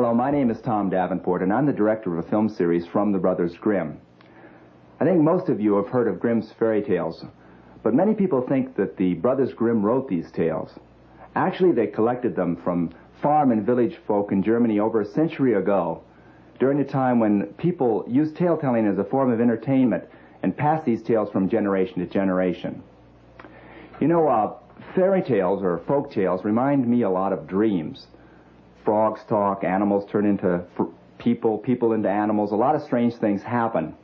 Hello, my name is Tom Davenport, and I'm the director of a film series from the Brothers Grimm. I think most of you have heard of Grimm's fairy tales, but many people think that the Brothers Grimm wrote these tales. Actually, they collected them from farm and village folk in Germany over a century ago, during a time when people used tale-telling as a form of entertainment and passed these tales from generation to generation. You know, fairy tales or folk tales remind me a lot of dreams. Frogs talk, animals turn into people, people into animals. A lot of strange things happen.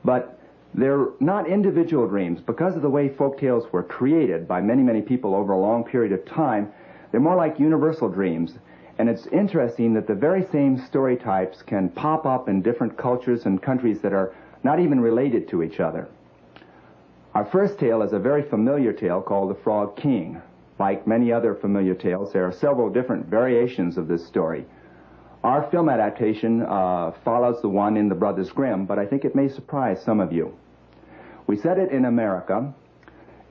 But they're not individual dreams. Because of the way folk tales were created by many, many people over a long period of time, they're more like universal dreams. And it's interesting that the very same story types can pop up in different cultures and countries that are not even related to each other. Our first tale is a very familiar tale called The Frog King. Like many other familiar tales, there are several different variations of this story. Our film adaptation follows the one in the Brothers Grimm, but I think it may surprise some of you. We set it in America,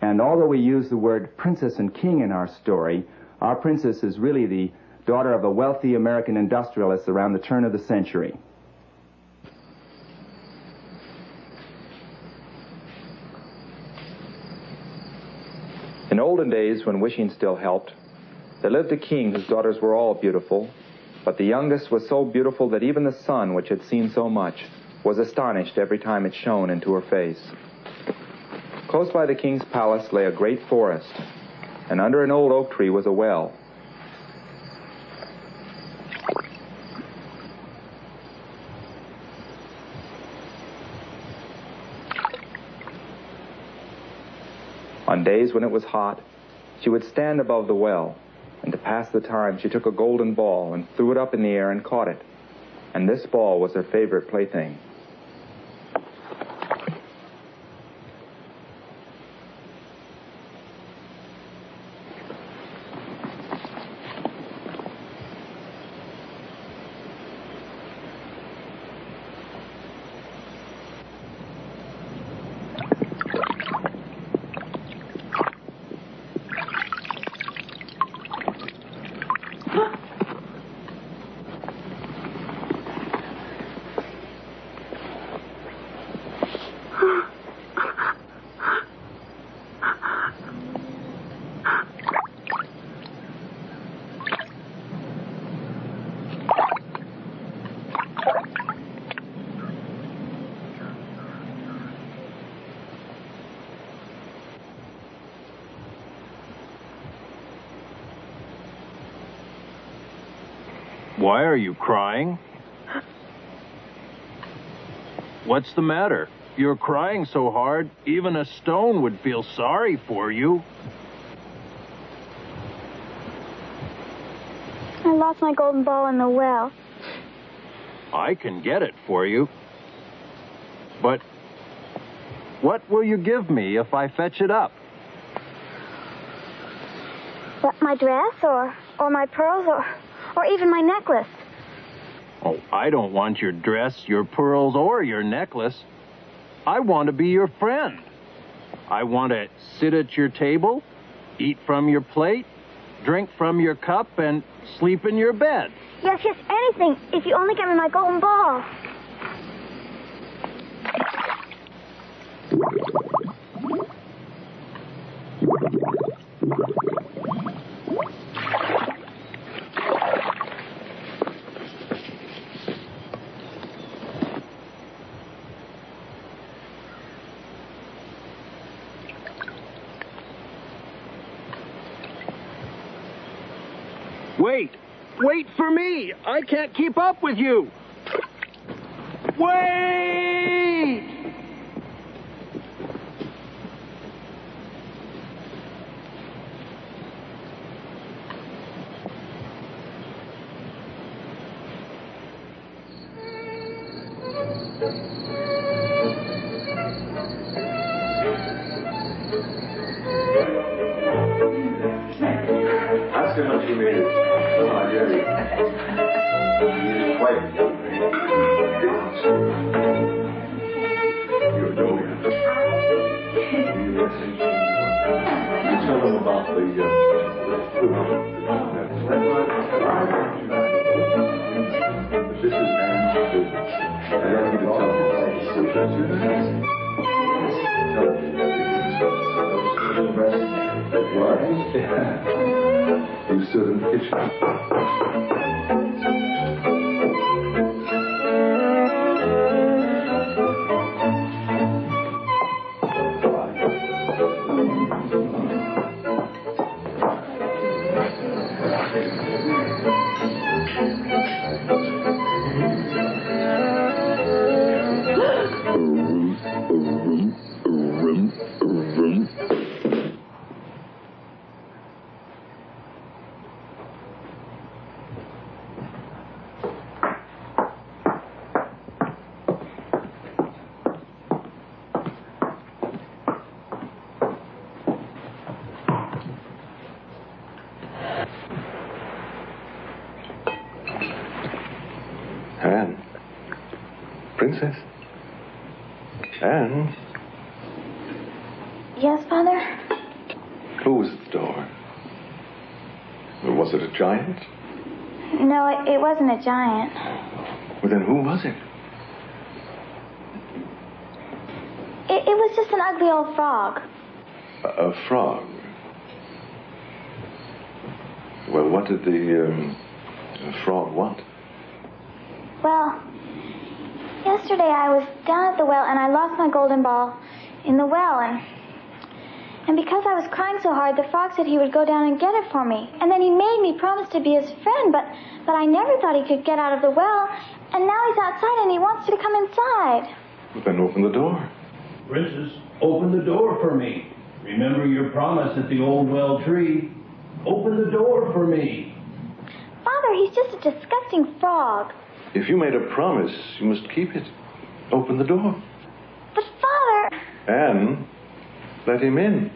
and although we use the word princess and king in our story, our princess is really the daughter of a wealthy American industrialist around the turn of the century. In olden days, when wishing still helped, there lived a king whose daughters were all beautiful, but the youngest was so beautiful that even the sun, which had seen so much, was astonished every time it shone into her face. Close by the king's palace lay a great forest, and under an old oak tree was a well. On days when it was hot, she would stand above the well, and to pass the time she took a golden ball and threw it up in the air and caught it. And this ball was her favorite plaything. Why are you crying? What's the matter? You're crying so hard, even a stone would feel sorry for you. I lost my golden ball in the well. I can get it for you. But what will you give me if I fetch it up? What, my dress or my pearls or even my necklace? Oh, I don't want your dress, your pearls, or your necklace. I want to be your friend. I want to sit at your table, eat from your plate, drink from your cup, and sleep in your bed. Yes, anything, if you only give me my golden ball. Wait for me! I can't keep up with you! Wait! That's how much you made it. Oh, Jerry. Wait. You're doing it. You tell them about the... This is Anne's business. I'd like you to tell me. What? You stood in the kitchen. Anne. Princess. Anne. Yes, Father? Who was at the door? Was it a giant? No, it wasn't a giant. Well, then who was it? It was just an ugly old frog. A frog. Well, what did the frog want? Well, yesterday I was down at the well and I lost my golden ball in the well and because I was crying so hard, the frog said he would go down and get it for me. And then he made me promise to be his friend, but I never thought he could get out of the well. And now he's outside and he wants to come inside. Well, then open the door. Princess, open the door for me. Remember your promise at the old well tree. Open the door for me. Father, he's just a disgusting frog. If you made a promise, you must keep it. Open the door. But Father... Anne, let him in.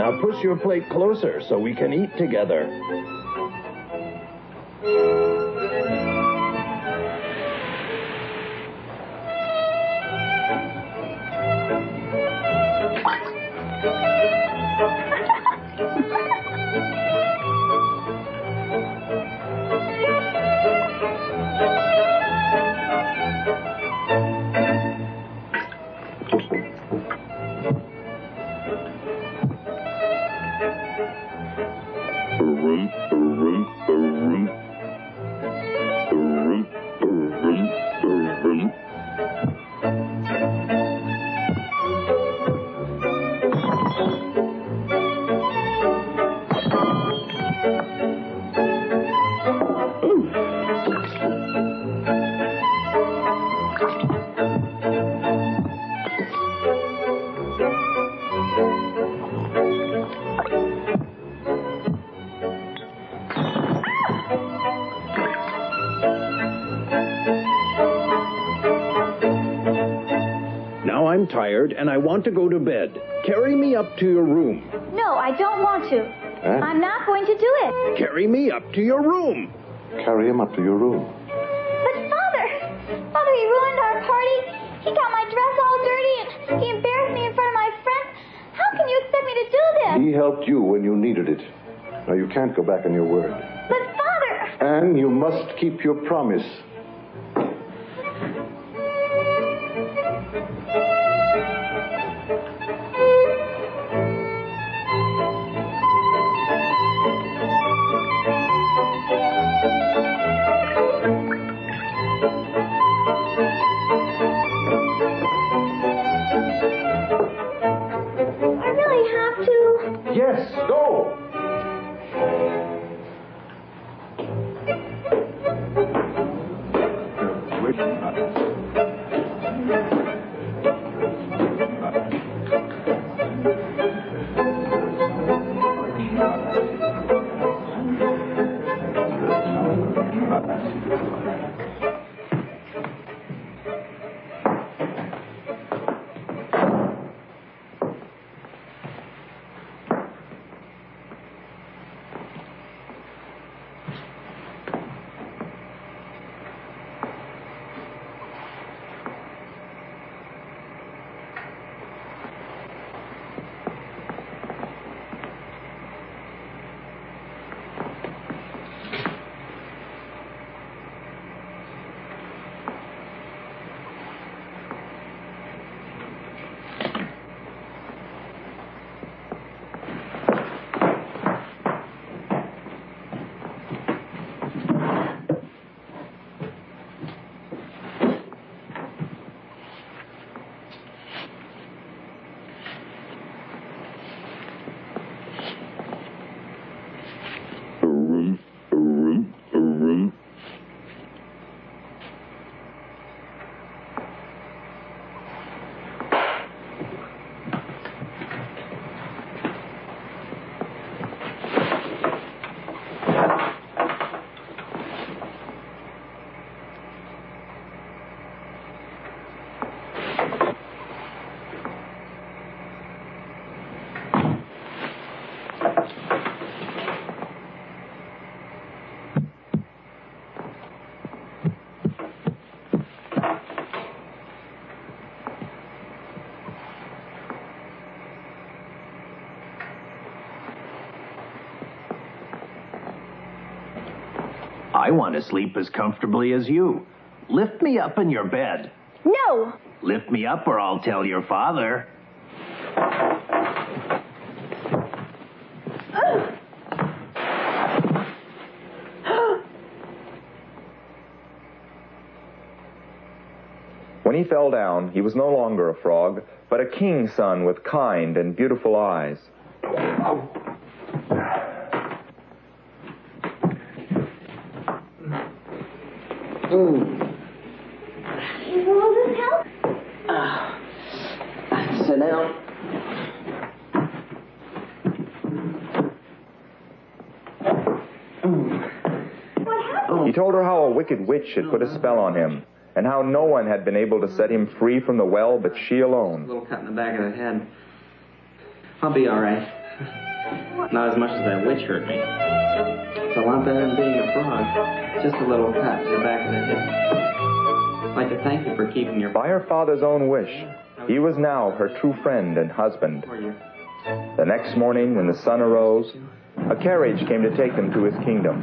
Now push your plate closer so we can eat together. I'm tired and I want to go to bed. Carry me up to your room. No, I don't want to. Huh? I'm not going to do it. Carry me up to your room. Carry him up to your room. But Father, he ruined our party. He got my dress all dirty and he embarrassed me in front of my friends. How can you expect me to do this? He helped you when you needed it. Now you can't go back on your word. But Father... And you must keep your promise. Yes, go! I want to sleep as comfortably as you. Lift me up in your bed. No! Lift me up or I'll tell your father. When he fell down, he was no longer a frog, but a king's son with kind and beautiful eyes. Will this help? Sit down. What happened? He told her how a wicked witch had put a spell on him, and how no one had been able to set him free from the well but she A alone. little cut in the back of the head. I'll be all right. Not as much as that witch hurt me. It's a lot better than being a frog. Just a little cut in the back of the head. I'd like to thank you for keeping your... By her father's own wish, he was now her true friend and husband. The next morning, when the sun arose, a carriage came to take them to his kingdom.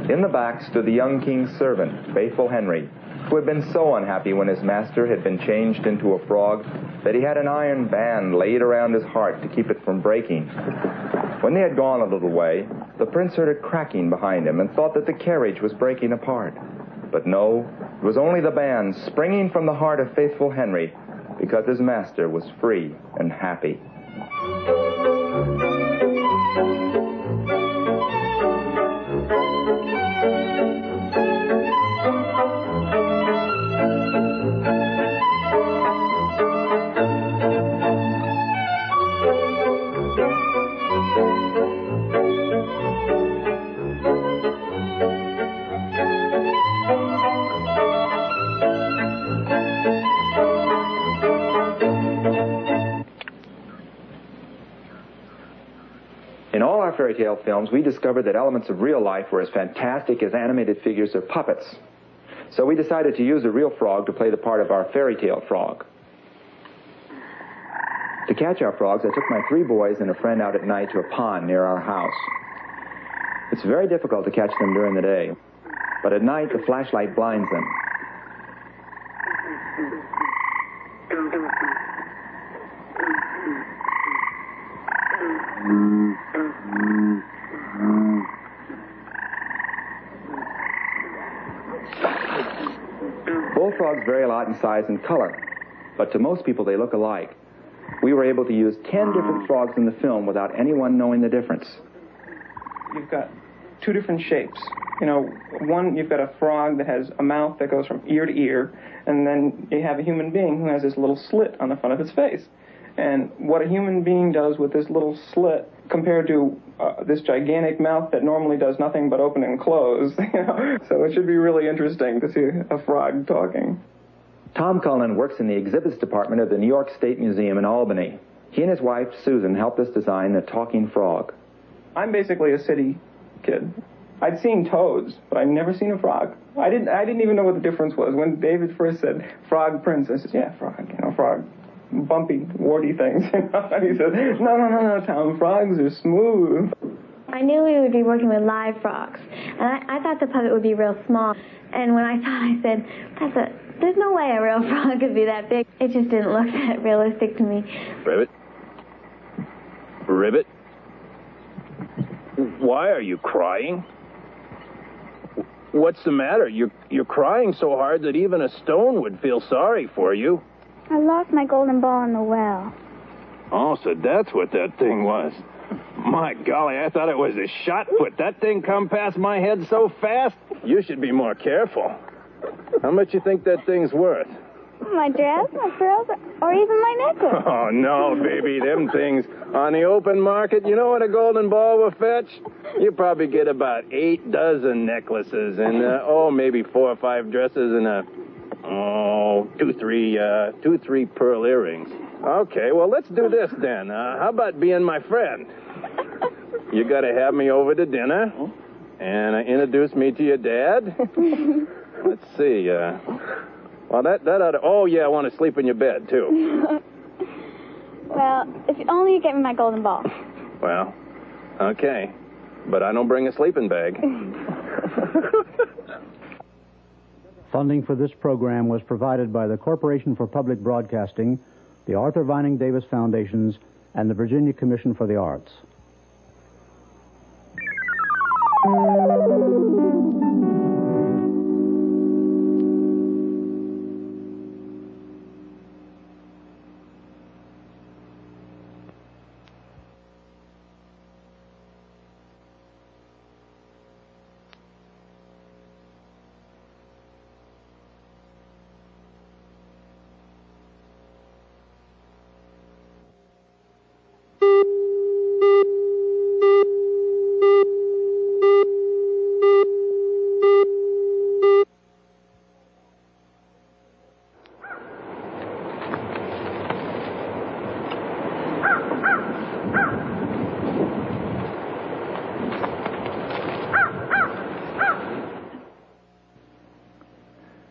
In the back stood the young king's servant, faithful Henry, who had been so unhappy when his master had been changed into a frog that he had an iron band laid around his heart to keep it from breaking. When they had gone a little way, the prince heard a cracking behind him and thought that the carriage was breaking apart. But no, it was only the band springing from the heart of faithful Henry, because his master was free and happy. our fairy tale films, we discovered that elements of real life were as fantastic as animated figures or puppets. So we decided to use a real frog to play the part of our fairy tale frog. To catch our frogs, I took my 3 boys and a friend out at night to a pond near our house. It's very difficult to catch them during the day, but at night the flashlight blinds them. Bullfrogs vary a lot in size and color, but to most people they look alike. We were able to use 10 different frogs in the film without anyone knowing the difference. You've got 2 different shapes. You know, one, you've got a frog that has a mouth that goes from ear to ear, and then you have a human being who has this little slit on the front of his face. And what a human being does with this little slit compared to this gigantic mouth that normally does nothing but open and close, you know? So it should be really interesting to see a frog talking. Tom Cullen works in the exhibits department of the New York State Museum in Albany. He and his wife, Susan, helped us design the talking frog. I'm basically a city kid. I'd seen toads, but I'd never seen a frog. I didn't even know what the difference was. When David first said frog prince, I said, yeah, frog, you know, frog. Bumpy, warty things. You know? And he said, no, Tom, frogs are smooth. I knew we would be working with live frogs, and I thought the puppet would be real small. And when I saw it, I said, there's no way a real frog could be that big. It just didn't look that realistic to me. Ribbit? Why are you crying? What's the matter? You're crying so hard that even a stone would feel sorry for you. I lost my golden ball in the well. Oh, so that's what that thing was. My golly, I thought it was a shot put. That thing come past my head so fast. You should be more careful. How much you think that thing's worth? My dress, my pearls, or even my necklace. Oh, no, baby, them things on the open market, you know what a golden ball will fetch? You probably get about 8 dozen necklaces and, maybe 4 or 5 dresses and 2, 3 pearl earrings. Okay, well, let's do this then. How about being my friend? You gotta have me over to dinner and introduce me to your dad. Let's see, well, that ought to... Oh, yeah, I want to sleep in your bed, too. Well, if only you get me my golden ball. Well, okay. But I don't bring a sleeping bag. Funding for this program was provided by the Corporation for Public Broadcasting, the Arthur Vining Davis Foundations, and the Virginia Commission for the Arts.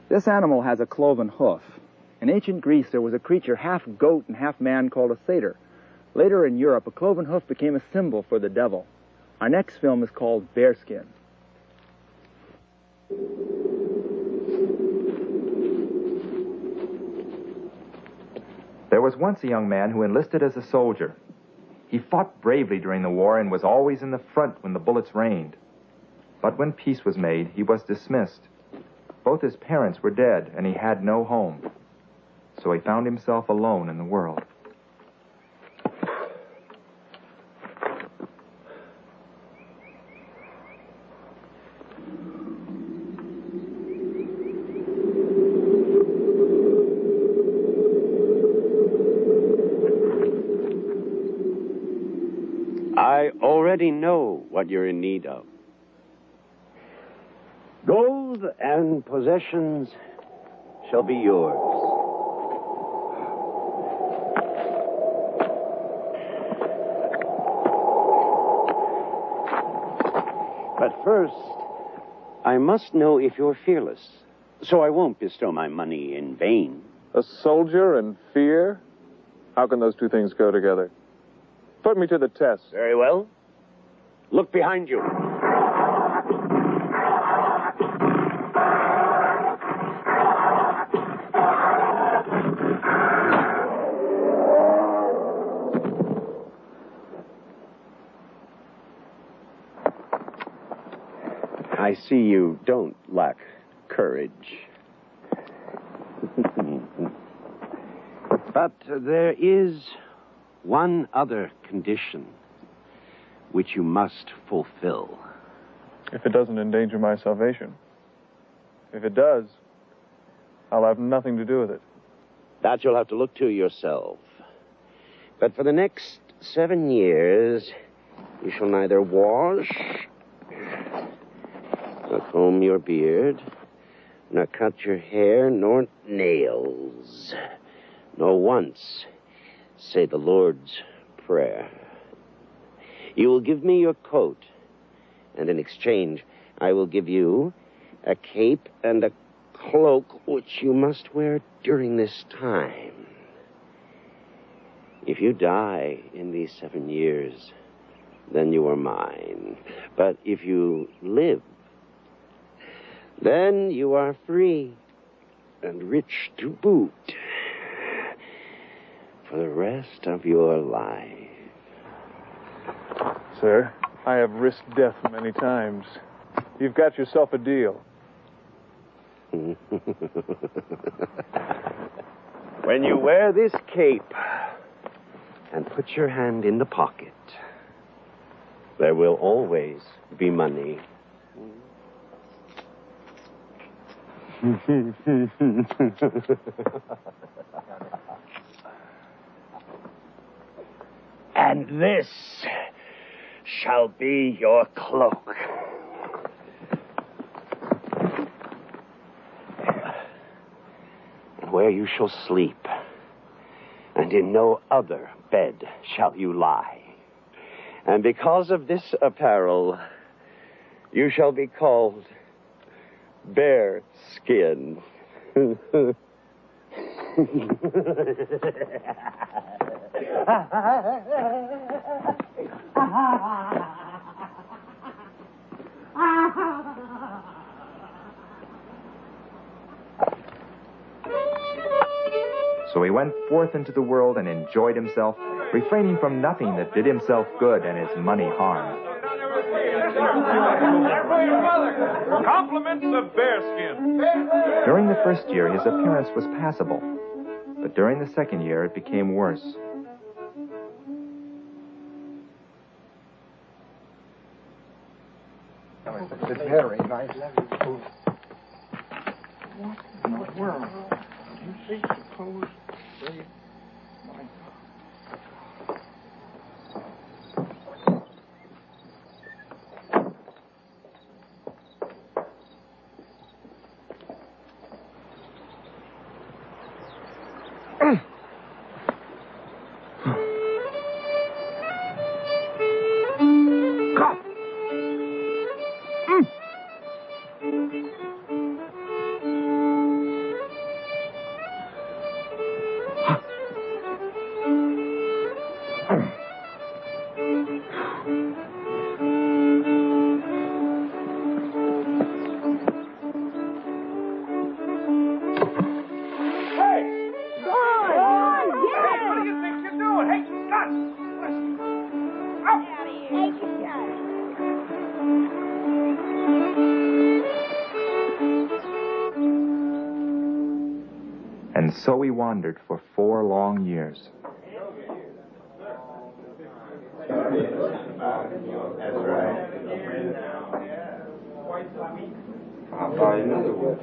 This animal has a cloven hoof. In ancient Greece, there was a creature half goat and half man called a satyr. Later in Europe, a cloven hoof became a symbol for the devil. Our next film is called Bearskin. There was once a young man who enlisted as a soldier. He fought bravely during the war and was always in the front when the bullets rained. But when peace was made, he was dismissed. Both his parents were dead, and he had no home. So he found himself alone in the world. I already know what you're in need of. Gold and possessions shall be yours. first, I must know if you're fearless, so I won't bestow my money in vain. A soldier and fear? How can those two things go together? Put me to the test. Very well. Look behind you. I see you don't lack courage. But there is one other condition which you must fulfill. If it doesn't endanger my salvation. If it does, I'll have nothing to do with it. That you'll have to look to yourself. But for the next 7 years, you shall neither wash, nor comb your beard, nor cut your hair, nor nails, nor once say the Lord's Prayer. You will give me your coat, and in exchange, I will give you a cape and a cloak which you must wear during this time. If you die in these 7 years, then you are mine. But if you live, then you are free and rich to boot for the rest of your life. Sir, I have risked death many times. You've got yourself a deal. When you wear this cape and put your hand in the pocket, there will always be money. And this shall be your cloak. Where you shall sleep, and in no other bed shall you lie. And because of this apparel, you shall be called Bearskin. So he went forth into the world and enjoyed himself, refraining from nothing that did himself good and his money harm. Compliments of Bearskin. During the first year, his appearance was passable, but during the second year, it became worse. It's very nice. Where am I? You see, suppose they... And so he wandered for 4 long years. That's right. I'll buy another one.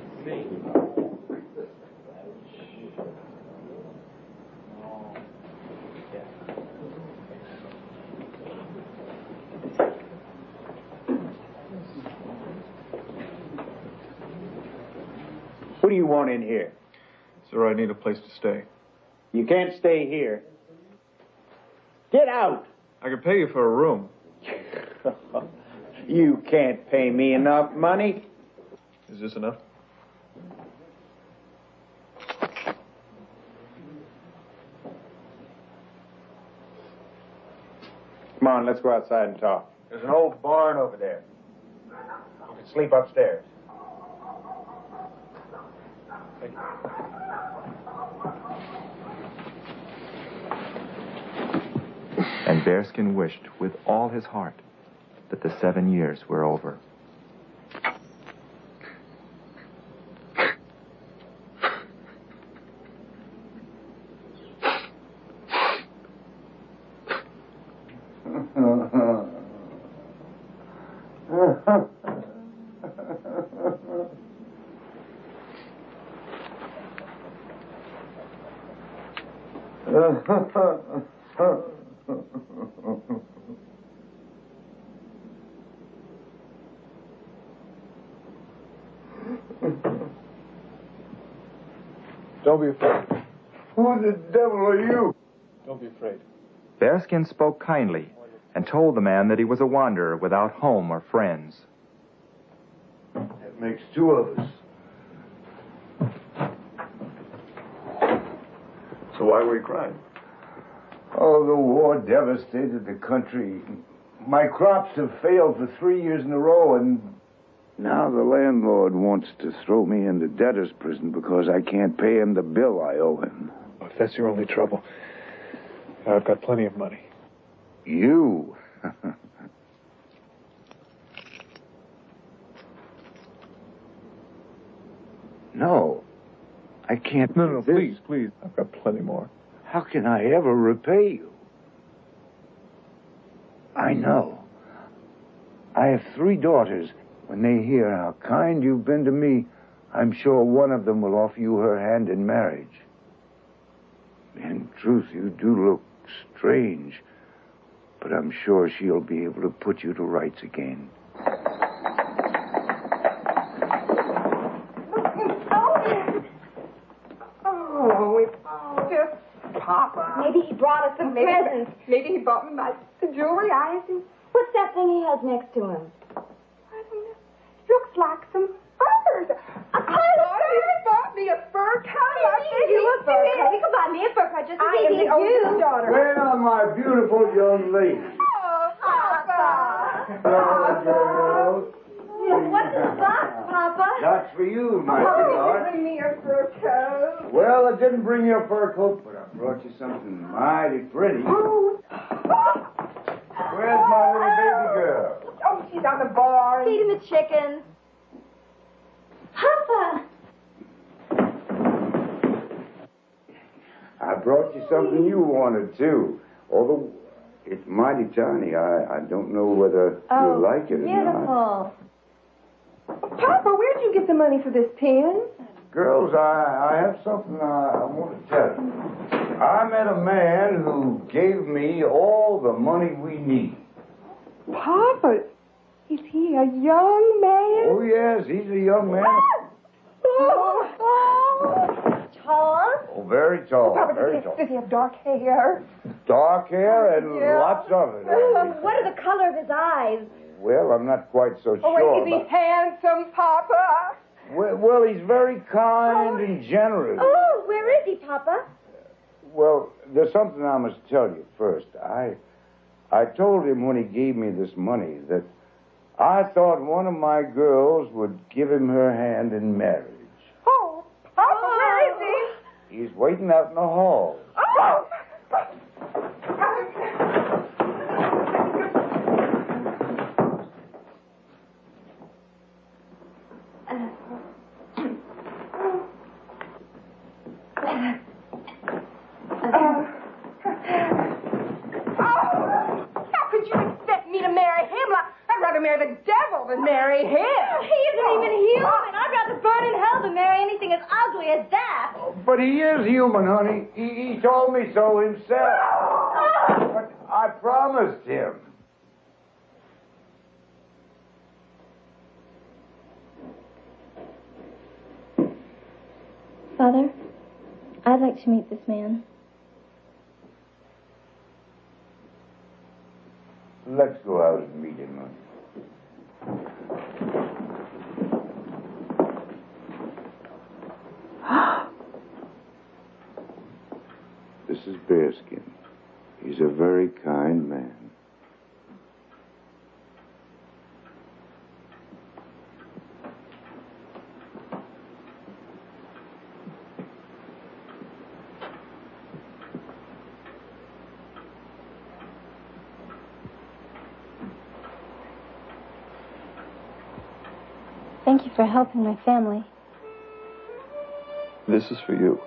What do you want in here? Sir, I need a place to stay. You can't stay here. Get out! I can pay you for a room. You can't pay me enough money. Is this enough? Come on, let's go outside and talk. There's an old barn over there. You can sleep upstairs. Thank you. And Bearskin wished with all his heart that the 7 years were over. Don't be afraid. Who the devil are you? Don't be afraid. Bearskin spoke kindly and told the man that he was a wanderer without home or friends. That makes two of us. So why were you crying? Oh, the war devastated the country. My crops have failed for 3 years in a row, and now the landlord wants to throw me into debtor's prison because I can't pay him the bill I owe him. If that's your only trouble, I've got plenty of money. You? No. I can't do No, this. please. I've got plenty more. How can I ever repay you? I know. I have 3 daughters. When they hear how kind you've been to me, I'm sure one of them will offer you her hand in marriage. In truth, you do look strange, but I'm sure she'll be able to put you to rights again. Oh, it's just Papa. Maybe he brought us some presents. Maybe he bought me my jewelry. I asked him. What's that thing he has next to him? Looks like some furs. I thought he bought me a fur coat. You a fur coat? He could buy me a fur coat just as I am easy the as you. oldest daughter. Well, my beautiful young lady. Oh, Papa. Hello, girl. What's in the box, Papa? That's for you, my Oh, sweetheart. bring me a fur coat. Well, I didn't bring you a fur coat, but I brought you something mighty pretty. Oh. Where's my little baby girl? Oh, she's on the bar. Feeding the chickens. Papa! I brought you something you wanted, too. Although it's mighty tiny. I don't know whether you'll like it or not. Beautiful. Papa, where'd you get the money for this pen? Girls, I have something I want to tell you. I met a man who gave me all the money we need. Papa, is he a young man? Oh, yes, he's a young man. Tall? Oh, very tall, Papa, very tall. does he have dark hair? Dark hair and lots of it. What are the color of his eyes? Well, I'm not quite so Oh, sure. is he handsome, Papa? Well, he's very kind and generous. Oh, where is he, Papa? Well, there's something I must tell you first. I told him when he gave me this money that I thought one of my girls would give him her hand in marriage. Oh, Papa, where is he? He's waiting out in the hall. Oh! How could you expect me to marry him? I'd rather marry the devil than marry him. He isn't even human. I'd rather burn in hell than marry anything as ugly as that. But he is human, honey. He told me so himself. But I promised him. Father, I'd like to meet this man. Let's go out and meet him, honey. This is Bearskin. He's a very kind man. Thank you for helping my family. This is for you.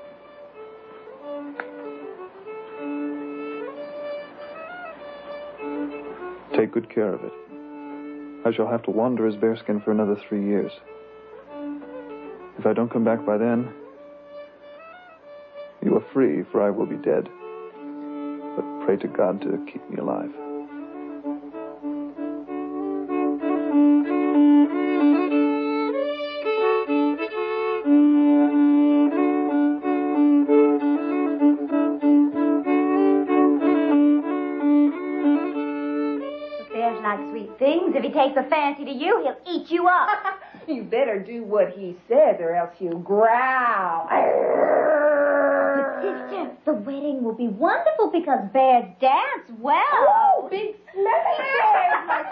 Take good care of it. I shall have to wander as Bearskin for another 3 years. If I don't come back by then, you are free, for I will be dead. But pray to God to keep me alive. If he takes a fancy to you, he'll eat you up. You better do what he says, or else he'll growl. But sister, the wedding will be wonderful because bears dance well. Oh, big smelly bears, my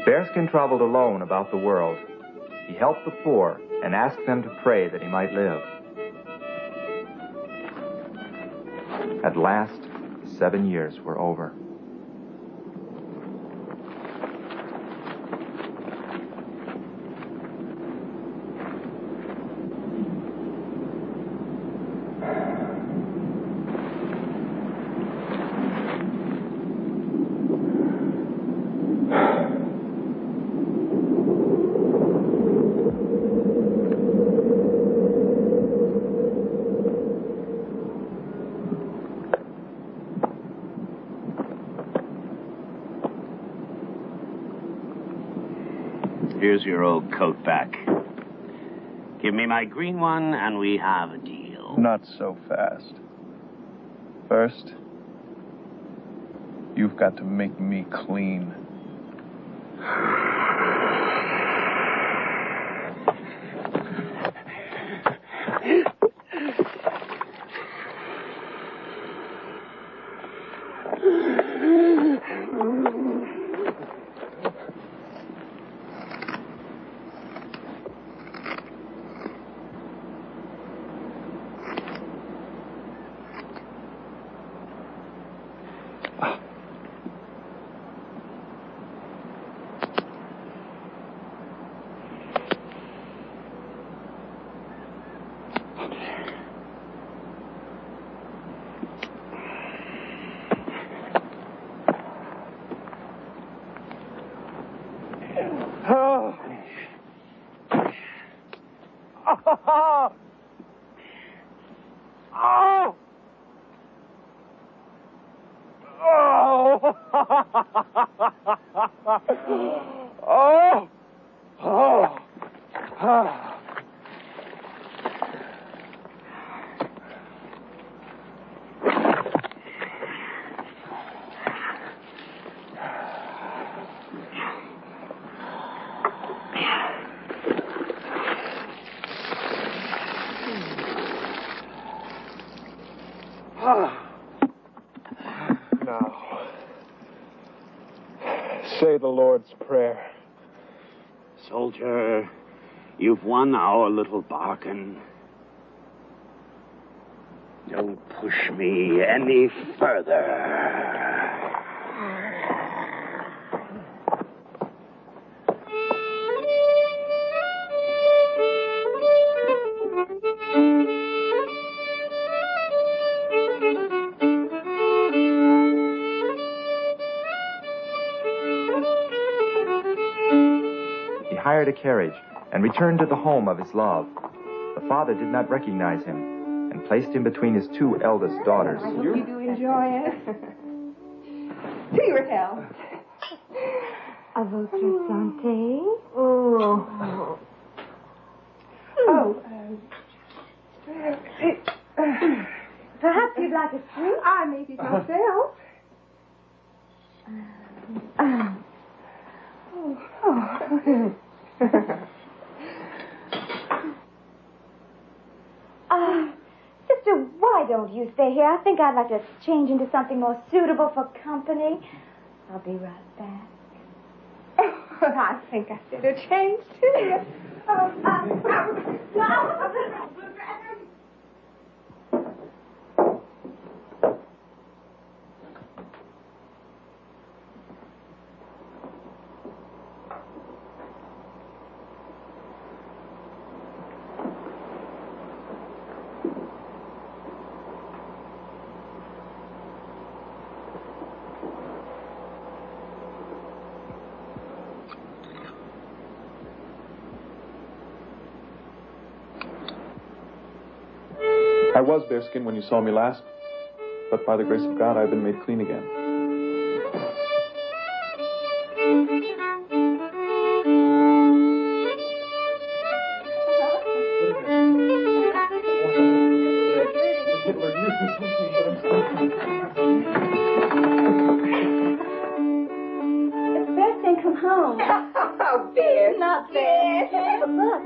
Bearskin traveled alone about the world. He helped the poor and asked them to pray that he might live. At last, 7 years were over. Here's your old coat back. Give me my green one, and we have a deal. Not so fast. First, you've got to make me clean. Now, say the Lord's Prayer. Soldier, you've won our little bargain. Don't push me any further. Hired a carriage and returned to the home of his love. The father did not recognize him and placed him between his 2 eldest daughters. I hope you do enjoy it. To your health. A votre santé. Oh. Perhaps you'd like a fruit? I made it myself. Sister, why don't you stay here? I think I'd like to change into something more suitable for company. I'll be right back. I think I should have changed, too. I was Bearskin when you saw me last, but by the grace of God, I've been made clean again. It's Bearskin come home. Oh, Bear. Not Bear. But look.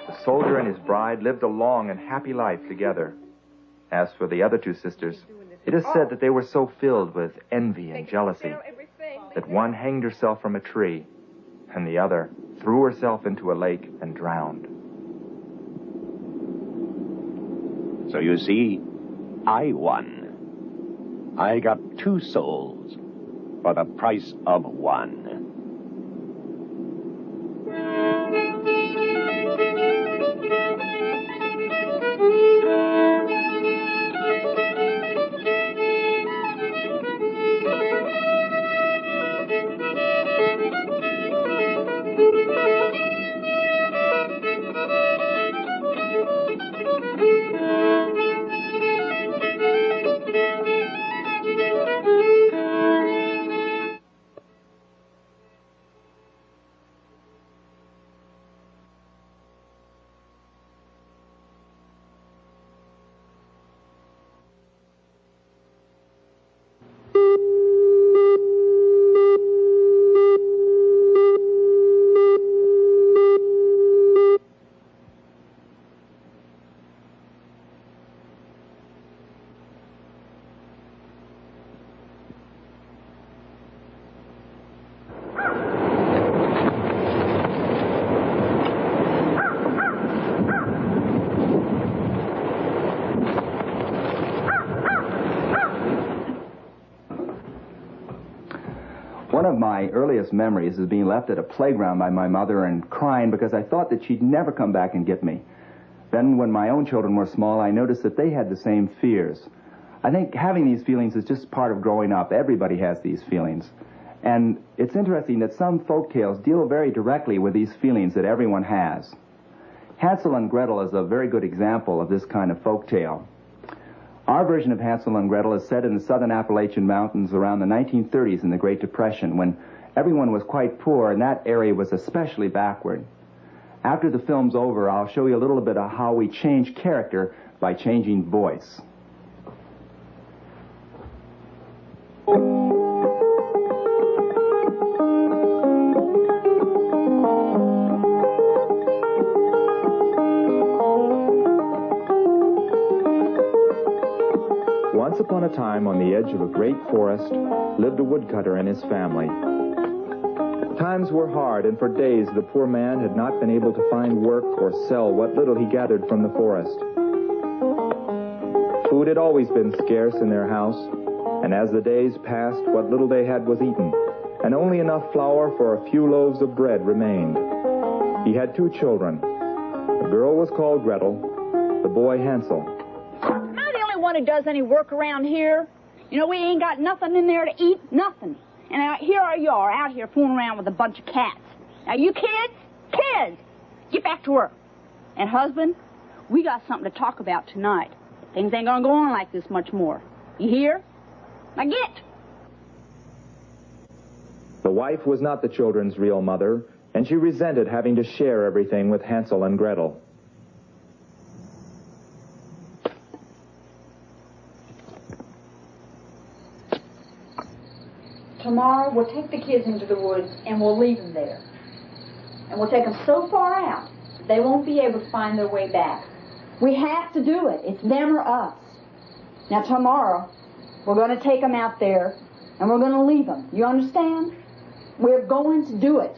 The soldier and his bride lived a long and happy life together. As for the other two sisters, it is said that they were so filled with envy and jealousy that one hanged herself from a tree and the other threw herself into a lake and drowned. So you see, I won. I got 2 souls for the price of 1. One of my earliest memories is being left at a playground by my mother and crying because I thought that she'd never come back and get me. Then when my own children were small, I noticed that they had the same fears. I think having these feelings is just part of growing up. Everybody has these feelings. And it's interesting that some folk tales deal very directly with these feelings that everyone has. Hansel and Gretel is a very good example of this kind of folk tale. Our version of Hansel and Gretel is set in the southern Appalachian Mountains around the 1930s in the Great Depression, when everyone was quite poor and that area was especially backward. After the film's over, I'll show you a little bit of how we change character by changing voice. Once upon a time, on the edge of a great forest, lived a woodcutter and his family. Times were hard, and for days the poor man had not been able to find work or sell what little he gathered from the forest. Food had always been scarce in their house, and as the days passed, what little they had was eaten, and only enough flour for a few loaves of bread remained. He had 2 children. The girl was called Gretel, the boy Hansel. One who does any work around here. You know, we ain't got nothing in there to eat, nothing. And here you are out here fooling around with a bunch of cats. Now, you kids, Get back to work. And, husband, we got something to talk about tonight. Things ain't gonna go on like this much more. You hear? Now get! The wife was not the children's real mother, and she resented having to share everything with Hansel and Gretel. Tomorrow, we'll take the kids into the woods, and we'll leave them there. And we'll take them so far out, they won't be able to find their way back. We have to do it. It's them or us. Now, tomorrow, we're going to take them out there, and we're going to leave them. You understand? We're going to do it.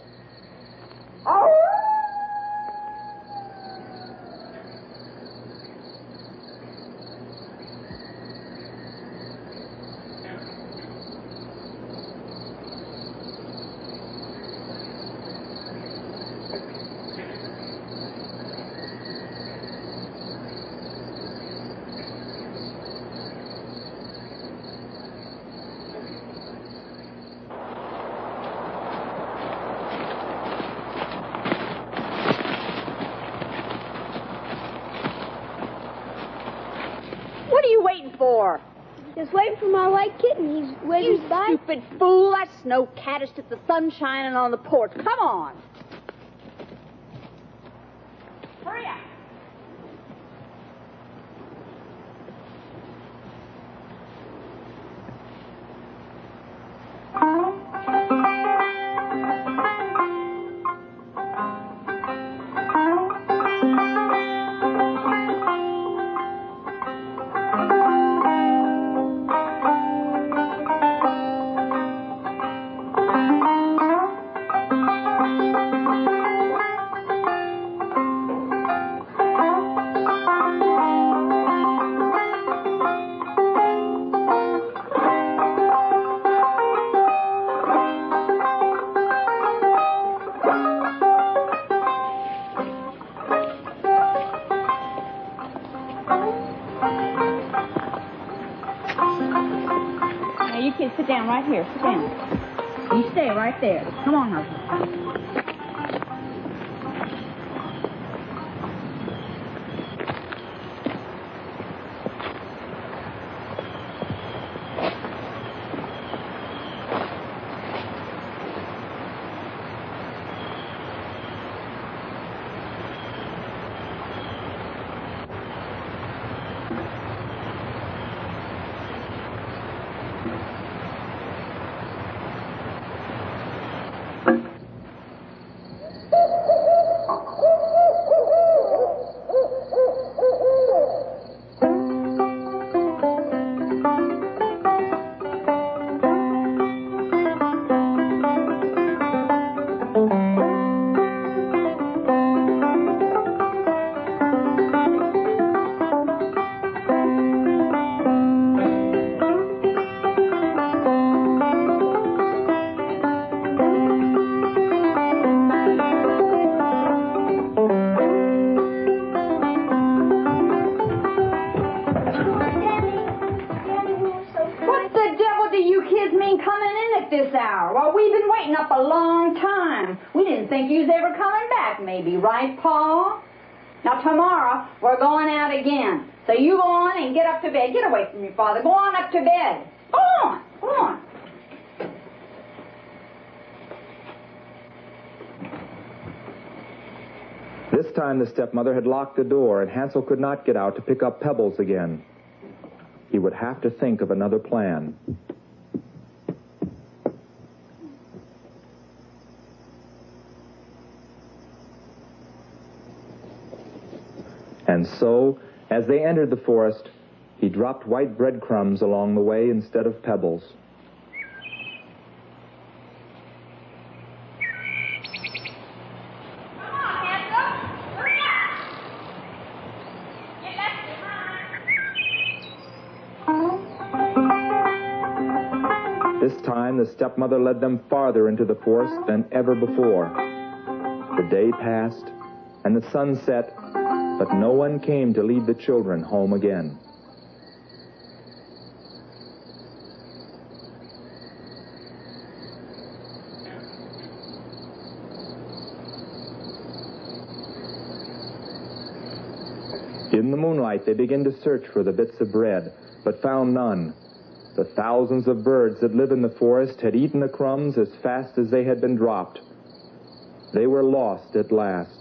What are you waiting for? Just waiting for my white kitten. He's waiting by. You stupid fool. That snow cat is just the sun shining on the porch. Come on. Hurry up. Sit down right here. Sit down. You stay right there. Come on, husband. This hour. Well, we've been waiting up a long time. We didn't think you was ever coming back, maybe, right, Paul? Now, tomorrow, we're going out again. So you go on and get up to bed. Get away from your father. Go on up to bed. Go on. Go on. This time the stepmother had locked the door, and Hansel could not get out to pick up pebbles again. He would have to think of another plan. And so, as they entered the forest, he dropped white breadcrumbs along the way instead of pebbles. This time, the stepmother led them farther into the forest than ever before. The day passed, and the sun set, but no one came to lead the children home again. In the moonlight, they begin to search for the bits of bread, but found none. The thousands of birds that live in the forest had eaten the crumbs as fast as they had been dropped. They were lost at last.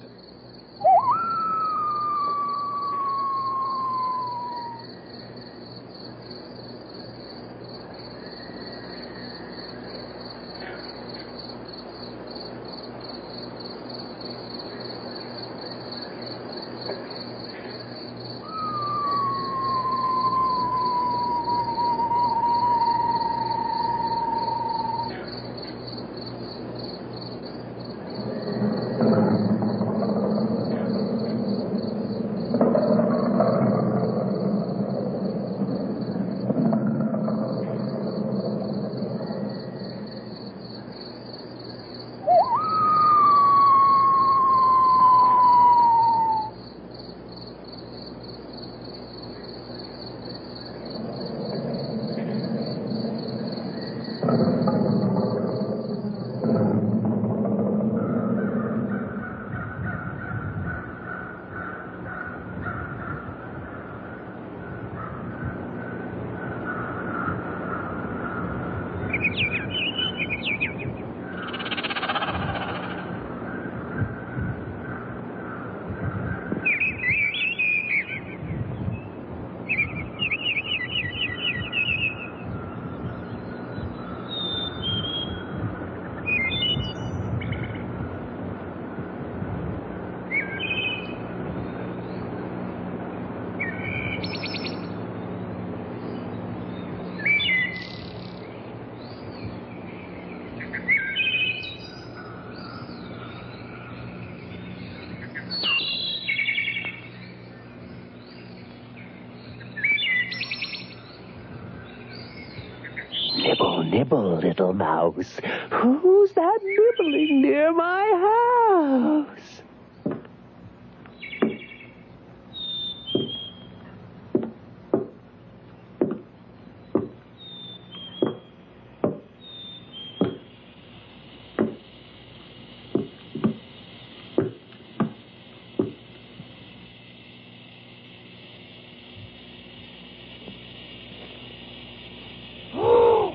Nibble, nibble, little mouse. Who's that nibbling near my house?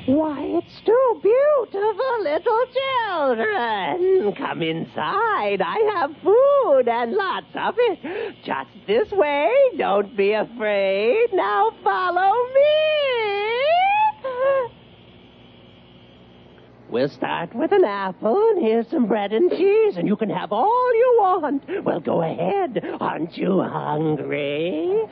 Why, it's two beautiful little children. Come inside. I have food and lots of it. Just this way. Don't be afraid. Now follow me. We'll start with an apple, and here's some bread and cheese, and you can have all you want. Well, go ahead. Aren't you hungry?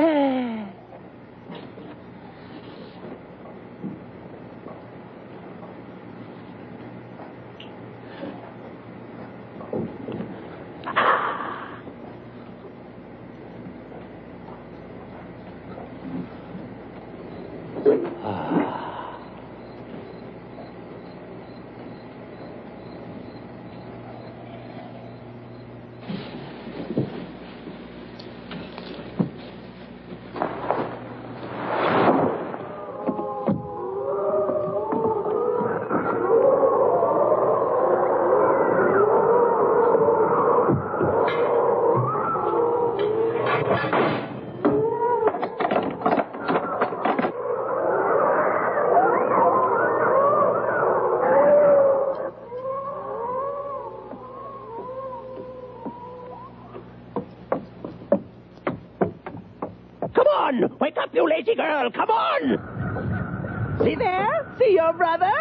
Wake up, you lazy girl! Come on! See there? See your brother?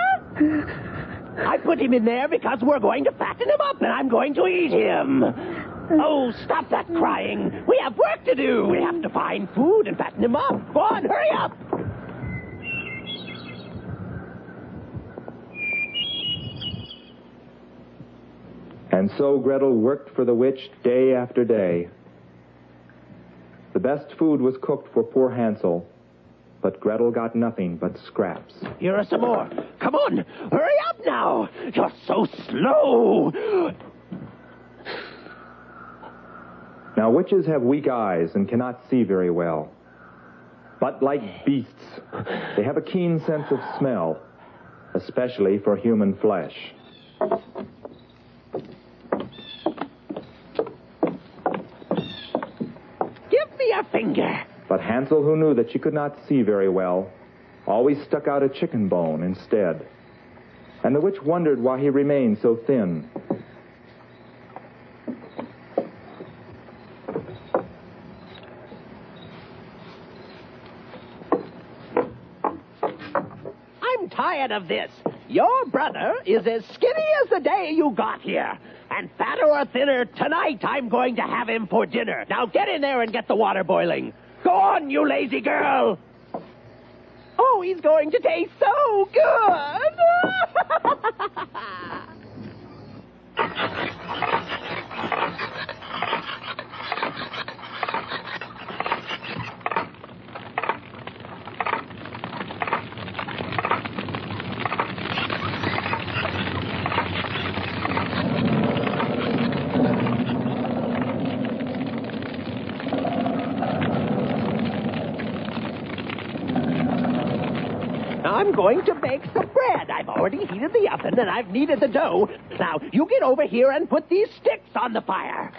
I put him in there because we're going to fatten him up, and I'm going to eat him. Oh, stop that crying. We have work to do. We have to find food and fatten him up. Go on, hurry up! And so Gretel worked for the witch day after day. The best food was cooked for poor Hansel, but Gretel got nothing but scraps. Here are some more. Come on, hurry up now. You're so slow. Now, witches have weak eyes and cannot see very well. But like beasts, they have a keen sense of smell, especially for human flesh. Give me a finger. But Hansel, who knew that she could not see very well, always stuck out a chicken bone instead. And the witch wondered why he remained so thin. I'm tired of this. Your brother is as skinny as the day you got here. And fatter or thinner, tonight I'm going to have him for dinner. Now get in there and get the water boiling. Go on, you lazy girl. Oh, he's going to taste so good. I'm going to bake some bread. I've already heated the oven, and I've kneaded the dough. Now, you get over here and put these sticks on the fire.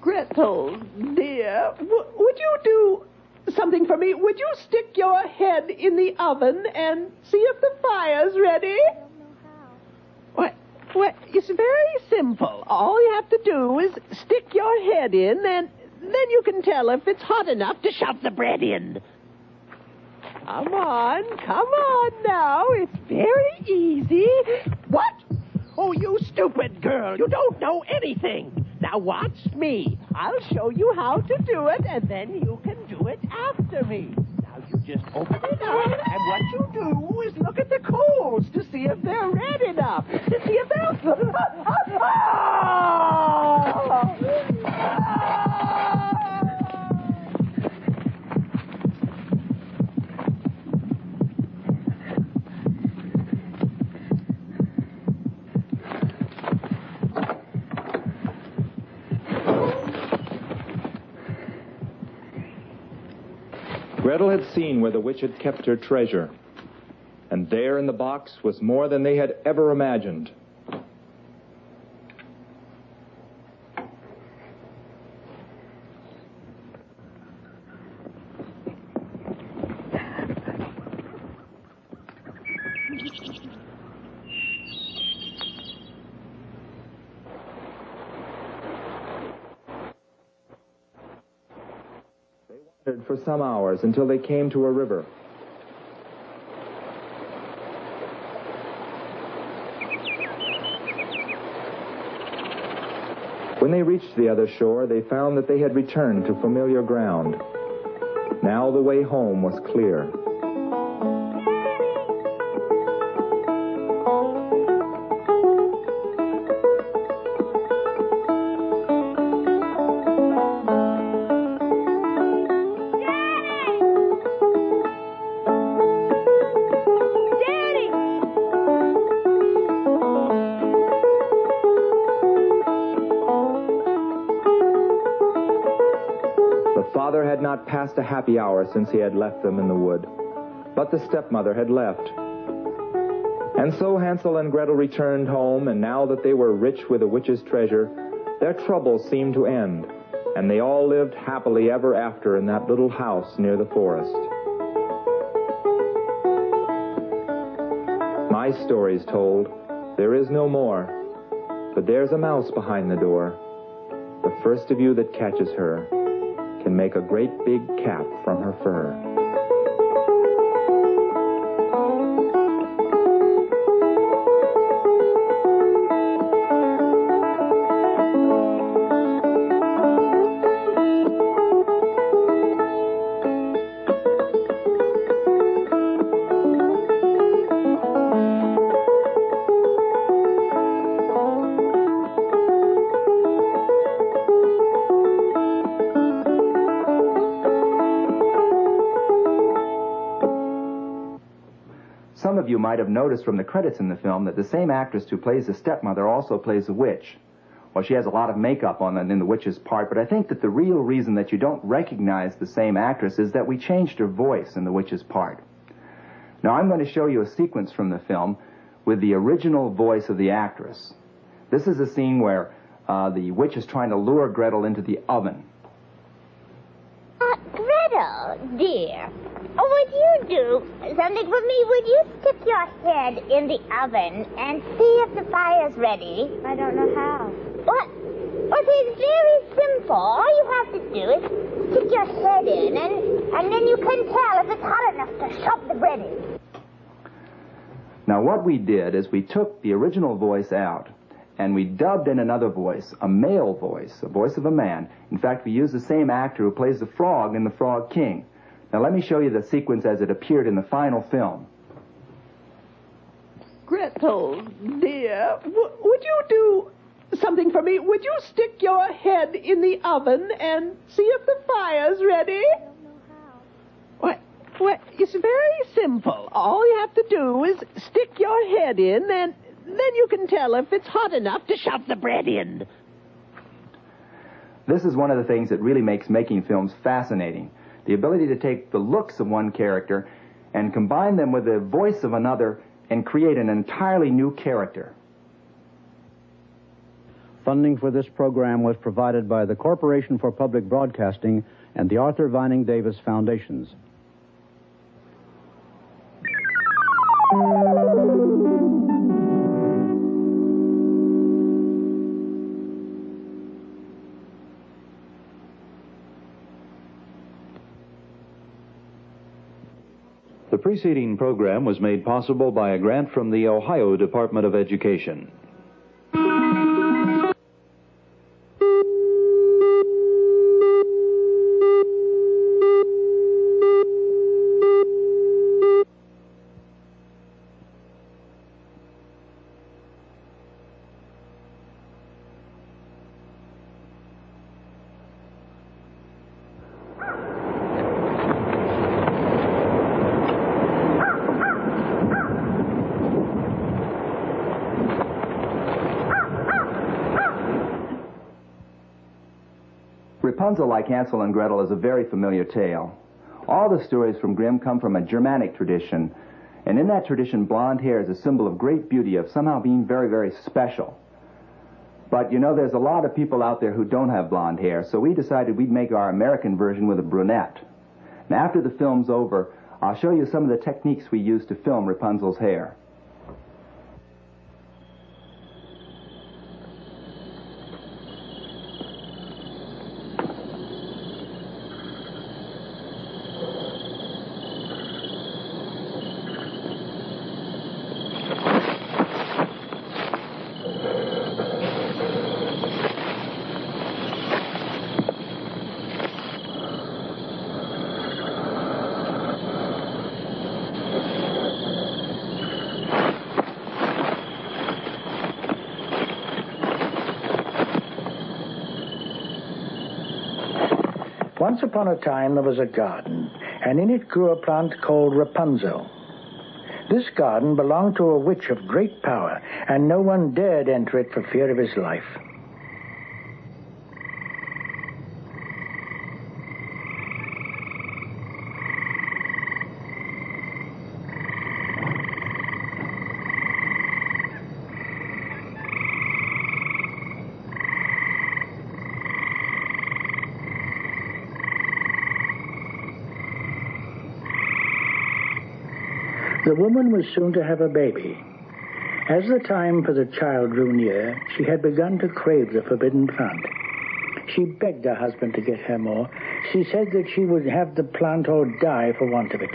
Gretel, dear, would you do something for me? Would you stick your head in the oven and see if the fire's ready? Well, it's very simple. All you have to do is stick your head in, and then you can tell if it's hot enough to shove the bread in. Come on now. It's very easy. What? Oh, you stupid girl. You don't know anything. Now watch me. I'll show you how to do it, and then you can do it after me. You just open it up, and what you do is look at the coals to see if they're red enough. To see if they're... Gretel had seen where the witch had kept her treasure, and there in the box was more than they had ever imagined. For some hours until they came to a river. When they reached the other shore, they found that they had returned to familiar ground. Now the way home was clear. Not passed a happy hour since he had left them in the wood, but the stepmother had left. And so Hansel and Gretel returned home, and now that they were rich with the witch's treasure, their troubles seemed to end, and they all lived happily ever after in that little house near the forest. My story's told, there is no more, but there's a mouse behind the door. The first of you that catches her can make a great big cap from her fur. Some of you might have noticed from the credits in the film that the same actress who plays the stepmother also plays the witch. Well, she has a lot of makeup on in the witch's part, but I think that the real reason that you don't recognize the same actress is that we changed her voice in the witch's part. Now, I'm going to show you a sequence from the film with the original voice of the actress. This is a scene where the witch is trying to lure Gretel into the oven. Gretel, dear, would you do something for me? Would you stick your head in the oven and see if the fire's ready? I don't know how. What? Well, it's very simple. All you have to do is stick your head in, and then you can tell if it's hot enough to shove the bread in. Now, what we did is we took the original voice out, and we dubbed in another voice, a male voice, a voice of a man. In fact, we used the same actor who plays the frog in The Frog King. Now, let me show you the sequence as it appeared in the final film. Gretel, dear, would you do something for me? Would you stick your head in the oven and see if the fire's ready? I don't know how. Well, it's very simple. All you have to do is stick your head in, and then you can tell if it's hot enough to shove the bread in. This is one of the things that really makes making films fascinating. The ability to take the looks of one character and combine them with the voice of another and create an entirely new character. Funding for this program was provided by the Corporation for Public Broadcasting and the Arthur Vining Davis Foundations. The preceding program was made possible by a grant from the Ohio Department of Education. Rapunzel, like Hansel and Gretel, is a very familiar tale. All the stories from Grimm come from a Germanic tradition, and in that tradition, blonde hair is a symbol of great beauty, of somehow being very, very special. But, you know, there's a lot of people out there who don't have blonde hair, so we decided we'd make our American version with a brunette. And after the film's over, I'll show you some of the techniques we used to film Rapunzel's hair. Once upon a time there was a garden, and in it grew a plant called Rapunzel. This garden belonged to a witch of great power, and no one dared enter it for fear of his life. The woman was soon to have a baby. As the time for the child drew near, she had begun to crave the forbidden plant. She begged her husband to get her more. She said that she would have the plant or die for want of it.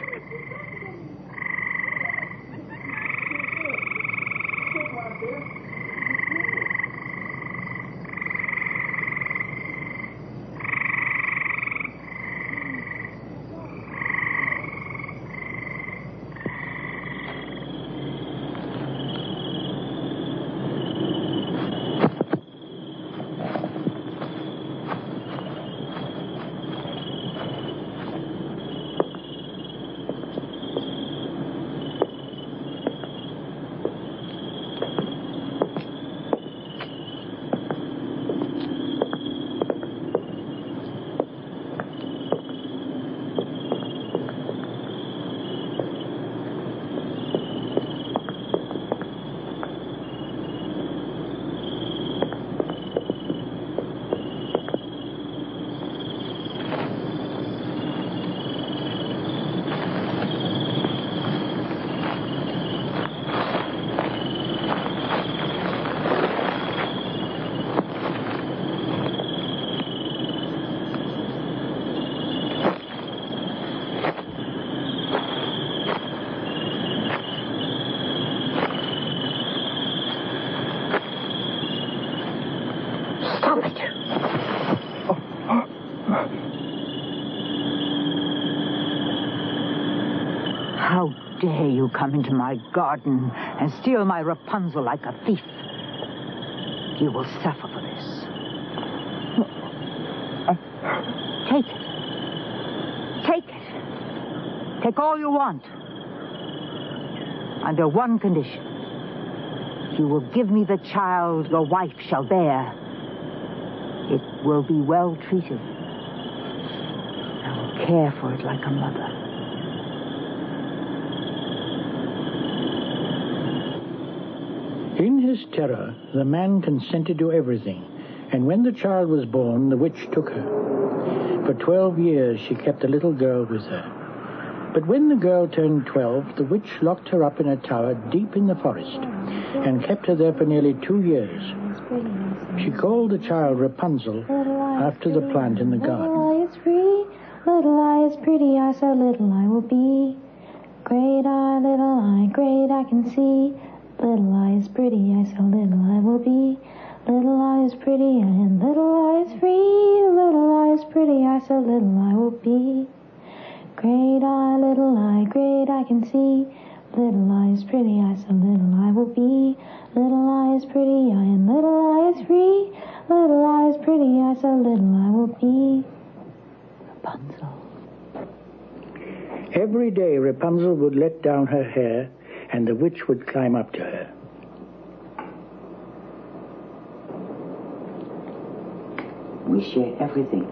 dare you come into my garden and steal my Rapunzel like a thief? You will suffer for this. Take it. Take it. Take all you want. Under one condition. You will give me the child your wife shall bear. It will be well treated. I will care for it like a mother. In his terror, the man consented to everything, and when the child was born, the witch took her. For 12 years, she kept the little girl with her. But when the girl turned 12, the witch locked her up in a tower deep in the forest and kept her there for nearly 2 years. She called the child Rapunzel after the plant in the garden. Little eye is free, little eye is pretty, I so little I will be. Great eye, great I can see. Little eye is pretty, I so little I will be. Little eye is pretty, and little eye is free. Little eye is pretty, I so little I will be. Great eye, great I can see. Little eye is pretty, I so little I will be. Little eye is pretty, and little eye is free. Little eye is pretty, I so little I will be. Rapunzel. Every day, Rapunzel would let down her hair, and the witch would climb up to her. We share everything.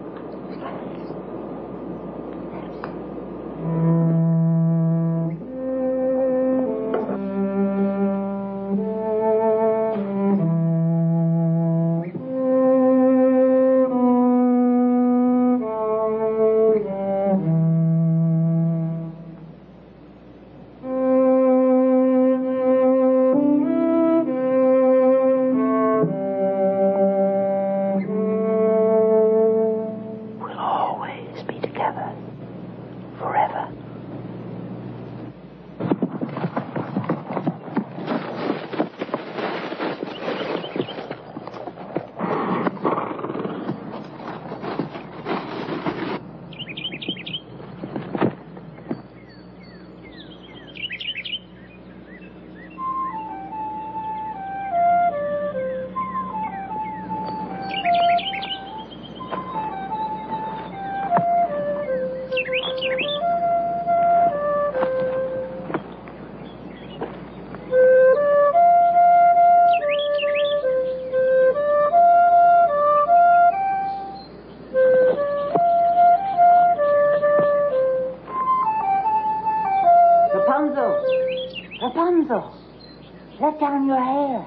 Rapunzel, let down your hair.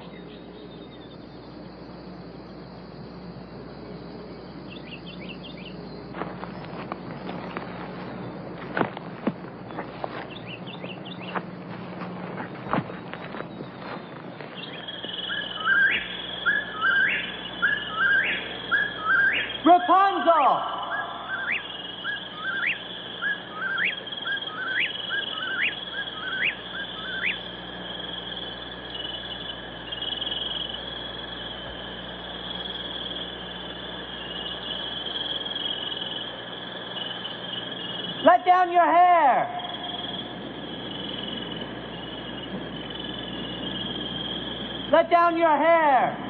Rapunzel! Let down your hair! Let down your hair!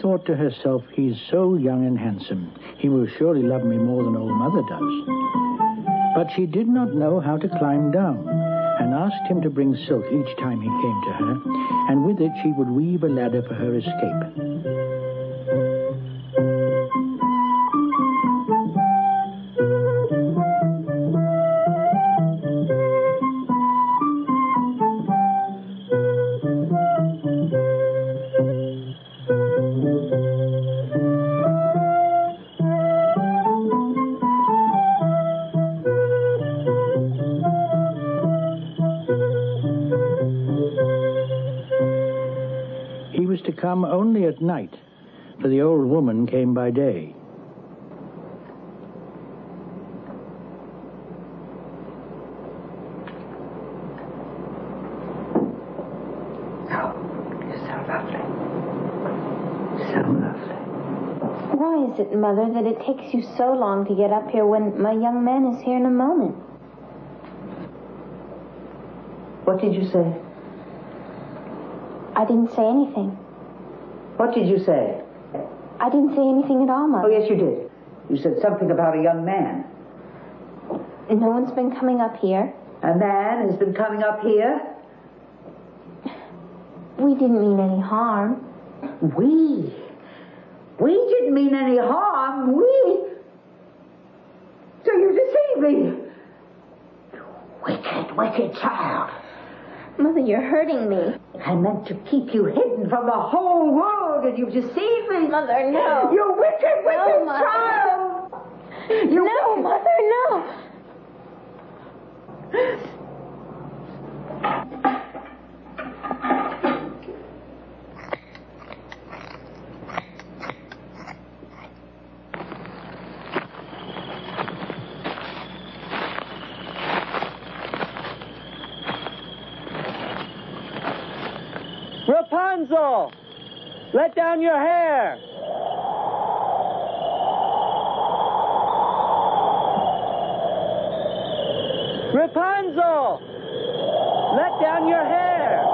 thought to herself, he's so young and handsome. He will surely love me more than old mother does. But she did not know how to climb down, and asked him to bring silk each time he came to her, and with it she would weave a ladder for her escape. Come only at night, for the old woman came by day. Oh, you're so lovely. So lovely. Why is it, Mother, that it takes you so long to get up here when my young man is here in a moment? What did you say? I didn't say anything. What did you say? I didn't say anything at all, Mother. Oh, yes, you did. You said something about a young man. No one's been coming up here. A man has been coming up here? We didn't mean any harm. We? We didn't mean any harm. We? So you deceived me. You wicked, wicked child. Mother, you're hurting me. I meant to keep you hidden from the whole world, and you've deceived me. Mother, no. You wicked, wicked Mother. child. No, Mother, no. Rapunzel! Let down your hair! Rapunzel! Let down your hair!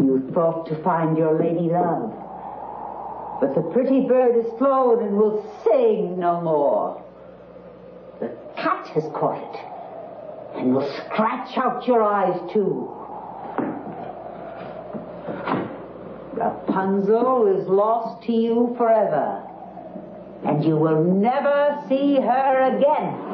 You thought to find your lady love, but the pretty bird has flown and will sing no more. The cat has caught it and will scratch out your eyes too. Rapunzel is lost to you forever, and you will never see her again.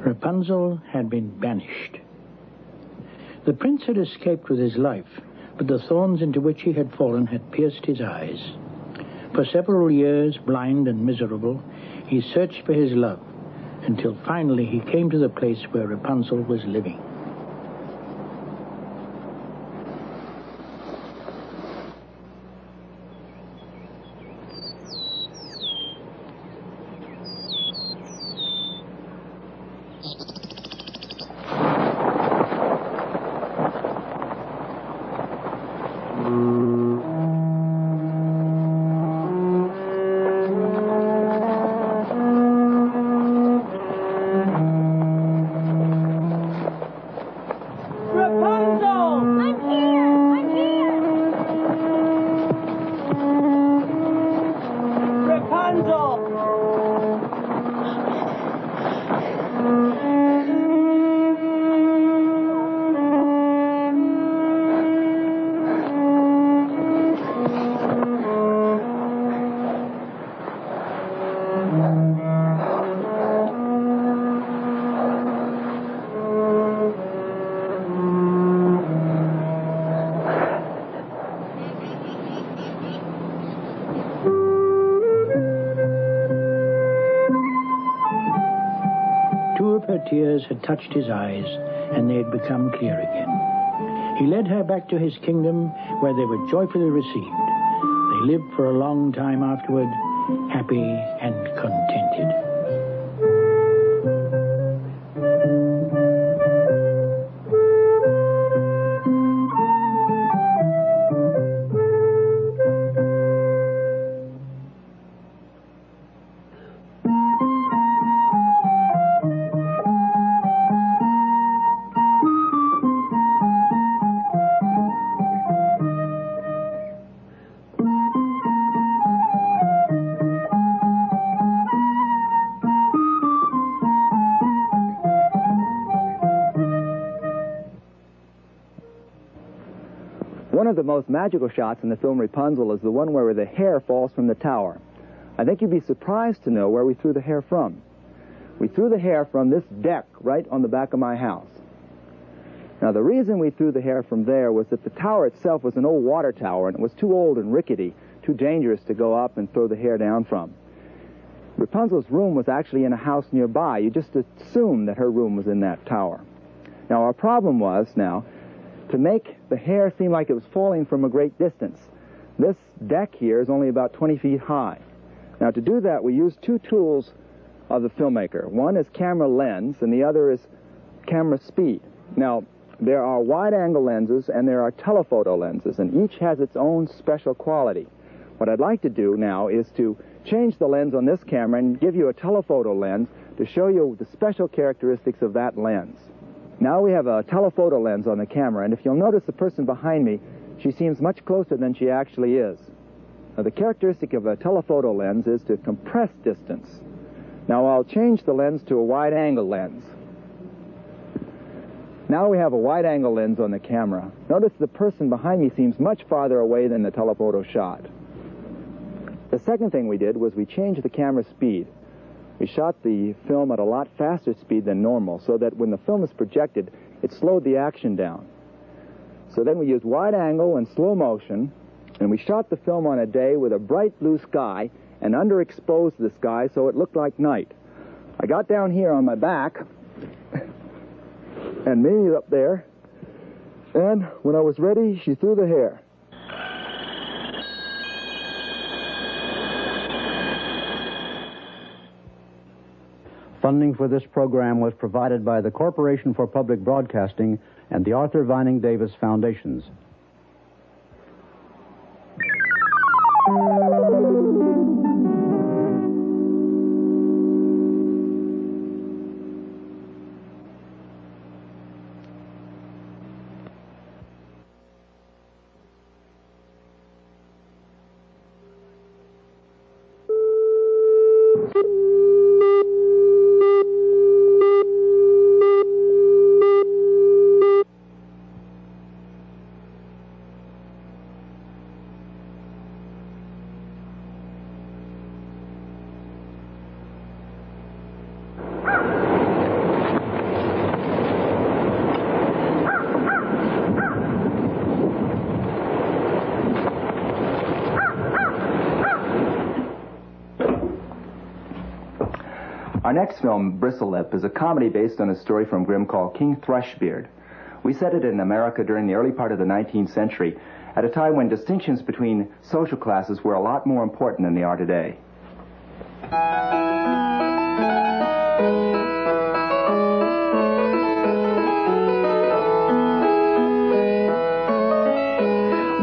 Rapunzel had been banished. The prince had escaped with his life, but the thorns into which he had fallen had pierced his eyes. For several years, blind and miserable, he searched for his love, until finally he came to the place where Rapunzel was living. Tears had touched his eyes, and they had become clear again. He led her back to his kingdom, where they were joyfully received. They lived for a long time afterward, happy and contented. One of the most magical shots in the film Rapunzel is the one where the hair falls from the tower. I think you'd be surprised to know where we threw the hair from. We threw the hair from this deck right on the back of my house. Now, the reason we threw the hair from there was that the tower itself was an old water tower, and it was too old and rickety, too dangerous to go up and throw the hair down from. Rapunzel's room was actually in a house nearby. You just assumed that her room was in that tower. Now, our problem was, now, to make the hair seem like it was falling from a great distance. This deck here is only about 20 feet high. Now, to do that, we used two tools of the filmmaker. One is camera lens, and the other is camera speed. Now, there are wide-angle lenses and there are telephoto lenses, and each has its own special quality. What I'd like to do now is to change the lens on this camera and give you a telephoto lens to show you the special characteristics of that lens. Now we have a telephoto lens on the camera, and if you'll notice the person behind me, she seems much closer than she actually is. Now, the characteristic of a telephoto lens is to compress distance. Now I'll change the lens to a wide-angle lens. Now we have a wide-angle lens on the camera. Notice the person behind me seems much farther away than the telephoto shot. The second thing we did was we changed the camera speed. We shot the film at a lot faster speed than normal, so that when the film is projected, it slowed the action down. So then we used wide angle and slow motion, and we shot the film on a day with a bright blue sky and underexposed the sky so it looked like night. I got down here on my back, and Mimi up there, and when I was ready, she threw the hair. Funding for this program was provided by the Corporation for Public Broadcasting and the Arthur Vining Davis Foundations. Our next film, Bristlelip, is a comedy based on a story from Grimm called King Thrushbeard. We set it in America during the early part of the 19th century, at a time when distinctions between social classes were a lot more important than they are today.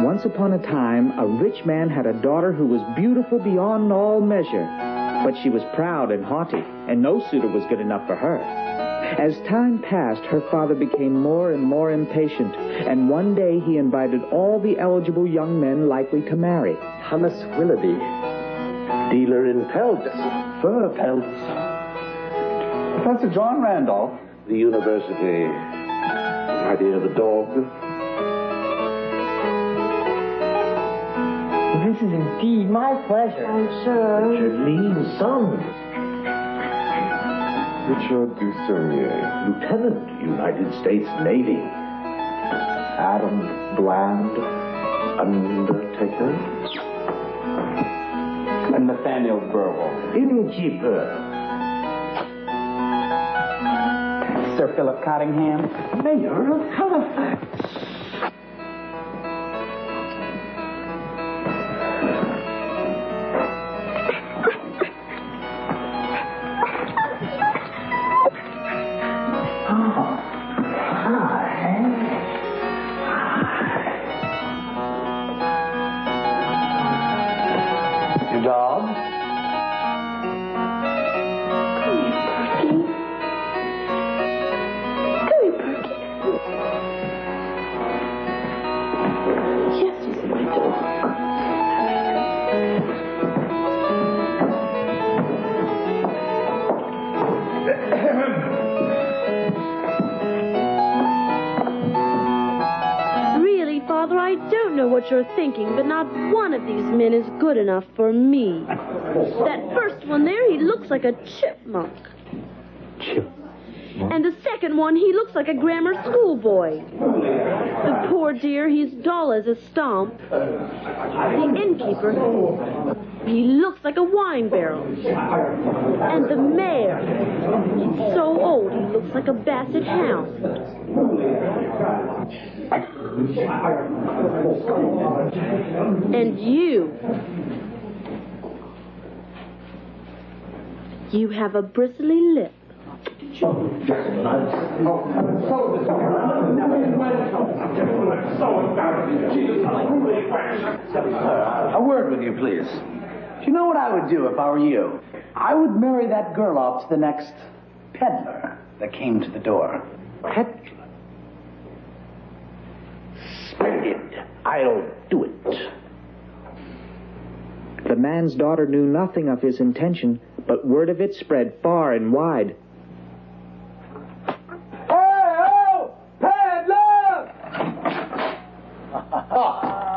Once upon a time, a rich man had a daughter who was beautiful beyond all measure. But she was proud and haughty, and no suitor was good enough for her. As time passed, her father became more and more impatient, and one day he invited all the eligible young men likely to marry. Thomas Willoughby, dealer in pelts, fur pelts. Professor John Randolph. The university idea of a dog. This is indeed my pleasure. I'm sure. Richard Lee's son. Richard Dussumier, Lieutenant, United States Navy. Adam Bland. Undertaker. And Nathaniel Burwell. Innkeeper. Sir Philip Cottingham. Mayor of Halifax. What you're thinking, but not one of these men is good enough for me. That first one there, he looks like a chipmunk. And the second one, he looks like a grammar school boy. The poor dear, he's dull as a stump. The innkeeper, he looks like a wine barrel. And the mayor, he's so old, he looks like a basset hound. And you have a bristly lip. A word with you, please. Do you know what I would do if I were you? I would marry that girl off to the next peddler that came to the door. Peddler? Splendid. I'll do it. The man's daughter knew nothing of his intention, but word of it spread far and wide.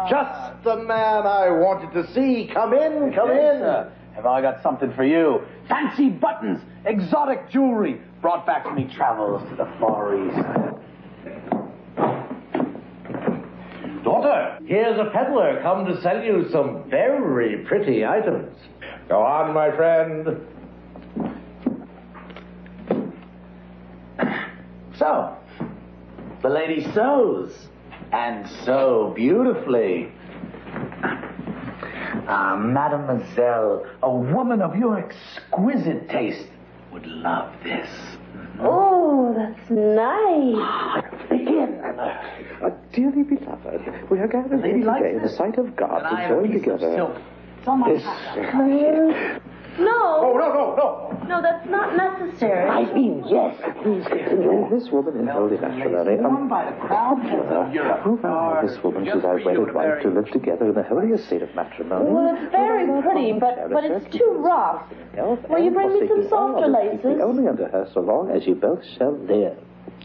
Just the man I wanted to see. Come in, come in. Sir. Have I got something for you? Fancy buttons, exotic jewelry, brought back from me travels to the Far East. Daughter, here's a peddler come to sell you some very pretty items. Go on, my friend. So, the lady sews, and so beautifully. Mademoiselle, a woman of your exquisite taste would love this. Oh, that's nice. Begin. Dearly beloved, we are gathered here today in the sight of God to join together. It's on my No. Oh, no. No, that's not necessary. I mean, yes. Please continue. This woman in holy matrimony. By the crowd of Europe. Who found this woman should I wedded wife to live together in the holy estate of matrimony? Well, it's very pretty, but it's too rough. Will you bring me some softer laces? Only under her so long as you both shall live.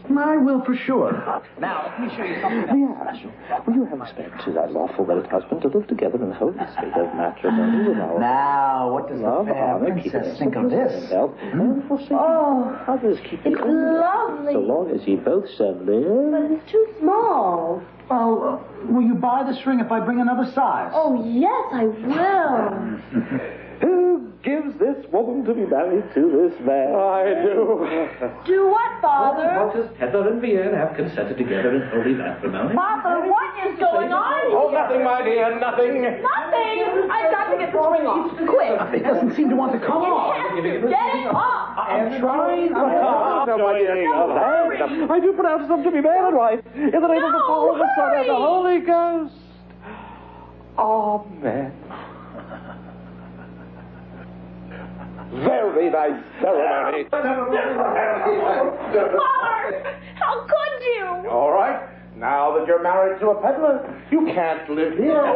I will for sure. Now, let me show you something special. Will you have respect to thy lawful wedded husband to live together in the holy state of matrimony with our now, what does the fair princess think of this? Oh, others keep it's lovely. So long as ye both shall live. But it's too small. Well, will you buy this ring if I bring another size? Oh, yes, I will. Who gives this woman to be married to this man. I do. Do what, Father? What does Heather and Pierre have consented together in holy matrimony? Father, what is going on here? Oh, nothing, my dear, nothing. Nothing. I've got to get this ring off. Quick. It doesn't seem to want to come off. Get it off. I'm trying. I do pronounce them to be man and wife in the name of the Father, the Son, and the Holy Ghost. Amen. Very nice ceremony. Father, how could you? All right. Now that you're married to a peddler, you can't live here. No,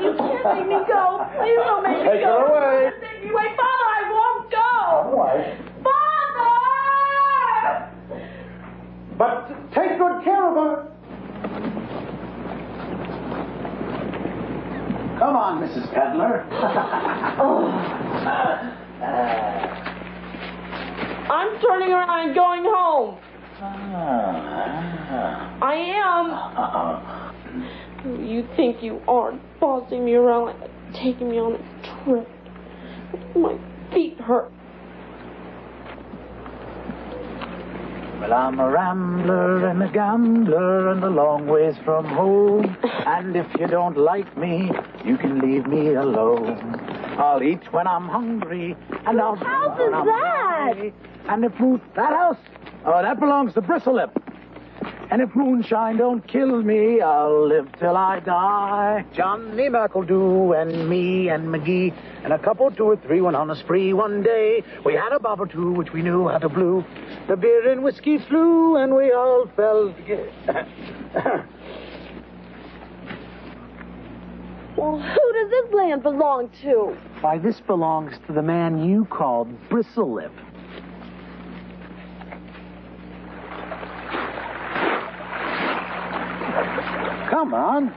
you can't make me go. Please don't make me go. Take her away. Take me away. Father, I won't go. All right. Father! But take good care of her. Come on, Mrs. Peddler. I'm turning around and going home. I am. You think you are bossing me around like that, taking me on a trip. My feet hurt. Well, I'm a rambler and a gambler and a long ways from home. And if you don't like me, you can leave me alone. I'll eat when I'm hungry and I'll drink when I'm hungry. And if that house, that belongs to Bristlelip. And if moonshine don't kill me, I'll live till I die. Johnny McEldew and me and McGee and a couple, 2 or 3 went on a spree one day. We had a bob or two which we knew how to blew. The beer and whiskey flew and we all fell together. Well, who does this land belong to? Why, this belongs to the man you called Bristlelip. Come on.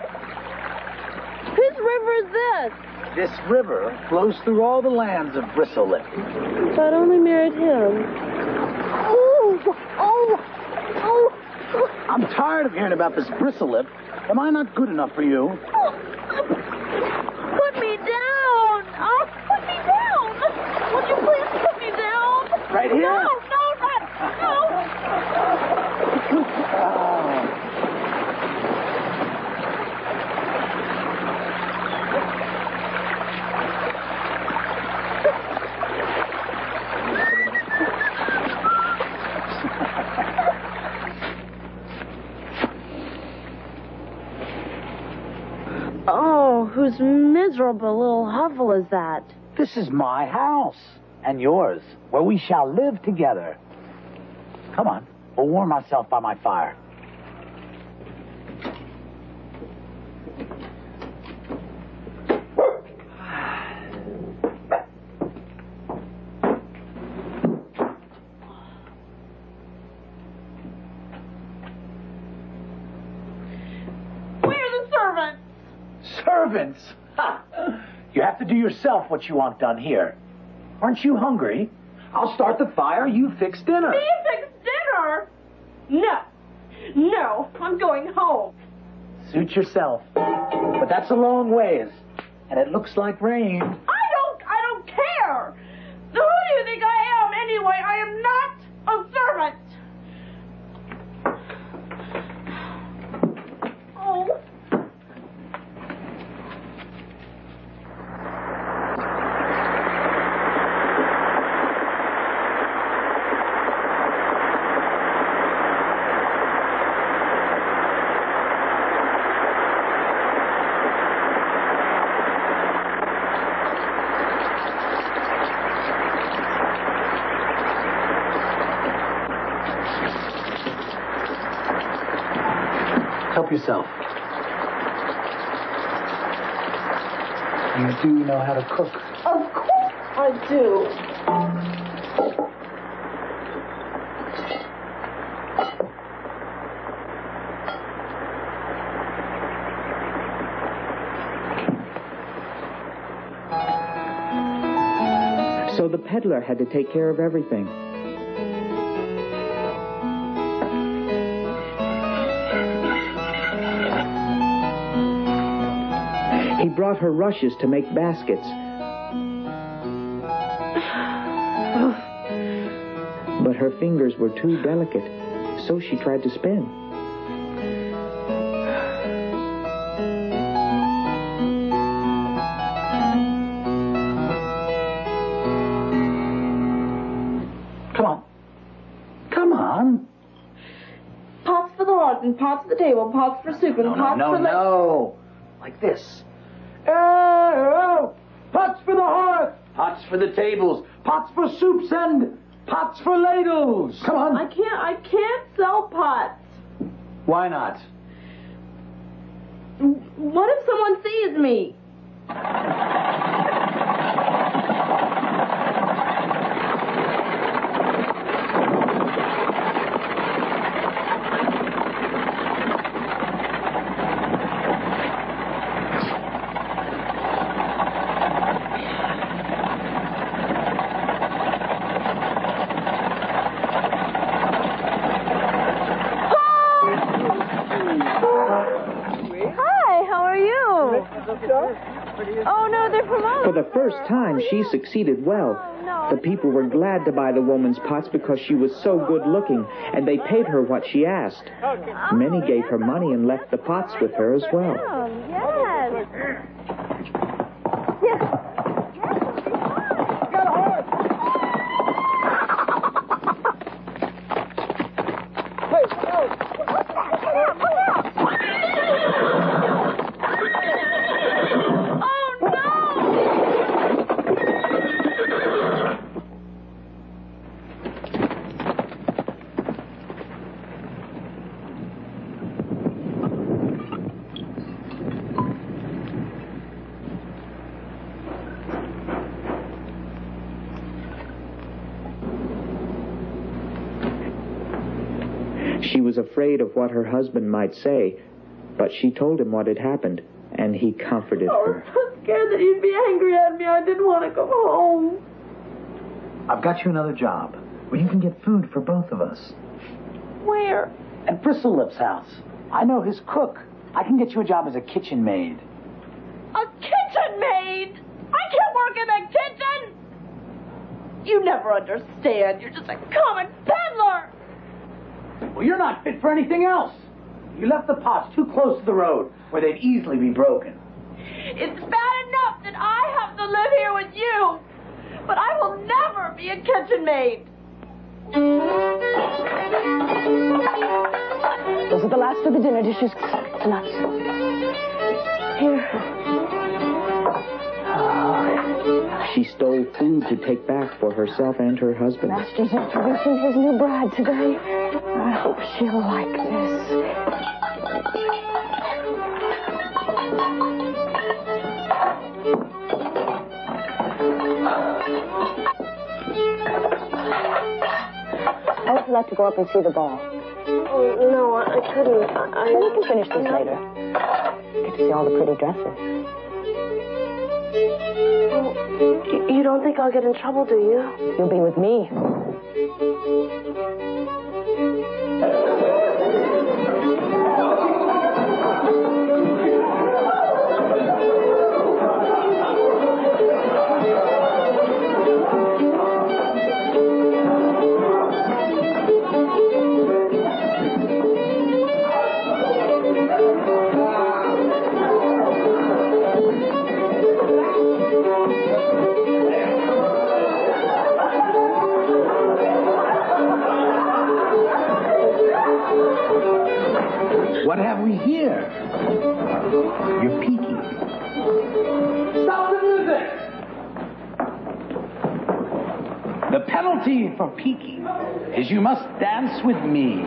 Whose river is this? This river flows through all the lands of Bristlelip. If I'd only married him. I'm tired of hearing about this Bristlelip. Am I not good enough for you? Put me down. Oh, put me down. Would you please put me down? Right here? No. Oh, whose miserable little hovel is that? This is my house and yours, where we shall live together. Come on, we'll warm ourselves by my fire. Servants? Ha! You have to do yourself what you want done here. Aren't you hungry? I'll start the fire, you fix dinner. Me fix dinner? No, I'm going home. Suit yourself. But that's a long ways, and it looks like rain. I don't care. Who do you think I am anyway? I am not a servant. Oh. Help yourself. You do know how to cook. Of course I do. So the peddler had to take care of everything. He brought her rushes to make baskets. But her fingers were too delicate, so she tried to spin. Come on. Come on. Pots for the hearth and pots for the table, pots for soup and pots for... No. Like this. Oh, pots for the hearth, pots for the tables, pots for soups and pots for ladles. Come on. I can't sell pots. Why not? What if someone sees me? Oh, no, they're from us. For the first time, she succeeded well. The people were glad to buy the woman's pots because she was so good-looking, and they paid her what she asked. Many gave her money and left the pots with her as well. Yes. She was afraid of what her husband might say, but she told him what had happened, and he comforted her. I was scared that he'd be angry at me. I didn't want to go home. I've got you another job where you can get food for both of us. Where? At Bristlelip's house. I know his cook. I can get you a job as a kitchen maid. A kitchen maid? I can't work in a kitchen! You never understand. You're just a common peddler! Well, you're not fit for anything else. You left the pots too close to the road, where they'd easily be broken. It's bad enough that I have to live here with you, but I will never be a kitchen maid. Those are the last of the dinner dishes. Nuts. Here. She stole food to take back for herself and her husband. Master's introducing his new bride today. I hope she'll like this. How would you like to go up and see the ball? Oh, no, I couldn't. Well, we can finish this later. Get to see all the pretty dresses. You don't think I'll get in trouble, do you? You'll be with me. What have we here? You're peeking. Stop the music! The penalty for peeking is you must dance with me.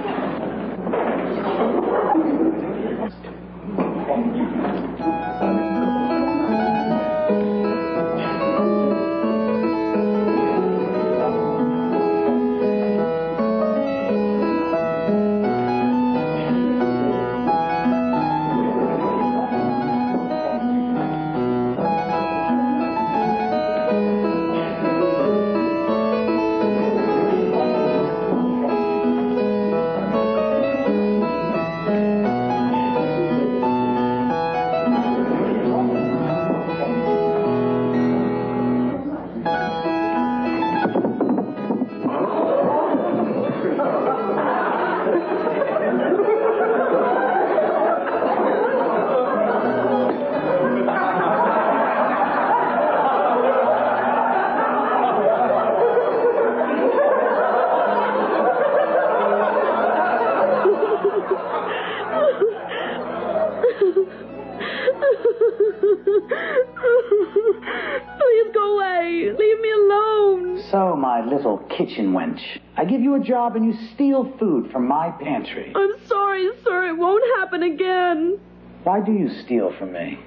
my little kitchen wench. I give you a job and you steal food from my pantry. I'm sorry, sir. It won't happen again. Why do you steal from me?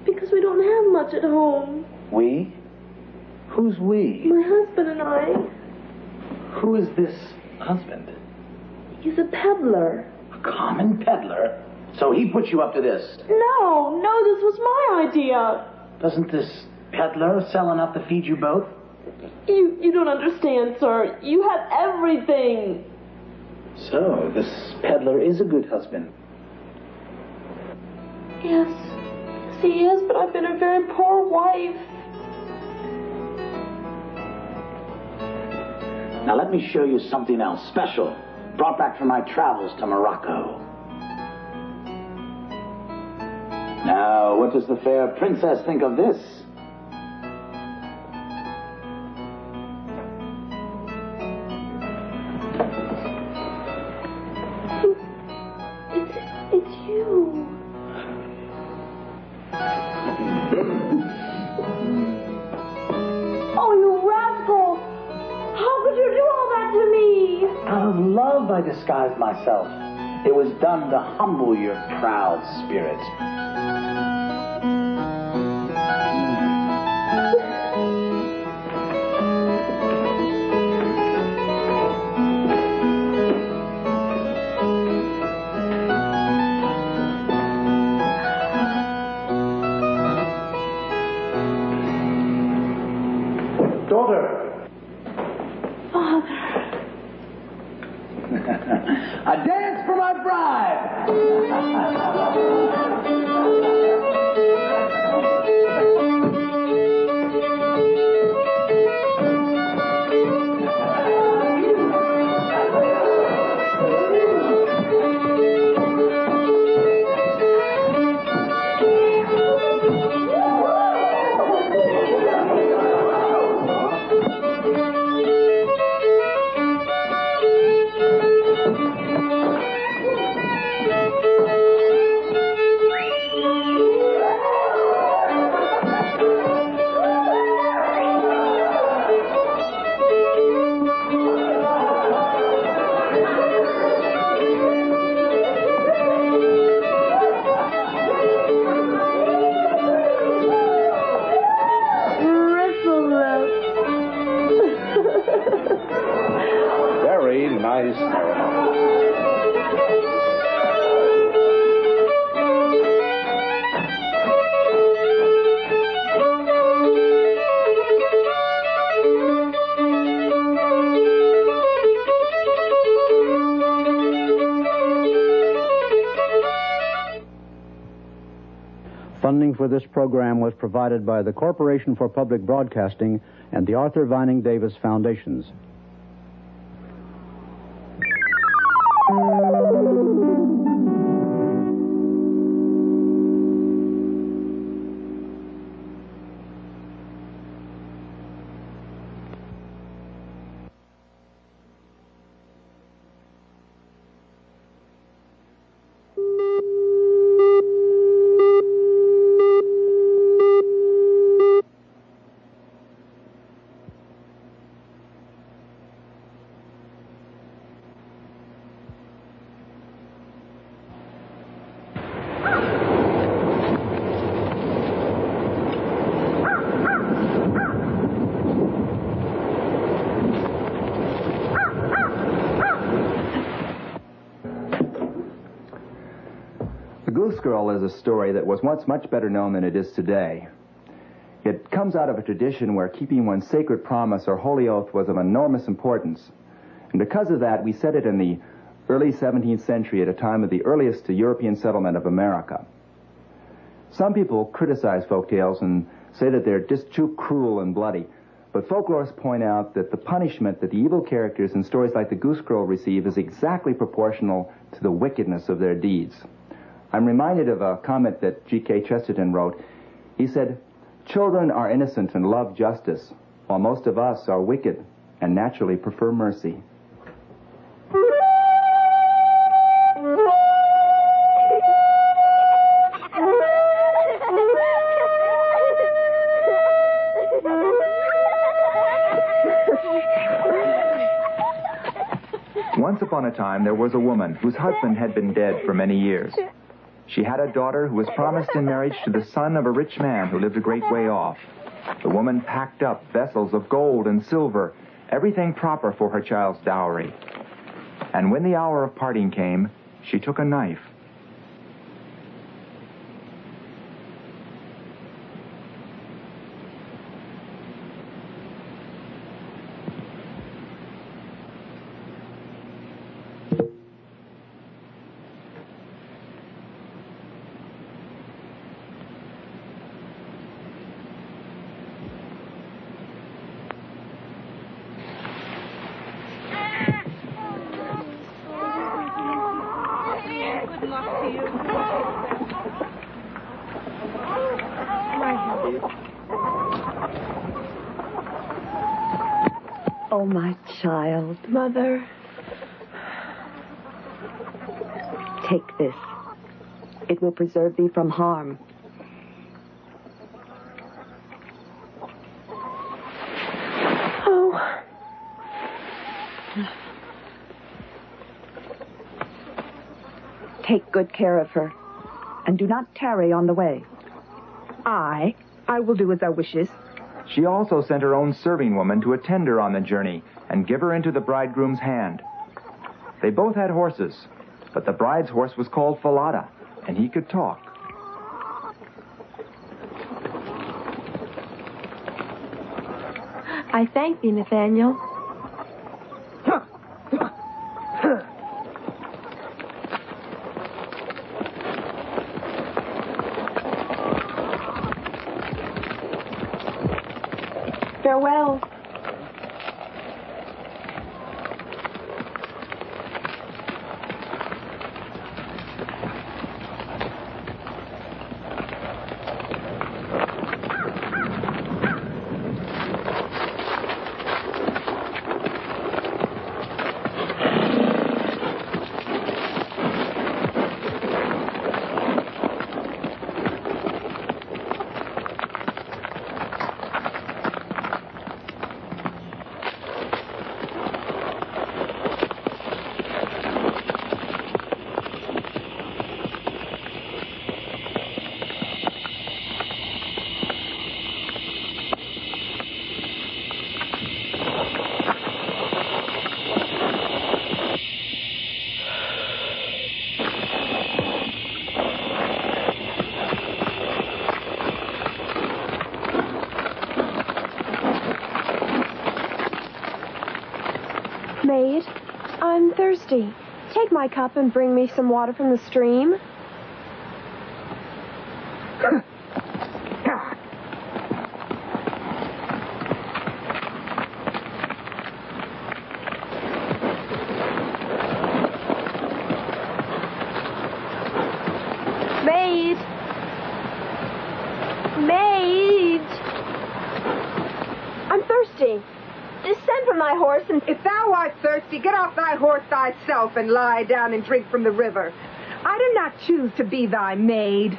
Because we don't have much at home. We? Who's we? My husband and I. Who is this husband? He's a peddler. A common peddler? So he put you up to this? No, this was my idea. Doesn't this peddler sell enough to feed you both? You don't understand, sir. You have everything. So, this peddler is a good husband. Yes, he is, but I've been a very poor wife. Now let me show you something else special, brought back from my travels to Morocco. Now, what does the fair princess think of this? It's you. Oh, you rascal! How could you do all that to me? Out of love, I disguised myself. It was done to humble your proud spirit. Daughter. Father. A dance for my bride! Very nice. Funding for this program was provided by the Corporation for Public Broadcasting and the Arthur Vining Davis Foundations. The Goose Girl is a story that was once much better known than it is today. It comes out of a tradition where keeping one's sacred promise or holy oath was of enormous importance. And because of that, we set it in the early 17th century at a time of the earliest European settlement of America. Some people criticize folktales and say that they're just too cruel and bloody. But folklorists point out that the punishment that the evil characters in stories like the Goose Girl receive is exactly proportional to the wickedness of their deeds. I'm reminded of a comment that G.K. Chesterton wrote. He said, "Children are innocent and love justice, while most of us are wicked and naturally prefer mercy." Once upon a time, there was a woman whose husband had been dead for many years. She had a daughter who was promised in marriage to the son of a rich man who lived a great way off. The woman packed up vessels of gold and silver, everything proper for her child's dowry. And when the hour of parting came, she took a knife. Oh, my child. Mother. Take this. It will preserve thee from harm. Oh. Take good care of her, and do not tarry on the way. I will do as thou wishes. She also sent her own serving woman to attend her on the journey and give her into the bridegroom's hand. They both had horses, but the bride's horse was called Falada, and he could talk. I thank thee, Nathaniel. Farewell. Maid, I'm thirsty. Take my cup and bring me some water from the stream. Maid! Maid! I'm thirsty. Descend from thy horse and... If thou art thirsty, get off thy horse thyself and lie down and drink from the river. I do not choose to be thy maid.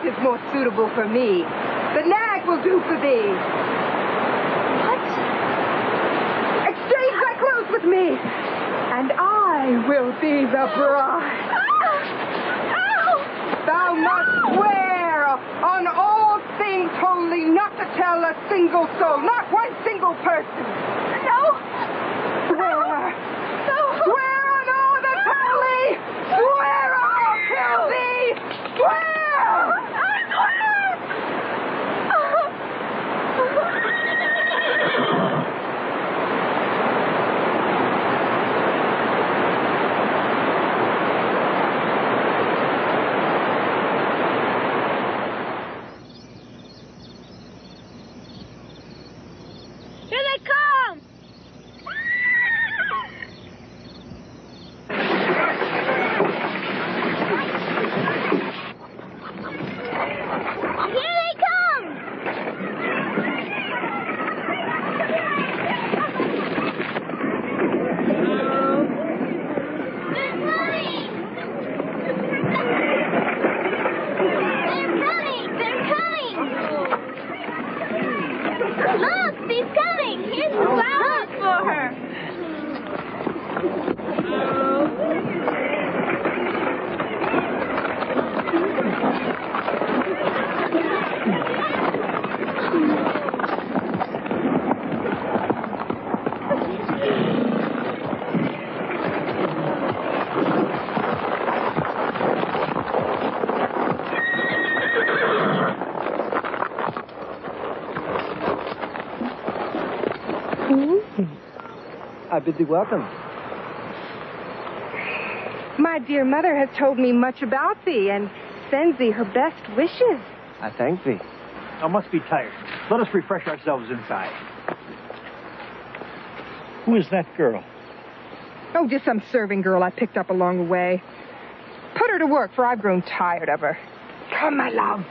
Is more suitable for me. The nag will do for thee. What? Exchange thy clothes with me, and I will be the bride. Thou must swear on all things holy not to tell a single soul, not one single person. No. Swear. No. Swear on all that's holy. Swear or I'll kill thee. Swear. bid thee welcome. My dear mother has told me much about thee and sends thee her best wishes. I thank thee. I must be tired. Let us refresh ourselves inside. Who is that girl? Oh, just some serving girl I picked up along the way. Put her to work, for I've grown tired of her. Come, my love.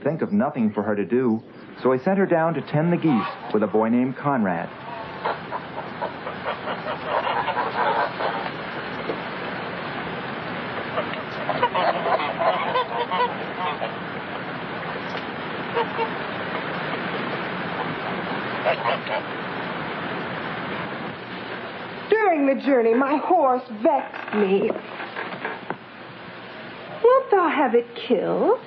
Think of nothing for her to do, so he sent her down to tend the geese with a boy named Conrad. During the journey, my horse vexed me. Wilt thou have it killed?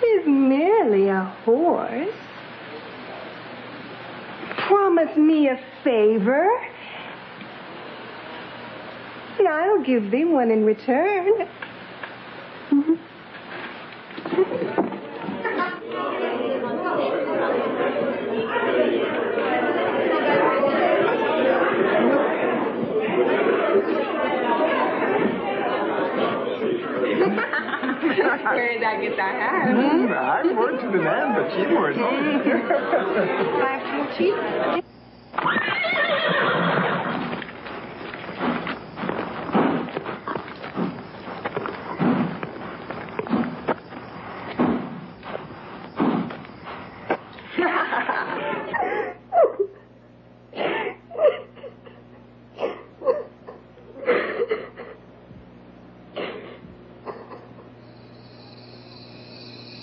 'Tis merely a horse. Promise me a favor, and I'll give thee one in return. Where did I get that hat? I weren't to the man, but she weren't.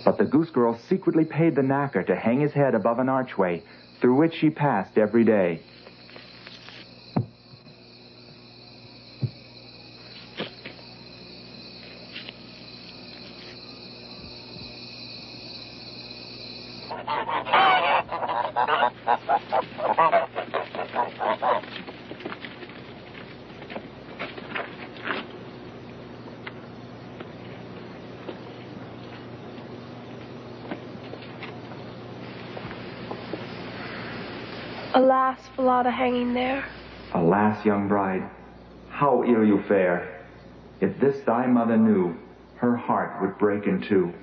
But the Goose Girl secretly paid the knacker to hang his head above an archway through which she passed every day. Alas, Falada hanging there. Alas, young bride, how ill you fare. If this thy mother knew, her heart would break in two.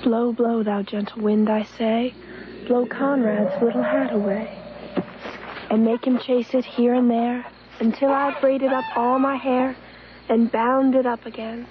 Blow, blow, thou gentle wind, I say, blow Conrad's little hat away, and make him chase it here and there, until I've braided up all my hair and bound it up again.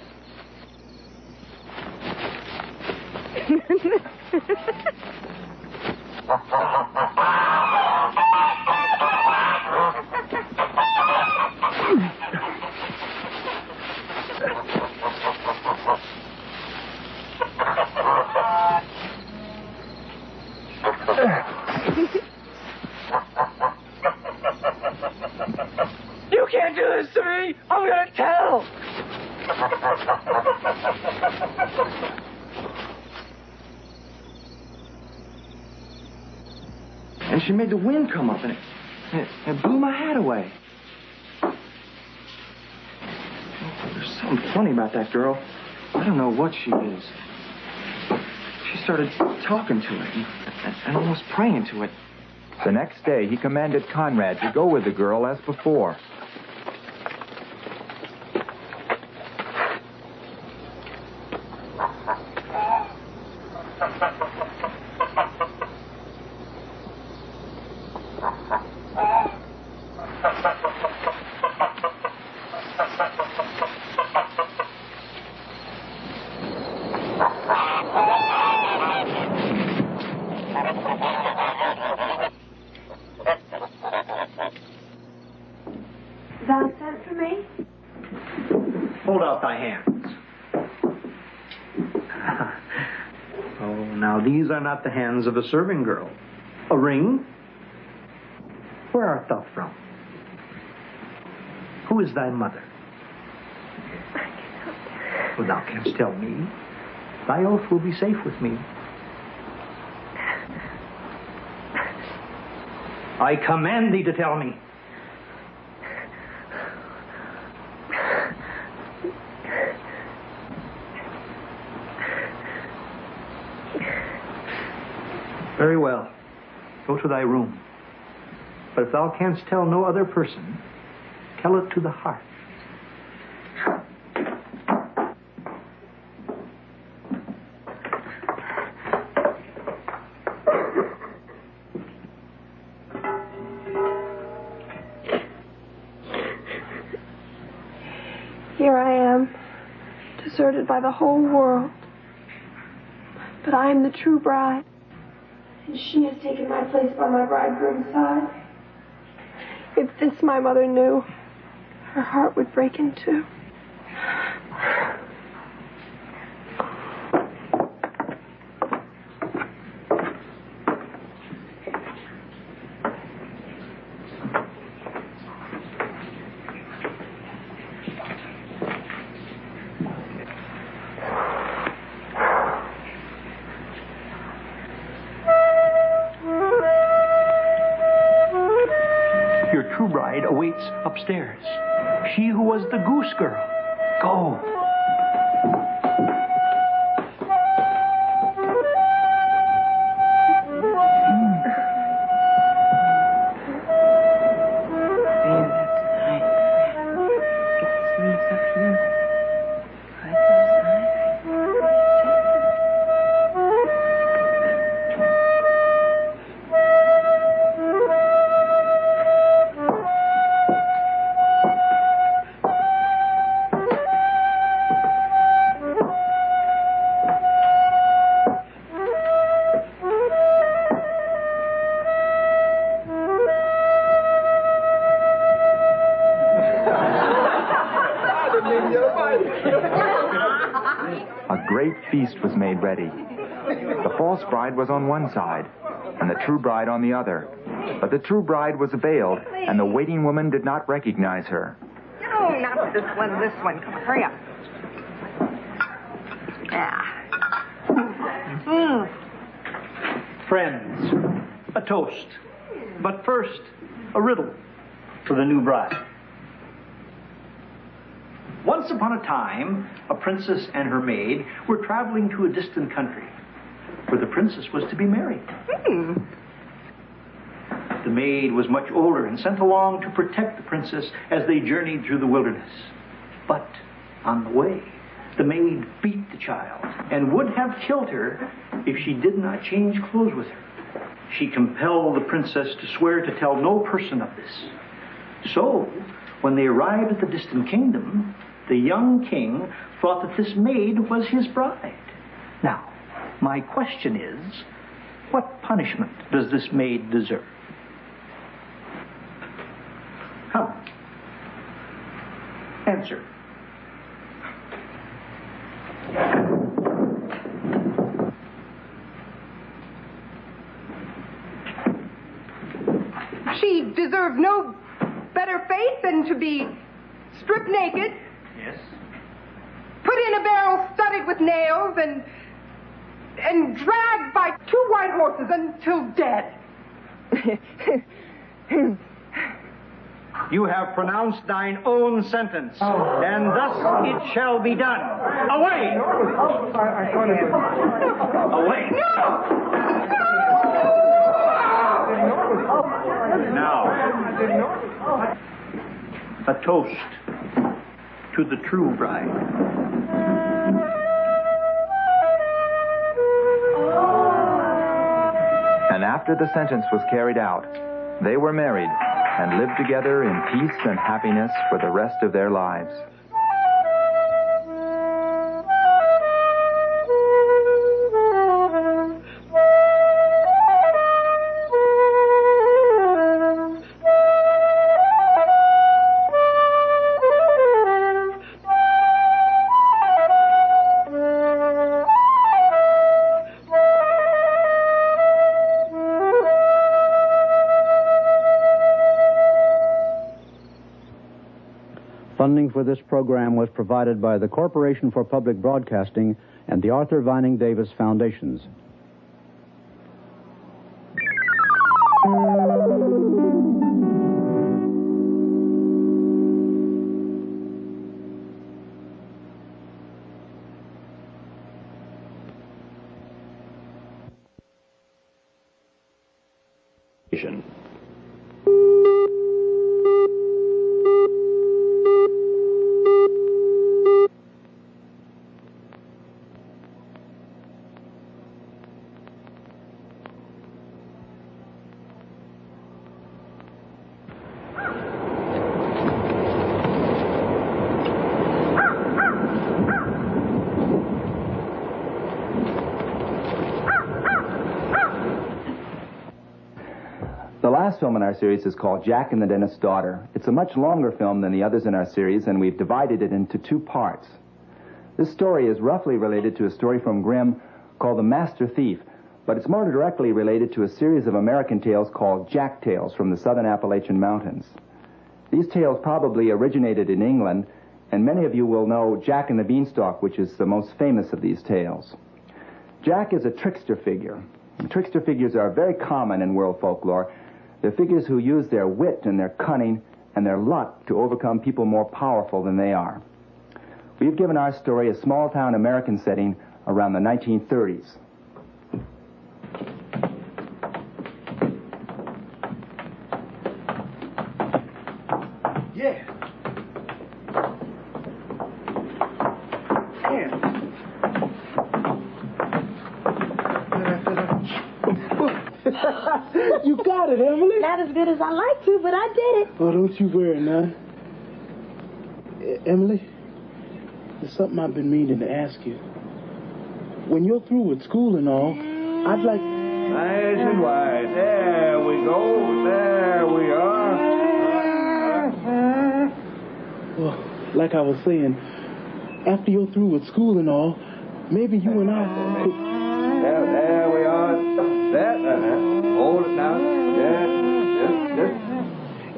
You can't do this to me, I'm gonna tell. And she made the wind come up, and it blew my hat away. There's something funny about that girl. I don't know what she is. She started talking to it and almost praying to it. The next day, he commanded Conrad to go with the girl as before. Thou sent for me? Hold out thy hands. Oh, now these are not the hands of a serving girl. A ring? Where art thou from? Who is thy mother? Well, thou canst tell me. Thy oath will be safe with me. I command thee to tell me. Very well. Go to thy room. But if thou canst tell no other person, tell it to the heart. Here I am, deserted by the whole world. But I am the true bride, and she has taken my place by my bridegroom's side. If this my mother knew, her heart would break in two. Awaits upstairs. She who was the Goose Girl. Go. Was made ready. The false bride was on one side, and the true bride on the other. But the true bride was veiled, and the waiting woman did not recognize her. No, not this one, this one. Come on, hurry up. Friends, a toast. But first, a riddle for the new bride. Once upon a time, a princess and her maid were traveling to a distant country where the princess was to be married. The maid was much older and sent along to protect the princess as they journeyed through the wilderness. But on the way, the maid beat the child and would have killed her if she did not change clothes with her. She compelled the princess to swear to tell no person of this. So, when they arrived at the distant kingdom, the young king thought that this maid was his bride. Now, my question is, what punishment does this maid deserve? Come. Answer. She deserves no better fate than to be stripped naked, Yes. put in a barrel studded with nails, and dragged by 2 white horses until dead. You have pronounced thine own sentence, and thus it shall be done. Away! Away! Now, a toast to the true bride. And after the sentence was carried out, they were married and lived together in peace and happiness for the rest of their lives. Funding for this program was provided by the Corporation for Public Broadcasting and the Arthur Vining Davis Foundations. The last film in our series is called Jack and the Dentist's Daughter. It's a much longer film than the others in our series, and we've divided it into 2 parts. This story is roughly related to a story from Grimm called The Master Thief, but it's more directly related to a series of American tales called Jack Tales from the southern Appalachian Mountains. These tales probably originated in England, and many of you will know Jack and the Beanstalk, which is the most famous of these tales. Jack is a trickster figure. And trickster figures are very common in world folklore. They're figures who use their wit and their cunning and their luck to overcome people more powerful than they are. We've given our story a small-town American setting around the 1930s. Yeah. You got it, Emily. Not as good as I like to, but I did it. Oh, don't you worry now. Emily, there's something I've been meaning to ask you. When you're through with school and all, I'd like... Nice and wide. There we go. There we are. Well, like I was saying, after you're through with school and all, maybe you and I could... There we are. There. Hold it now. Yes.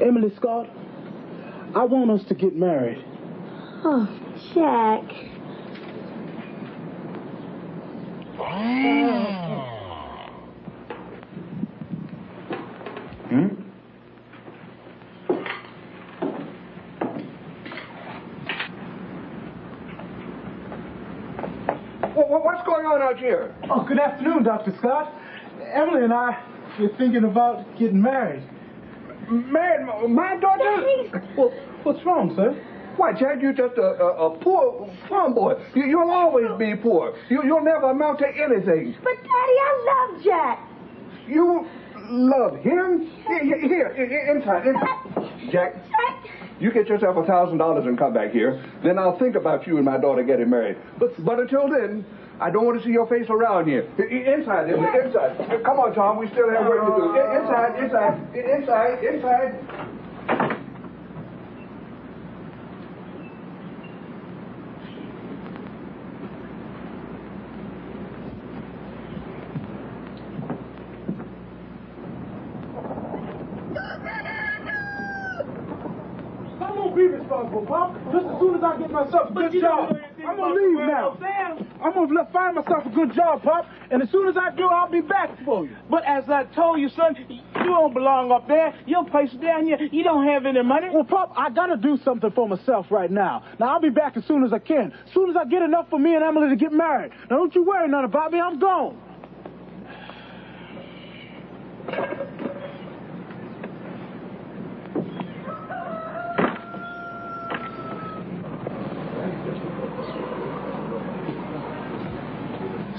Emily Scott, I want us to get married. Oh, Jack. What's going on out here? Oh, good afternoon, Dr. Scott. Emily and I were thinking about getting married. Married? My daughter? Well, what's wrong, sir? Why, Jack, you're just a poor farm boy. You'll always be poor. You'll never amount to anything. But, Daddy, I love Jack. You love him? Here, inside. Jack, you get yourself $1,000 and come back here. Then I'll think about you and my daughter getting married. But until then, I don't want to see your face around here. Inside. Come on, Tom. We still have work to do. Inside. Come on, Beavis, responsible, Pop. Just as soon as I get myself a good job. I'm going to leave now. I'm going to find myself a good job, Pop. And as soon as I do, I'll be back for you. But as I told you, son, you don't belong up there. Your place down here, you don't have any money. Well, Pop, I got to do something for myself right now. Now, I'll be back as soon as I can. As soon as I get enough for me and Emily to get married. Now, don't you worry none about me. I'm gone.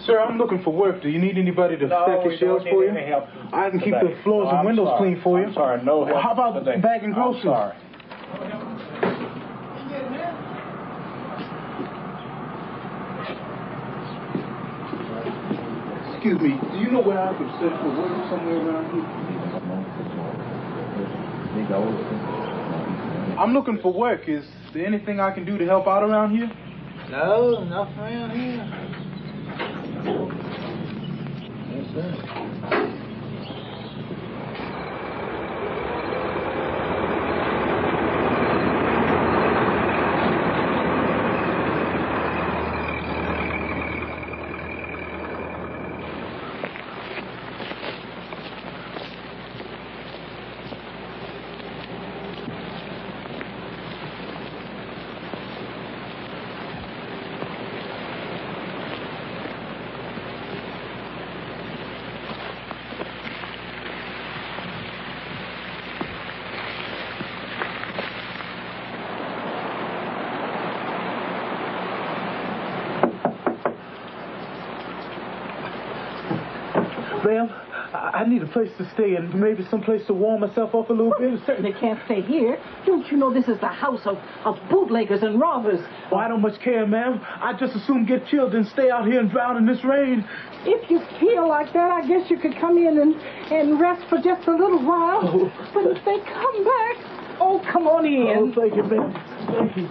Sir, I'm looking for work. Do you need anybody to stack your shelves for you? Help. I can keep the floors and windows clean for you. I'm sorry, no help. How about bagging groceries? I'm sorry. Excuse me, do you know where I could search for work somewhere around here? I'm looking for work. Is there anything I can do to help out around here? No, nothing around here. Yes, sir. Ma'am, I need a place to stay and maybe some place to warm myself up a little bit. You certainly can't stay here. Don't you know this is the house of bootleggers and robbers? Oh, I don't much care, ma'am. I'd just as soon get killed than stay out here and drown in this rain. If you feel like that, I guess you could come in and rest for just a little while. Oh. But if they come back, oh, come on in. Oh, thank you, ma'am. Thank you.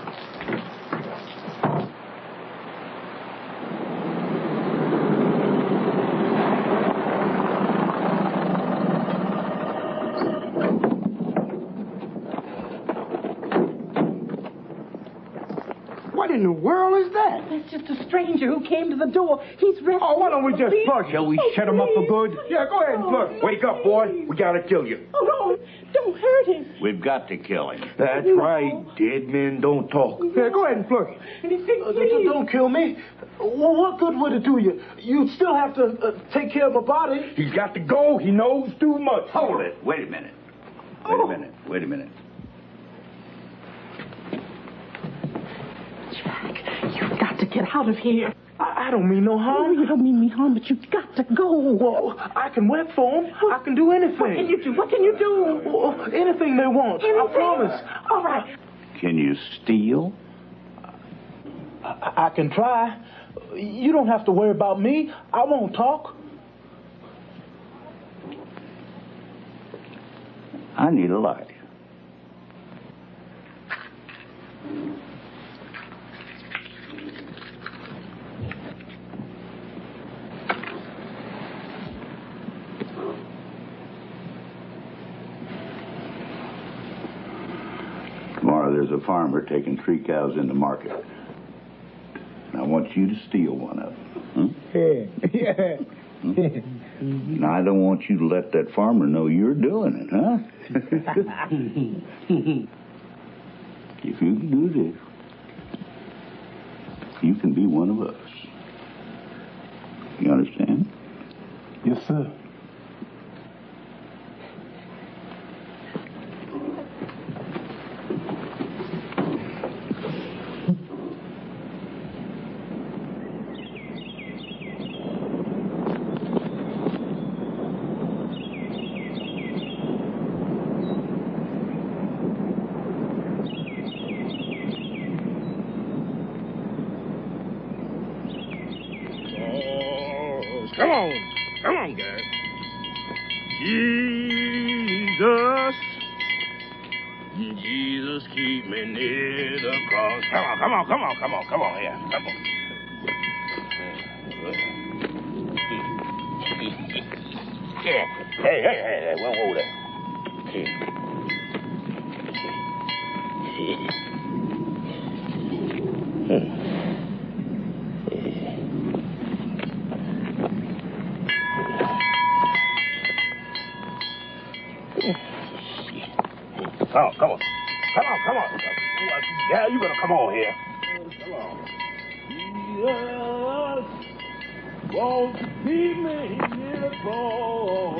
What in the world is that? It's just a stranger who came to the door. He's resting. Oh, why don't we just plug? Shall we shut him up for good? Yeah, go ahead and plug. Wake up, boy. We gotta kill you. Oh, no, don't hurt him. We've got to kill him. That's right. Dead men don't talk. Yeah, go ahead and plug. Don't kill me. Well, what good would it do you? You'd still have to take care of my body. He's got to go. He knows too much. Hold it. Wait a minute. Wait a minute. Jack, you've got to get out of here. I don't mean no harm. You don't mean me harm, but you've got to go. Well, I can work for them. I can do anything. What can you do? What can you do? Well, anything they want. Anything? I promise. All right. Can you steal? I can try. You don't have to worry about me. I won't talk. I need a light. Tomorrow there's a farmer taking 3 cows in the market. And I want you to steal one of them. Yeah. And I don't want you to let that farmer know you're doing it, huh? If you can do this, you can be one of us. You understand? Yes, sir. Come on, guys. Jesus, keep me near the cross. Come on, yeah, come on. Yeah. Hey, whoa there. on. Come on. Yeah, you better come on here. Come on. Jesus, won't keep me in the cold.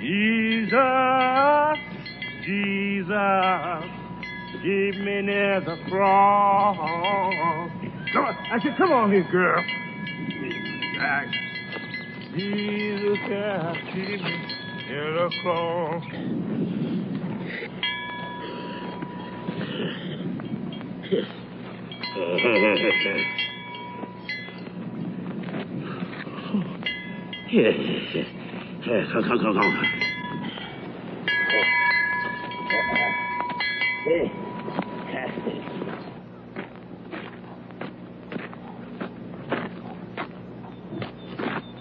Jesus, Jesus, keep me near the cross. Come on, I said, come on here, girl. Jesus, keep me near the cross. Come.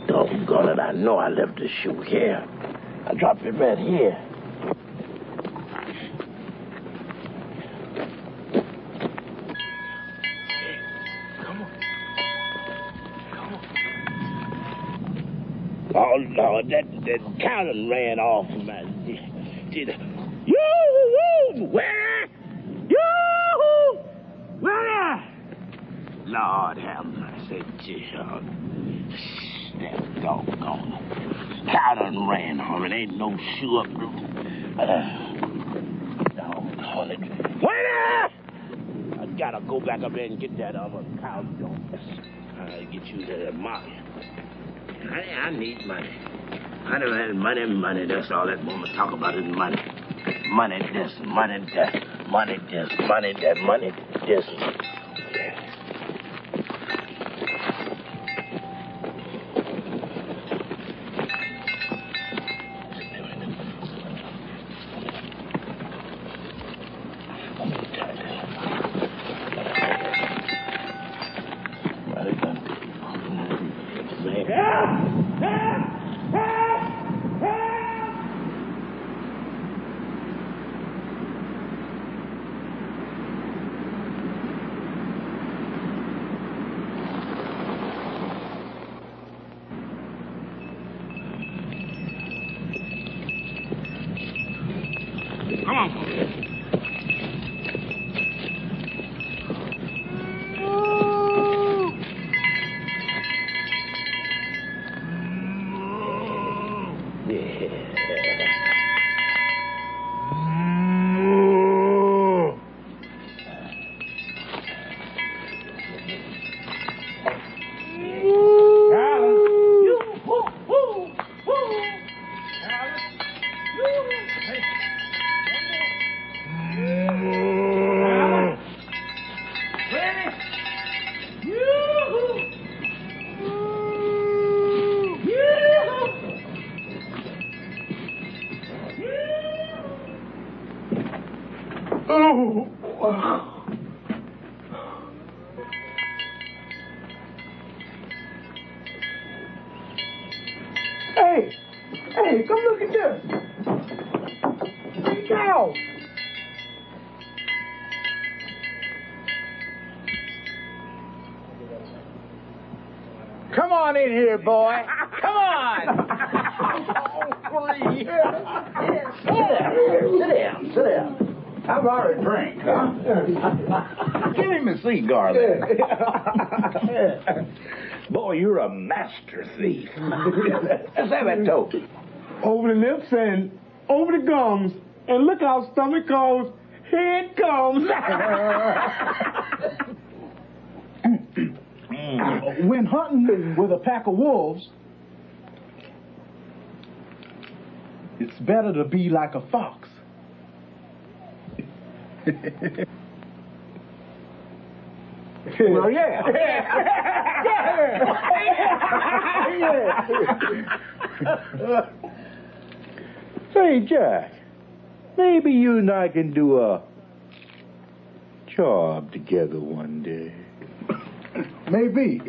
Doggone it, I know I left the shoe here. I dropped it right here. Oh, Lord, that cannon ran off my... Yoo-hoo! Where? Yoo-hoo! Where? Lord have mercy, Jesus. That doggone cannon ran off. It ain't no shoe up. Doggone it. Where? I gotta go back up there and get that other cow joint. I'll get you that money. I need money. Money. That's all that woman talk about is money. Money this, money that. Money this, money that, money this. Hey, come look at this. Big cow. Come on in here, boy. Come on. Sit down. How about a drink, huh? Give him a seat, Garland. Boy, you're a master thief. Let's have that toast. Over the lips and over the gums. And look how stomach goes. Here it comes. When hunting with a pack of wolves, it's better to be like a fox. Well, yeah. Say, Jack, maybe you and I can do a job together one day. Maybe.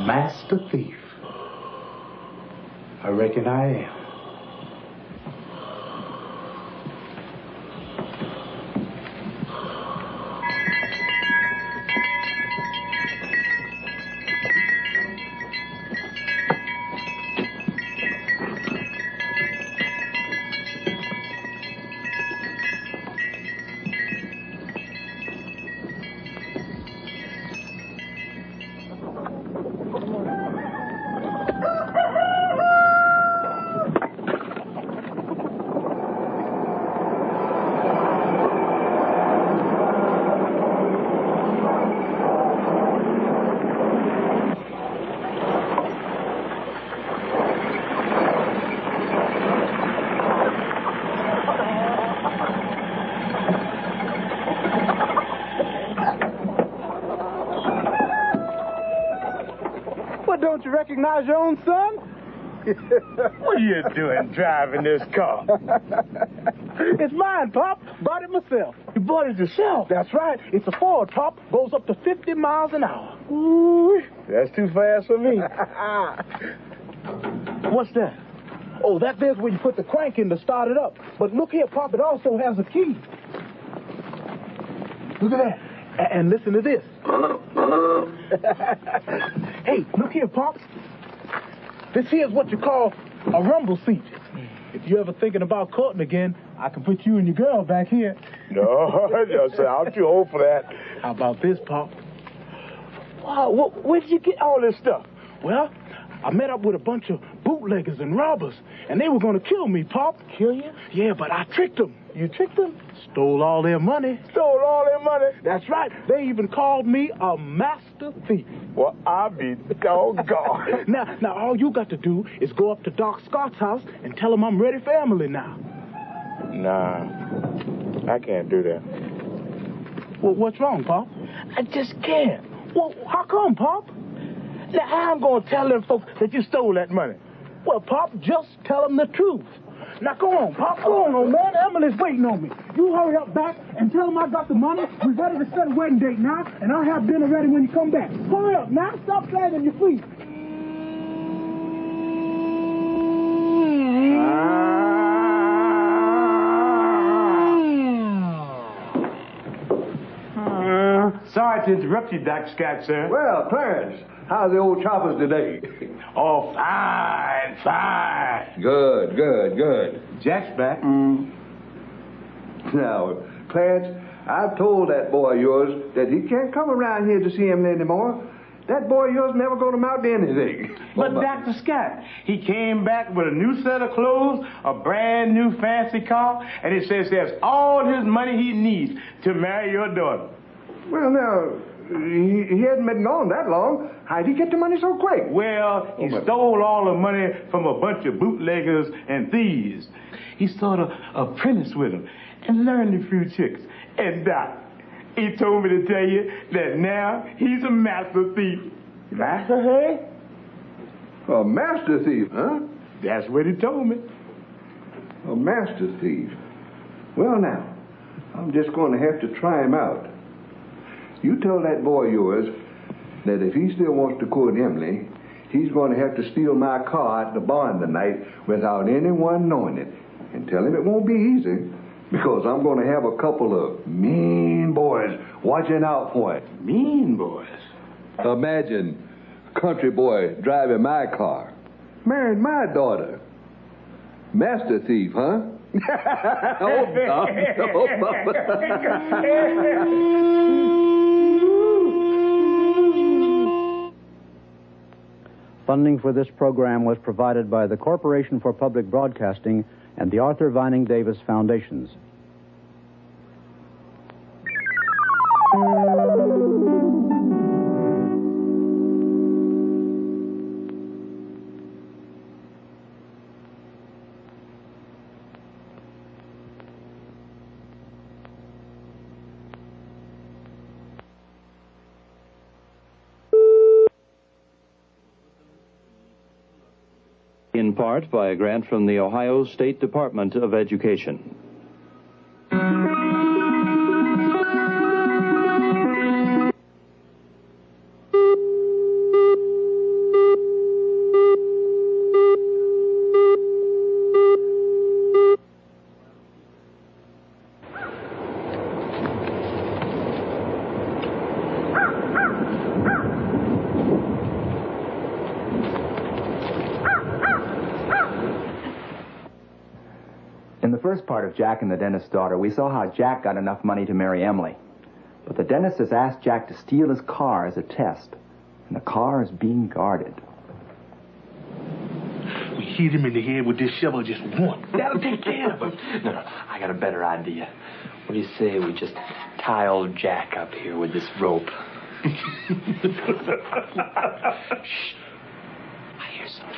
Master thief. I reckon I am. Don't you recognize your own son? What are you doing driving this car? It's mine, Pop. Bought it myself. You bought it yourself? That's right. It's a Ford, Pop. Goes up to 50 miles an hour. Ooh, that's too fast for me. What's that? Oh, there's where you put the crank in to start it up. But look here, Pop, it also has a key. Look at that. And listen to this. Hey, look here, Pop. This here's what you call a rumble seat. If you're ever thinking about courting again, I can put you and your girl back here. No, sir, I'm too old for that. How about this, Pop? Wow, where'd you get all this stuff? Well, I met up with a bunch of bootleggers and robbers, and they were going to kill me, Pop. Kill you? Yeah, but I tricked them. You tricked them? Stole all their money. Stole all their money? That's right. They even called me a master thief. Well, I'll be doggone. Now, all you got to do is go up to Doc Scott's house and tell him I'm ready for Emily now. Nah, I can't do that. Well, what's wrong, Pop? I just can't. Well, how come, Pop? Now, how I'm going to tell them folks that you stole that money? Well, Pop, just tell them the truth. Now, go on, Pop. Go on, old man. Emily's waiting on me. You hurry up back and tell them I got the money. We're ready to set a wedding date now, and I'll have dinner ready when you come back. Hurry up now. Stop dragging your feet. Sorry to interrupt you, Dr. Scott, sir. Well, Clarence, how's the old choppers today? Oh, fine, fine. Good. Jack's back. Now, Clarence, I've told that boy of yours that he can't come around here to see him anymore. That boy of yours never going to amount to anything. But Dr. Scott, he came back with a new set of clothes, a brand new fancy car, and he says he has all his money he needs to marry your daughter. Well, now, he hadn't been gone that long. How'd he get the money so quick? Well, he stole all the money from a bunch of bootleggers and thieves. He sort of apprenticed with them and learned a few tricks. And Doc, he told me to tell you that now he's a master thief. Master, hey? A master thief, huh? That's what he told me. A master thief. Well, now, I'm just going to have to try him out. You tell that boy of yours that if he still wants to court Emily, he's going to have to steal my car at the barn tonight without anyone knowing it. And tell him it won't be easy, because I'm going to have a couple of mean boys watching out for it. Mean boys? Imagine a country boy driving my car, marrying my daughter. Master thief, huh? Funding for this program was provided by the Corporation for Public Broadcasting and the Arthur Vining Davis Foundations. In part by a grant from the Ohio State Department of Education. In the first part of Jack and the Dentist's Daughter, we saw how Jack got enough money to marry Emily. But the dentist has asked Jack to steal his car as a test, and the car is being guarded. We hit him in the head with this shovel just once. That'll take care of him. No, I got a better idea. What do you say we just tie old Jack up here with this rope? Shh. I hear something.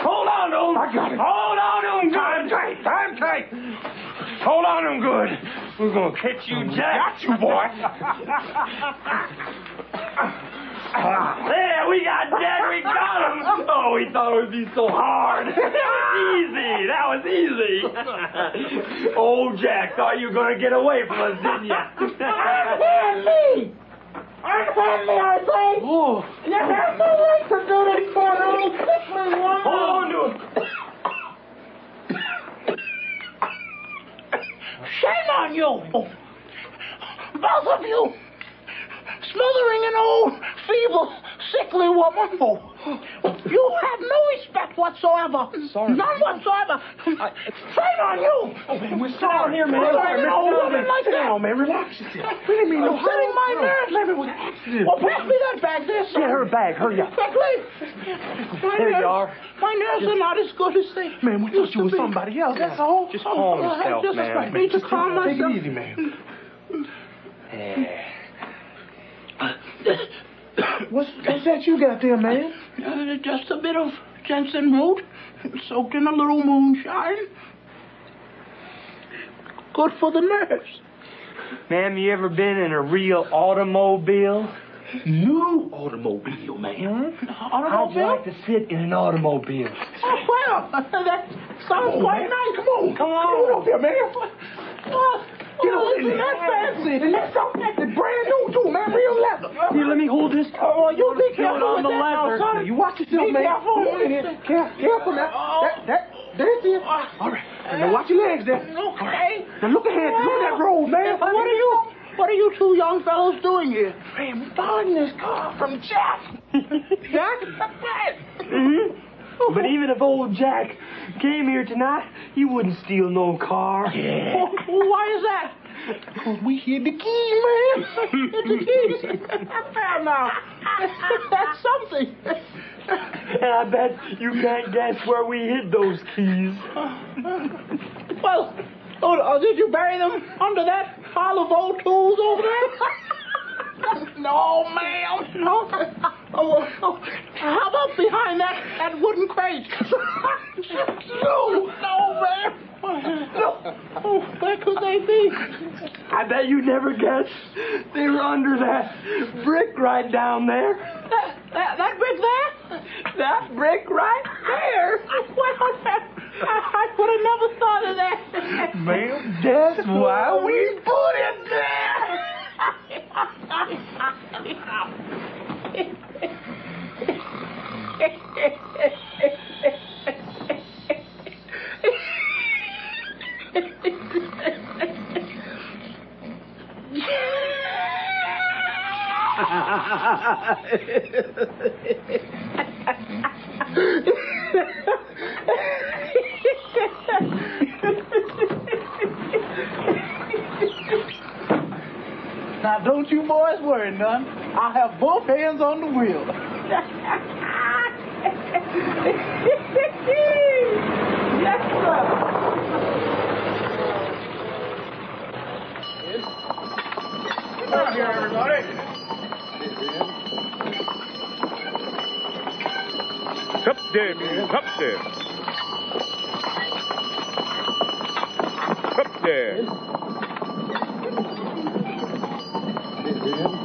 Hold on to him. I got him. Hold on to him. Time tight. Time tight. Hold on to him good. We're going to catch you, Jack. Got you, boy. There, we got Jack. We got him. Oh, we thought it would be so hard. Easy. That was easy. Old Jack thought you were going to get away from us, didn't you? Unhand me! Unhand me, I say! Oh. You have no right to do this for an old sickly woman! Hold on to him. Shame on you! Both of you! Smothering an old, feeble, sickly woman. You have no respect whatsoever. Sorry. None whatsoever. Shame on you! Oh, man, we're sorry here, man. Smothering an old woman like Sit that. down, man. Relax yourself. We didn't mean no harm. Upsetting my nerves. Let me with an accident. Well, pass me that bag there, son. Get her bag. Hurry up. Quickly. There you are. My nerves are not as good as they Man, we thought you were somebody else. That's all. Just calm yourself, I man. need to calm myself. Take it easy, man. What's that you got there, man? Just a bit of Jensen root, soaked in a little moonshine. Good for the nerves. Ma'am, you ever been in a real automobile? New automobile, man. Automobile? How'd you like to sit in an automobile? Oh, well, that sounds quite nice. Come on. Come on. Come on up here, man. Get up in Isn't there. that fancy? And that's something that's brand new, too, man. Real leather. Here, let me hold this. Oh, you be Feel it careful on with the that now, leather. son. You watch yourself, Be man. careful. Come on in here. Careful now. That's it. All right. Now watch your legs there. Okay. Now look ahead. Look at that road, man. What are you two young fellows doing here? Man, we're borrowing this car from Jack. Jack? Mm-hmm. But even if old Jack came here tonight, he wouldn't steal no car. Yeah. Why is that? Because we hid the keys, man. The keys. Fair now. That's something. And I bet you can't guess where we hid those keys. Well, did you bury them under that pile of old tools over there? No, ma'am. No. How about behind that wooden crate? No, ma'am. No. Oh, where could they be? I bet you never guessed. They were under that brick right down there. That brick there? That brick right there. Well, I would have never thought of that. Man, that's why we put it there. Now, don't you boys worry none. I have both hands on the wheel. Yes, sir. Come on here, everybody. Up there, man. Up there. Up there.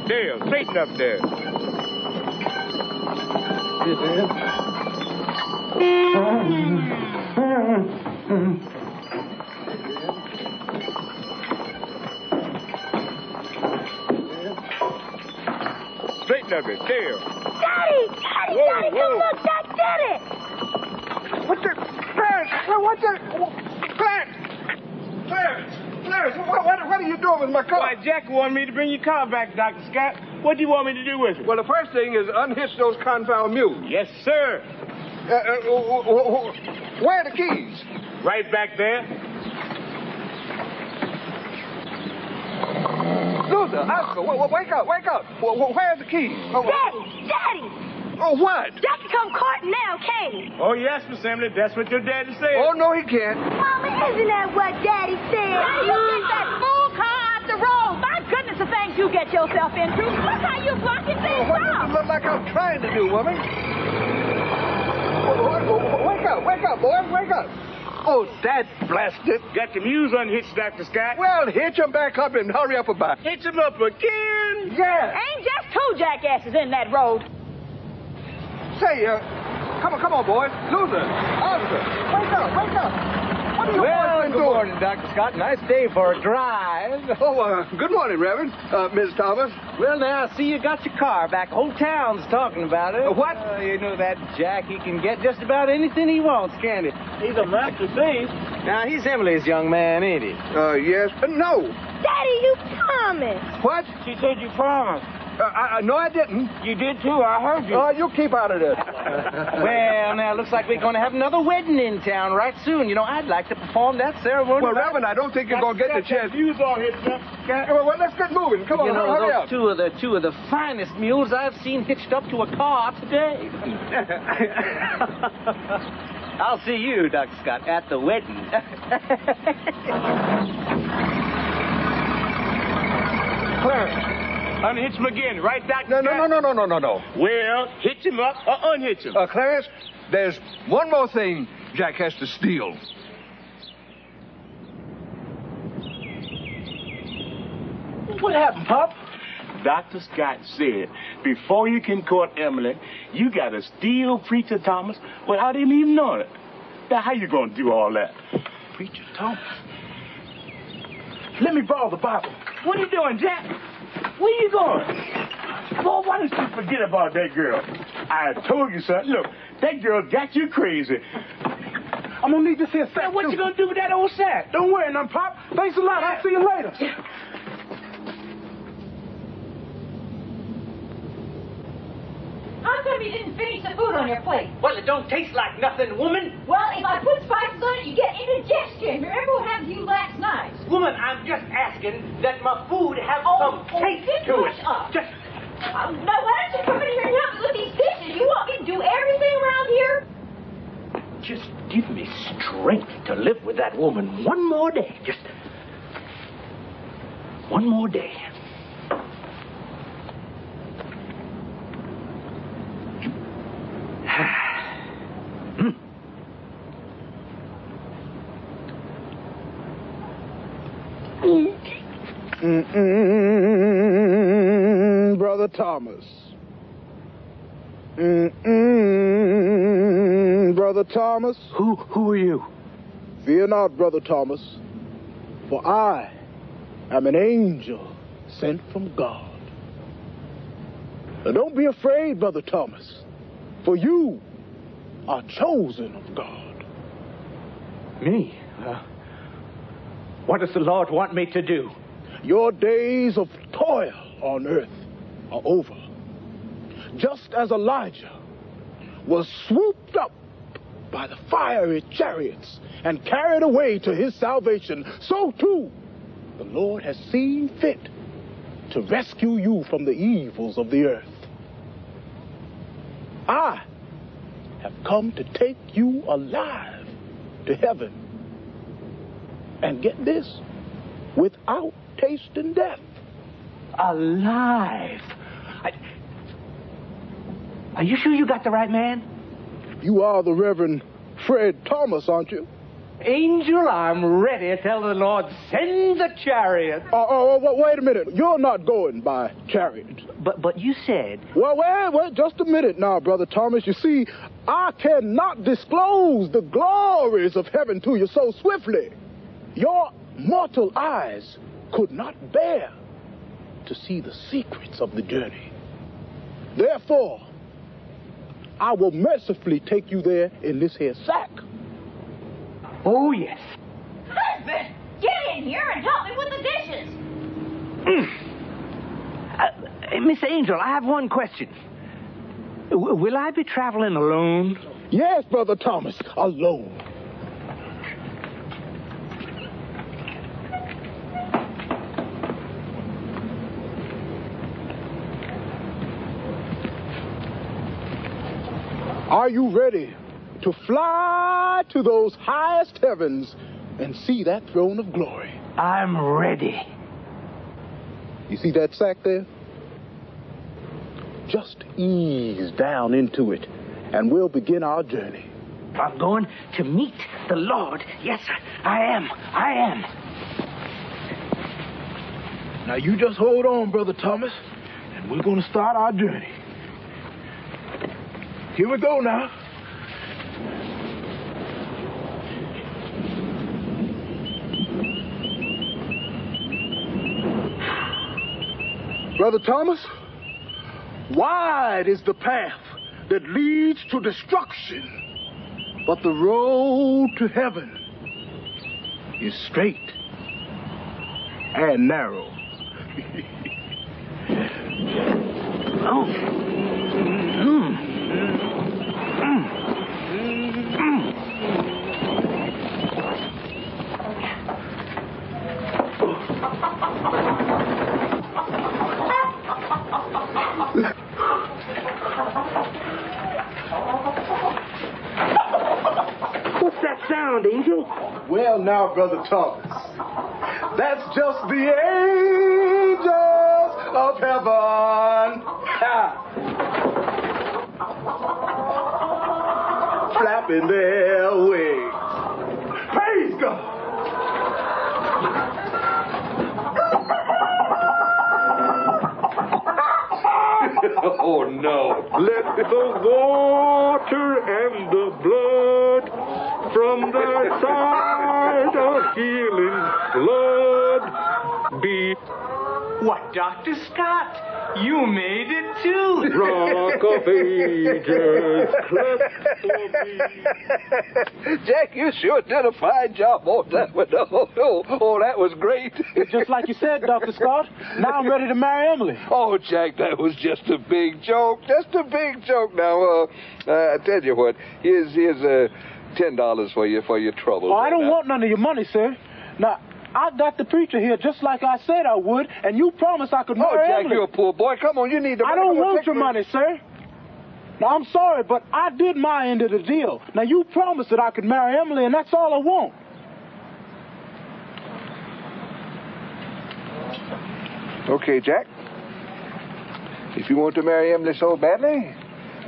There, straighten up there. Straighten up it, there. Daddy! Daddy! Whoa, Daddy! whoa. Look, Jack did it! What the? Clarence! What the? Clarence! Clarence! Clarence! What are you doing with my car? Why, Jack wanted me to bring your car back, Dr. Scott. What do you want me to do with it? Well, the first thing is unhitch those confound mules. Yes, sir. Where are the keys? Right back there. Luther, Oscar, wake up, wake up. Where's the keys? Daddy! Daddy! Oh, what? Jack can come carting now, can't he? Oh, yes, Miss Emily. That's what your daddy said. Oh, no, he can't. Mama, isn't that what Daddy said? Daddy, you get that fool car out the road. My goodness, the things you get yourself into. Look how you blocking things What does it up. look like I'm trying to do, woman? Wake up, boy, wake up. Oh, that blasted. Got the mules unhitched, Dr. Scott. Well, hitch them back up and hurry up about it. Hitch them up again? Yeah. Ain't just two jackasses in that road. Say, come on, boys. Luther, Oscar, wake up. What are you boys been good doing? morning, Dr. Scott. Nice day for a drive. Oh, good morning, Reverend. Miss Thomas. Well, now, I see you got your car back. Whole town's talking about it. What? You know that Jack, he can get just about anything he wants, can't he? He's a master thief. Now, he's Emily's young man, ain't he? Yes. No. Daddy, you promised. What? She said you promised. No, I didn't. You did, too. I heard you. Oh, you keep out of this. Well, now, looks like we're going to have another wedding in town right soon. You know, I'd like to perform that ceremony. Well, Reverend, I don't think you're going to get the chance. Mules all hitched up. Well, let's get moving. Come on, You know, hurry those up. two of the finest mules I've seen hitched up to a car today. I'll see you, Dr. Scott, at the wedding. Clarence. Unhitch him again, right, Dr. No. Scott? Well, hitch him up or unhitch him. Clarence, there's one more thing Jack has to steal. What happened, Pop? Dr. Scott said, before you can court Emily, you got to steal Preacher Thomas without him even knowing it. Now, how you going to do all that? Preacher Thomas? Let me borrow the Bible. What are you doing, Jack? Where you going? Boy, why don't you forget about that girl? I told you, son. Look, that girl got you crazy. I'm going to need this here sack. Now, what you going to do with that old sack? Don't worry, none, Pop. Thanks a lot. I'll see you later. How come you didn't finish the food on your plate? Well, it don't taste like nothing, woman. Well, if I put spices on it, you get indigestion. Remember what happened to you last night? Woman, I'm just asking that my food have some taste to it. Just... Now, why don't you come in here and help me with these dishes? You want me to do everything around here? Just give me strength to live with that woman one more day. Just one more day. Brother Thomas. Brother Thomas. Who are you? Fear not, Brother Thomas, for I am an angel sent from God. Now, don't be afraid, Brother Thomas. For you are chosen of God. Me? What does the Lord want me to do? Your days of toil on earth are over. Just as Elijah was swooped up by the fiery chariots and carried away to his salvation, so too the Lord has seen fit to rescue you from the evils of the earth. I have come to take you alive to heaven. And get this, without tasting death. Alive? Are you sure you got the right man? You are the Reverend Fred Thomas, aren't you? Angel, I'm ready to tell the Lord, send the chariot. Wait a minute. You're not going by chariot. But you said... Well, wait, just a minute now, Brother Thomas. You see, I cannot disclose the glories of heaven to you so swiftly. Your mortal eyes could not bear to see the secrets of the journey. Therefore, I will mercifully take you there in this here sack. Oh, yes. Husband, get in here and help me with the dishes. Miss Angel, I have one question. Will I be traveling alone? Yes, Brother Thomas, alone. Are you ready to fly to those highest heavens and see that throne of glory? I'm ready. You see that sack there? Just ease down into it, and we'll begin our journey. I'm going to meet the Lord. Yes, sir. I am. Now, you just hold on, Brother Thomas, and we're going to start our journey. Here we go now. Brother Thomas, wide is the path that leads to destruction, but the road to heaven is straight and narrow. What's that sound, Angel? Well, now, Brother Thomas, that's just the angels of heaven. Flapping their wings. Praise God. Oh, no. Let the water and the blood from the side of healing blood be... What, Dr. Scott? You made it too. Rock of Ages, cleft for me. Jack, you sure did a fine job on that one. Oh, that was great. It's just like you said, Dr. Scott. Now I'm ready to marry Emily. Oh, Jack, that was just a big joke. Just a big joke. Now, I tell you what. Here's $10 for your trouble. Oh, I don't want none of your money, sir. Now, I got the preacher here just like I said I would, and you promised I could marry Jack, Emily. you're a poor boy. Come on, you need the money. I don't want your money, sir. Now, I'm sorry, but I did my end of the deal. Now, you promised that I could marry Emily, and that's all I want. Okay, Jack. If you want to marry Emily so badly,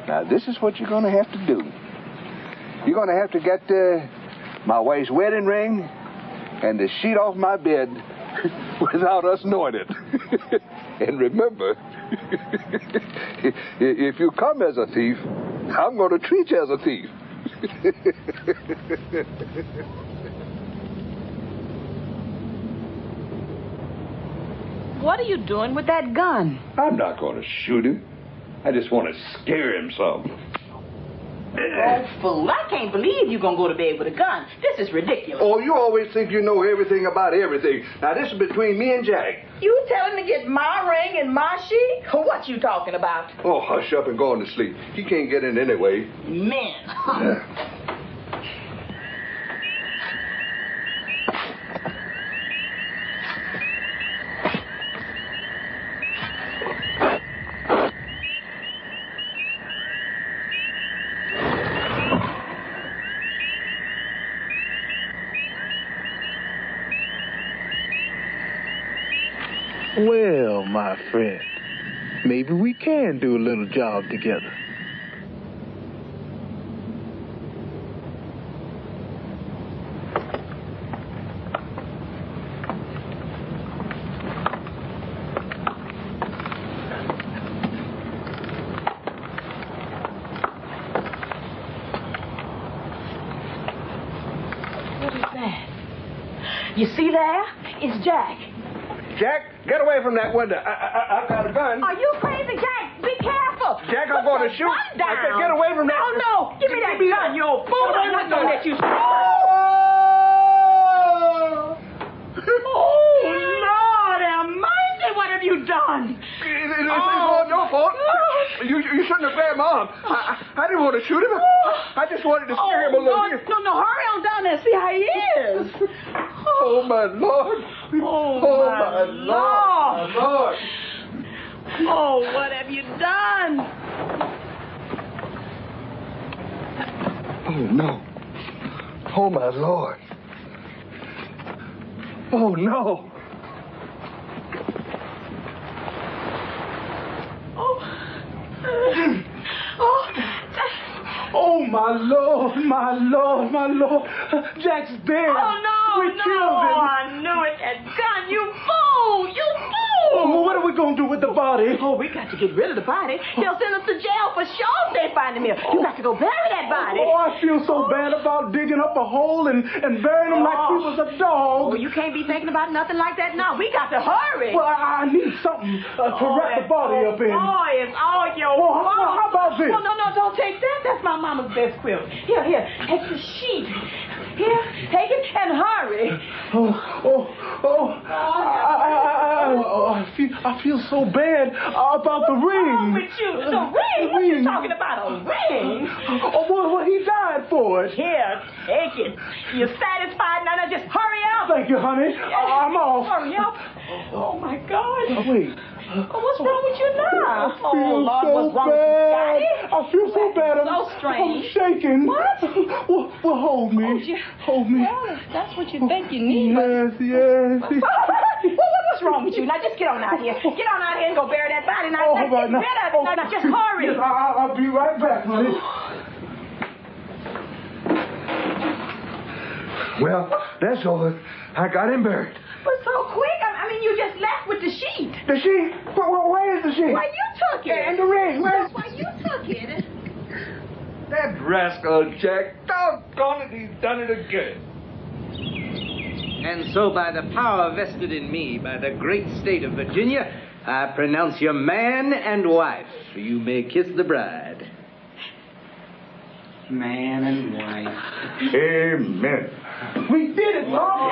now this is what you're going to have to do. You're going to have to get my wife's wedding ring and the sheet off my bed without us knowing it. And remember, if you come as a thief, I'm going to treat you as a thief. What are you doing with that gun? I'm not going to shoot him. I just want to scare him some. Oh, fool, I can't believe you're going to go to bed with a gun. This is ridiculous. Oh, you always think you know everything about everything. Now, this is between me and Jack. You tell him to get my ring and my sheet? What you talking about? Oh, hush up and go on to sleep. He can't get in anyway. Man. Well, my friend, maybe we can do a little job together. What is that? You see there? It's Jack. Jack, get away from that window. I've got a gun. Are you crazy, Jack? Be careful. Jack, I'm going to shoot. Down. I said, get away from that. No. Give me that gun, you old fool. I'm not going to let you... Oh, Lord Almighty, what have you done? It's all your fault. You shouldn't have grabbed my arm. I didn't want to shoot him. I just wanted to scare him a little bit. No, hurry on down there and see how he is. Oh, my Lord. Oh, my Lord. Oh, what have you done? Oh, no. Oh, my Lord. Oh, no. Oh, my Lord, my Lord, my Lord. Jack's dead. Oh, no, we killed him. I knew it. That gun, you fool. Oh, what are we going to do with the body? Oh, we got to get rid of the body. They'll send us to jail for sure if they find him here. You got to go bury that body. Oh, I feel so bad about digging up a hole and burying him like he was a dog. Oh, you can't be thinking about nothing like that now. We got to hurry. Well, I need something to wrap the body up in. Oh, it's all your fault. How about this? Oh, no, don't take that. That's my mama's best quilt. Here, take the sheet. Here, take it and hurry. I feel so bad about the ring. What's wrong with you? The ring? What are you talking about, a ring? Well, he died for it. Here, take it. You're satisfied now? Now just hurry up. Thank you, honey. I'm off. Hurry up. Oh, my God. Wait. Oh, what's wrong with you now? I feel Lord, what's wrong bad. with you, Daddy? I feel so bad. So strange. I'm shaking. What? Well, hold me. Hold me. Well, if that's what you think you need. Yes. What's wrong with you? Now, just get on out here. Get on out here and go bury that body. Now, get rid of it. Now, just hurry. Yes, I'll be right back, honey. Well, that's over. I got him buried. But so quick. I mean, you just left with the sheet. The sheet? Where is the sheet? Why, you took it. And the ring. Where's... Why, you took it. That rascal Jack. Doggone it, he's done it again. And so, by the power vested in me by the great state of Virginia, I pronounce you man and wife. You may kiss the bride. Man and wife. Amen. We did it, Mom.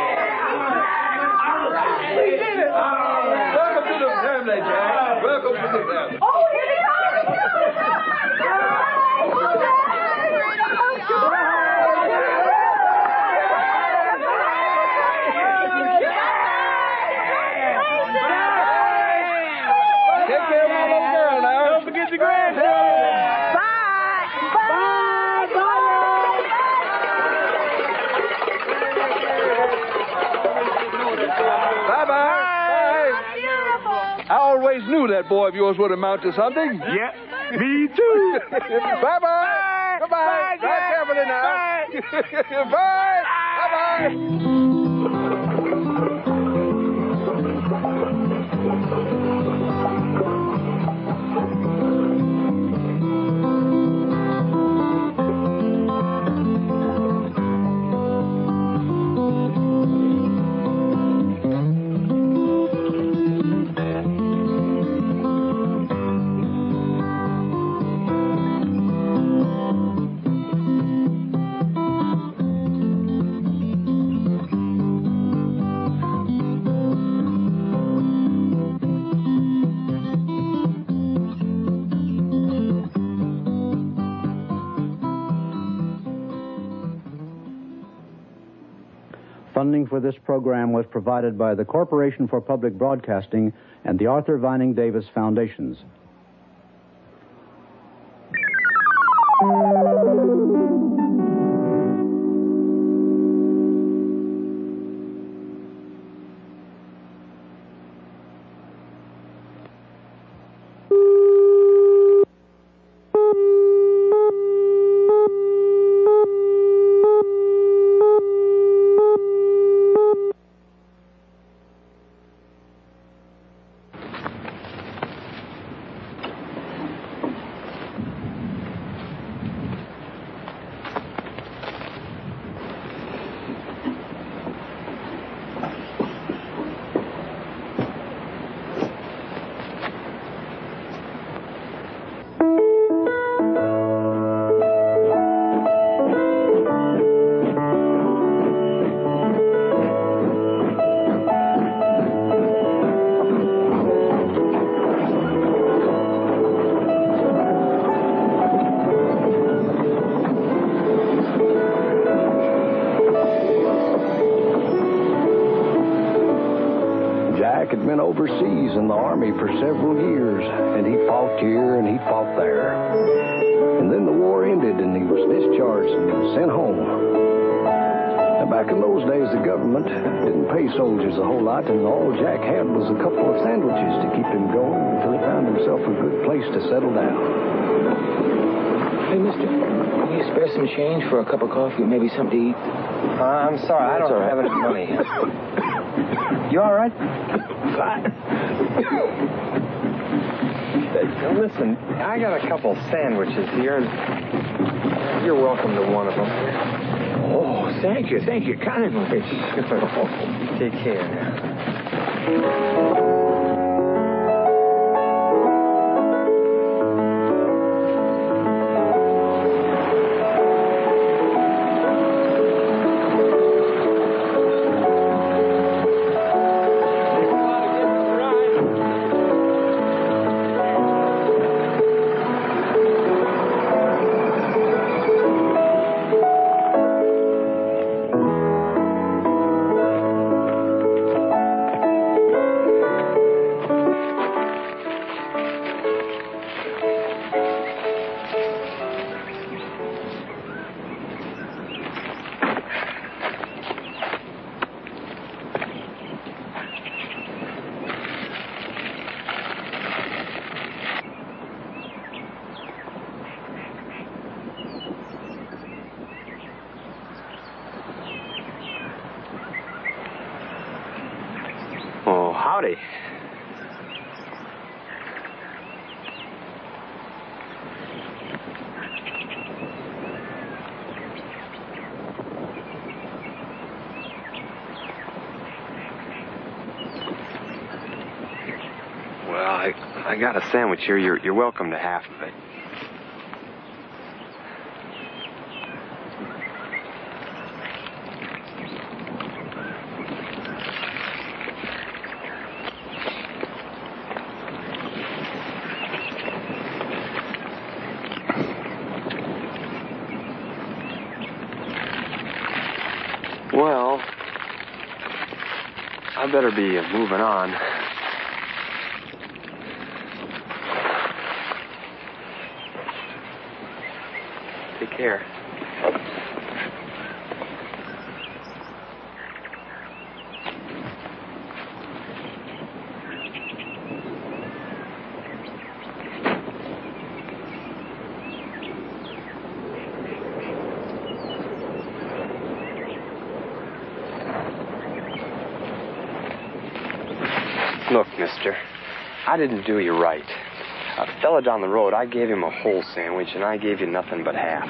We did it. Welcome to the family, Jack. Welcome to the family. Oh, here they are. Take care of my little girl now. Don't forget your grandchildren. Bye. Bye-bye. I always knew that boy of yours would amount to something. Yeah, me too. Bye-bye. Goodbye. Drive carefully now. Bye. Bye-bye. Funding for this program was provided by the Corporation for Public Broadcasting and the Arthur Vining Davis Foundations. Had been overseas in the Army for several years, and he fought here and he fought there. And then the war ended, and he was discharged and sent home. Now, back in those days, the government didn't pay soldiers a whole lot, and all Jack had was a couple of sandwiches to keep him going until he found himself a good place to settle down. Hey, mister, can you spare some change for a cup of coffee or maybe something to eat? I'm sorry, I don't have any money. You all right? Listen, I got a couple sandwiches here, and you're welcome to one of them. Oh, thank you kindly. Take care now. Howdy. Well, I got a sandwich here. You're welcome to half of it. Well, I better be moving on. Take care. Look, mister, I didn't do you right. A fella down the road, I gave him a whole sandwich, and I gave you nothing but half.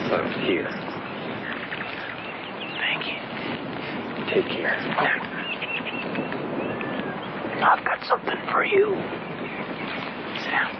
So, here. Thank you. Take care. I've got something for you. Sit down.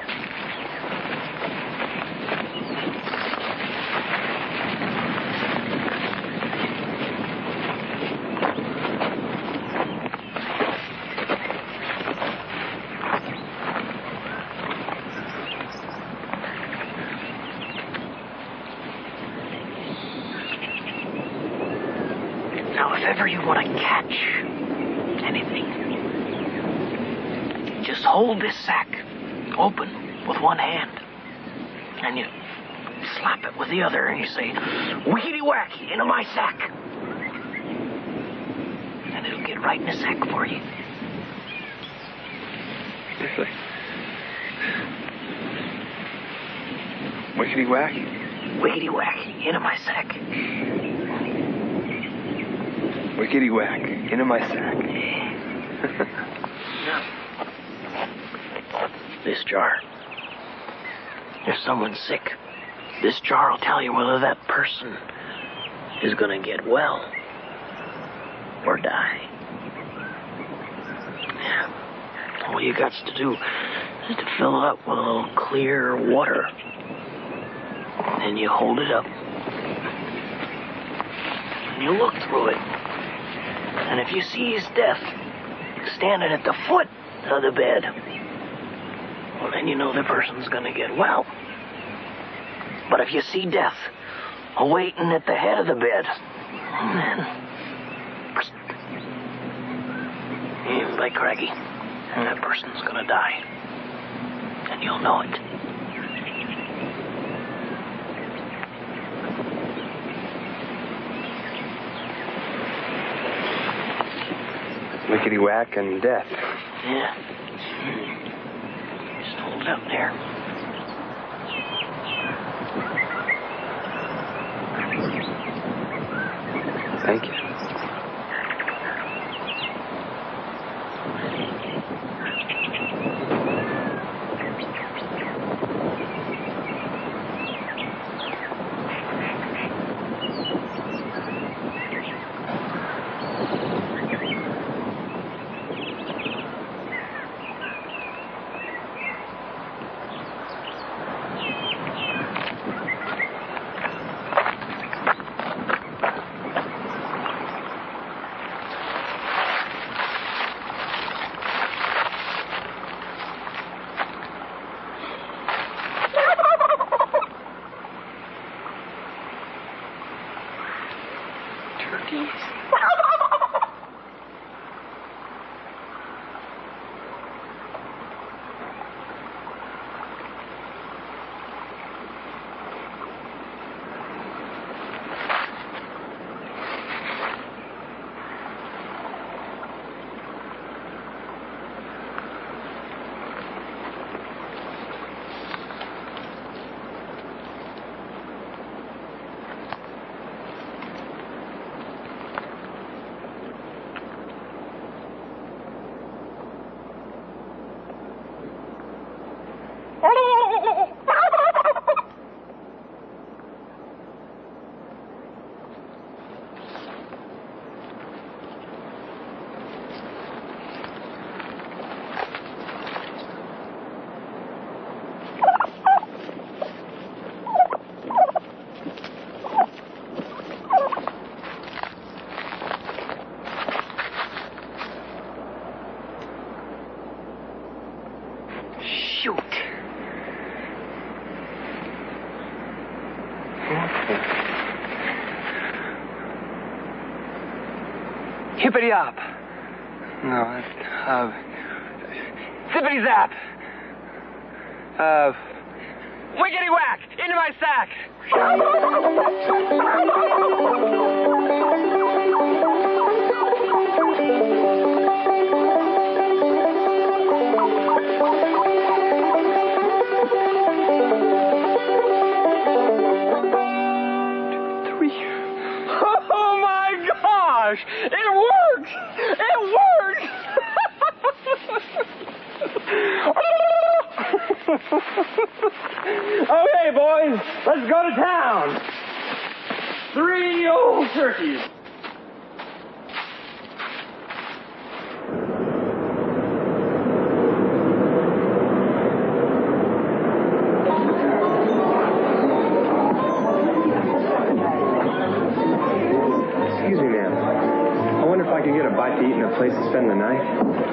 ever you want to catch anything, just hold this sack open with one hand, and you slap it with the other, and you say, "Wickety-whack, into my sack." And it'll get right in the sack for you. Seriously. Wickety-whack? Wickety-whack, into my sack. Wickety-whack, into my sack. This jar. If someone's sick, this jar will tell you whether that person is going to get well or die. All you got to do is to fill it up with a little clear water. Then you hold it up. And you look through it. And if you see his death standing at the foot of the bed, well, then you know the person's going to get well. But if you see death awaiting at the head of the bed, then, by craggy, and that person's going to die. And you'll know it. Wickety-whack and death. Yeah. Just hold it up there. Thank you. Hippity-hop. No, zippity-zap. Wickety-whack, into my sack. It works! It works! Okay, boys, let's go to town. 3 old turkeys. Excuse me, ma'am. I wonder if I could get a bite to eat and a place to spend the night.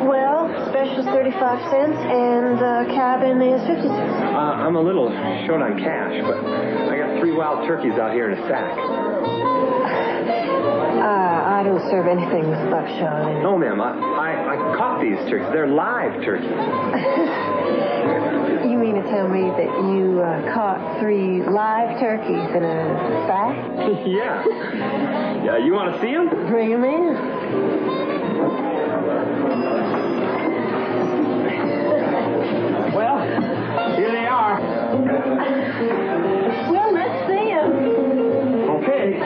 Well, special's 35 cents and the cabin is 50 cents. I'm a little short on cash, but I got 3 wild turkeys out here in a sack. I don't serve anything with buckshot in it. No, ma'am. I caught these turkeys. They're live turkeys. You mean to tell me that you caught 3 live turkeys in a sack? Yeah. Yeah, you want to see them? Bring them in. Well, here they are. Well, let's see them. Okay.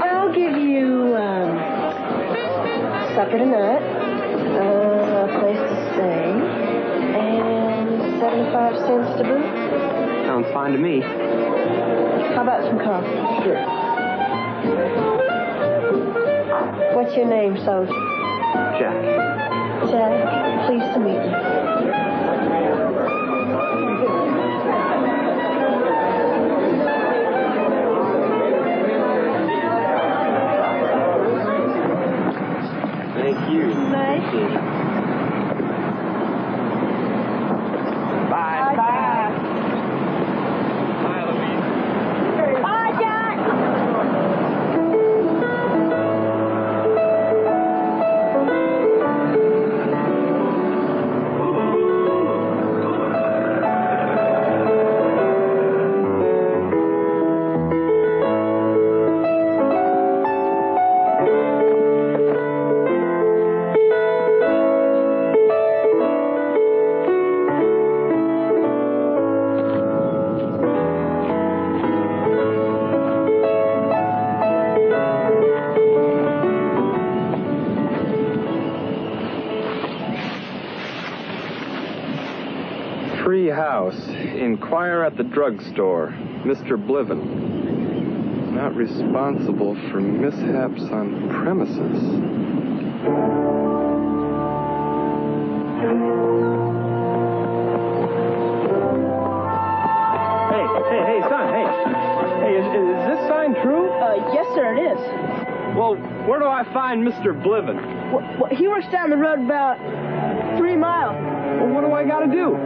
I'll give you supper tonight, a place to stay, and 75 cents to boot. Sounds fine to me. How about some coffee? Sure. What's your name, soldier? Jack. Jack, pleased to meet you. Thank you. Thank you. Bye. Bye. Bye, Louise. Bye, Jack. Free house. Inquire at the drugstore. Mr. Bliven. Not responsible for mishaps on premises. Hey, son, hey. Hey, is this sign true? Yes, sir, it is. Well, where do I find Mr. Bliven? Well, he works down the road about 3 miles. Well, what do I got to do?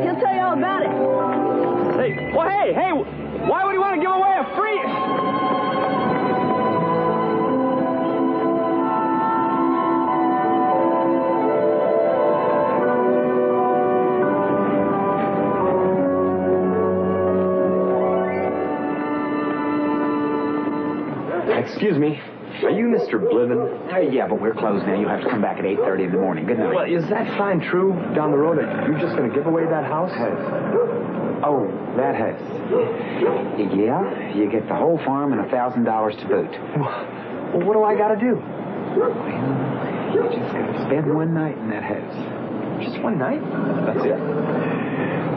He'll tell you all about it. Hey, well, hey, why would he want to give away a free... Excuse me. Are you Mr. Bliven? Yeah, but we're closed now. You'll have to come back at 8:30 in the morning. Good night. Well, is that sign true down the road? Are you just going to give away that house? Oh, that house. Yeah, you get the whole farm and $1,000 to boot. Well, what do I got to do? Well, you just got to spend one night in that house. Just one night? That's it?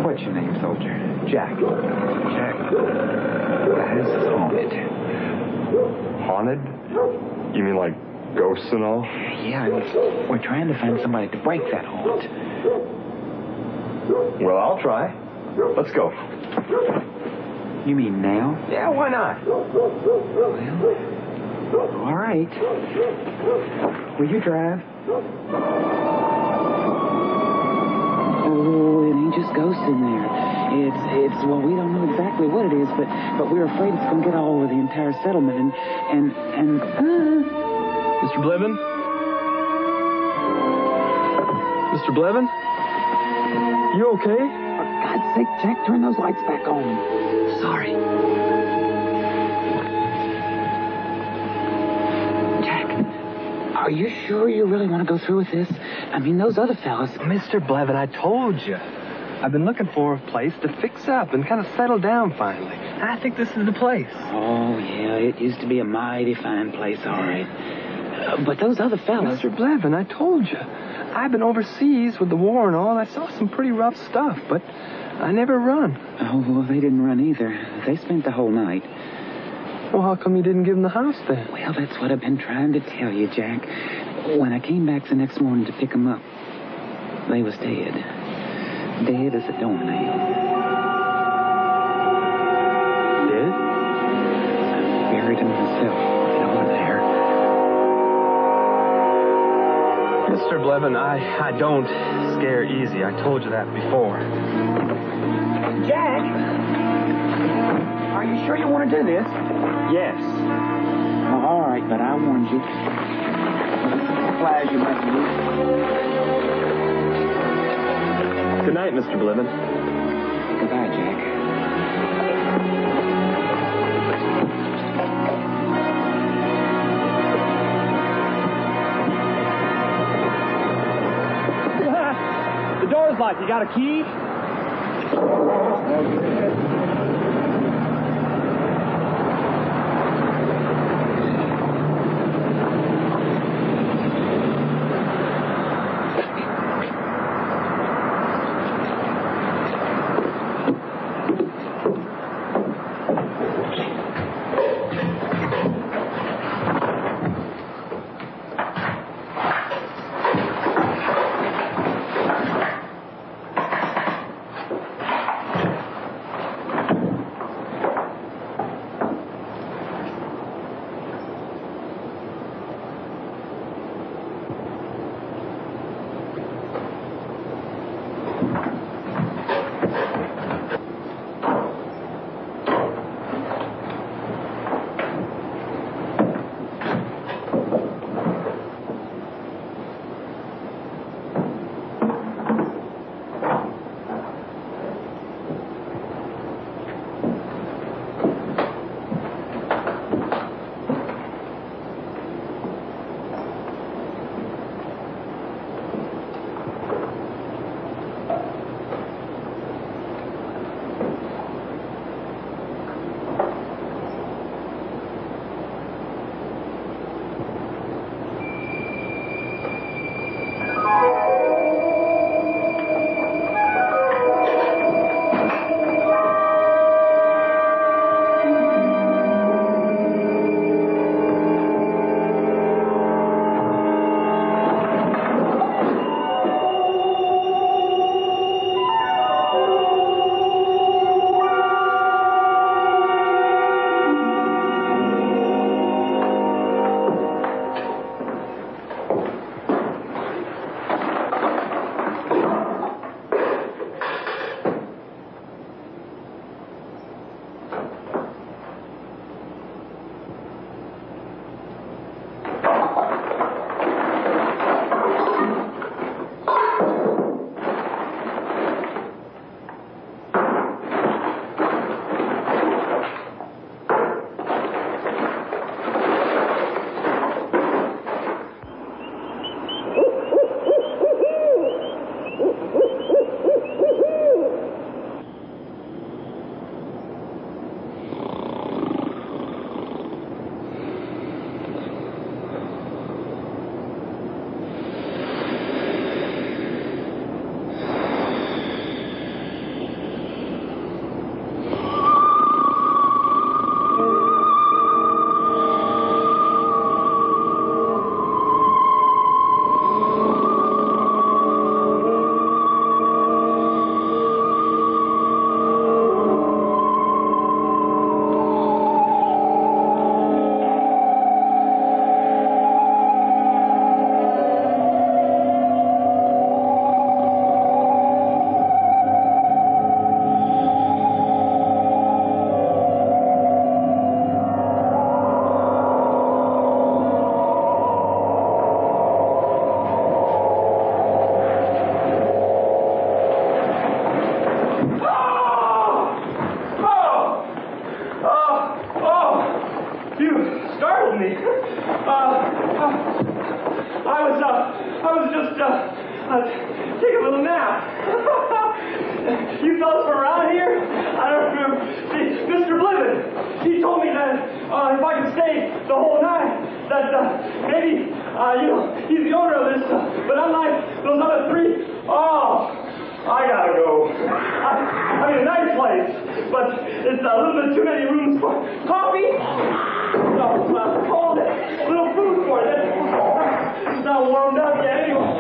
What's your name, soldier? Jack. Jack. The house is haunted. Haunted? You mean like ghosts and all? Yeah, and we're trying to find somebody to break that haunt. Well, I'll try. Let's go. You mean now? Yeah, why not? Well, all right. Will you drive? Oh, it ain't just ghosts in there. It's well, we don't know exactly what it is, but we're afraid it's going to get all over the entire settlement, and Mr. Bliven? Mr. Bliven? You okay? For God's sake, Jack, turn those lights back on. Sorry. Jack, are you sure you really want to go through with this? I mean, those other fellas... Mr. Bliven, I told you. I've been looking for a place to fix up and kind of settle down finally. I think this is the place. Oh, yeah, it used to be a mighty fine place, all right. But those other fellas... Mr. Bliven, I told you. I've been overseas with the war and all. I saw some pretty rough stuff, but I never run. Oh, well, they didn't run either. They spent the whole night. Well, how come you didn't give them the house then? Well, that's what I've been trying to tell you, Jack. When I came back the next morning to pick them up, they was dead. Dead as a doornail. Dead? Buried him myself over there. Mr. Blevin, I don't scare easy. I told you that before. Jack! Are you sure you want to do this? Yes. Well, all right, but I warned you. Flies you might use. Good night, Mr. Blevin. Goodbye, Jack. The door's locked. You got a key? Take a little nap. You fellas from around here? I don't remember. Mr. Blevin, he told me that if I could stay the whole night, that maybe, he's the owner of this, but unlike those other three, I gotta go. I mean, a nice place, but it's a little bit too many rooms for coffee. No, cold, little food for it. It's not warmed up yet anyway.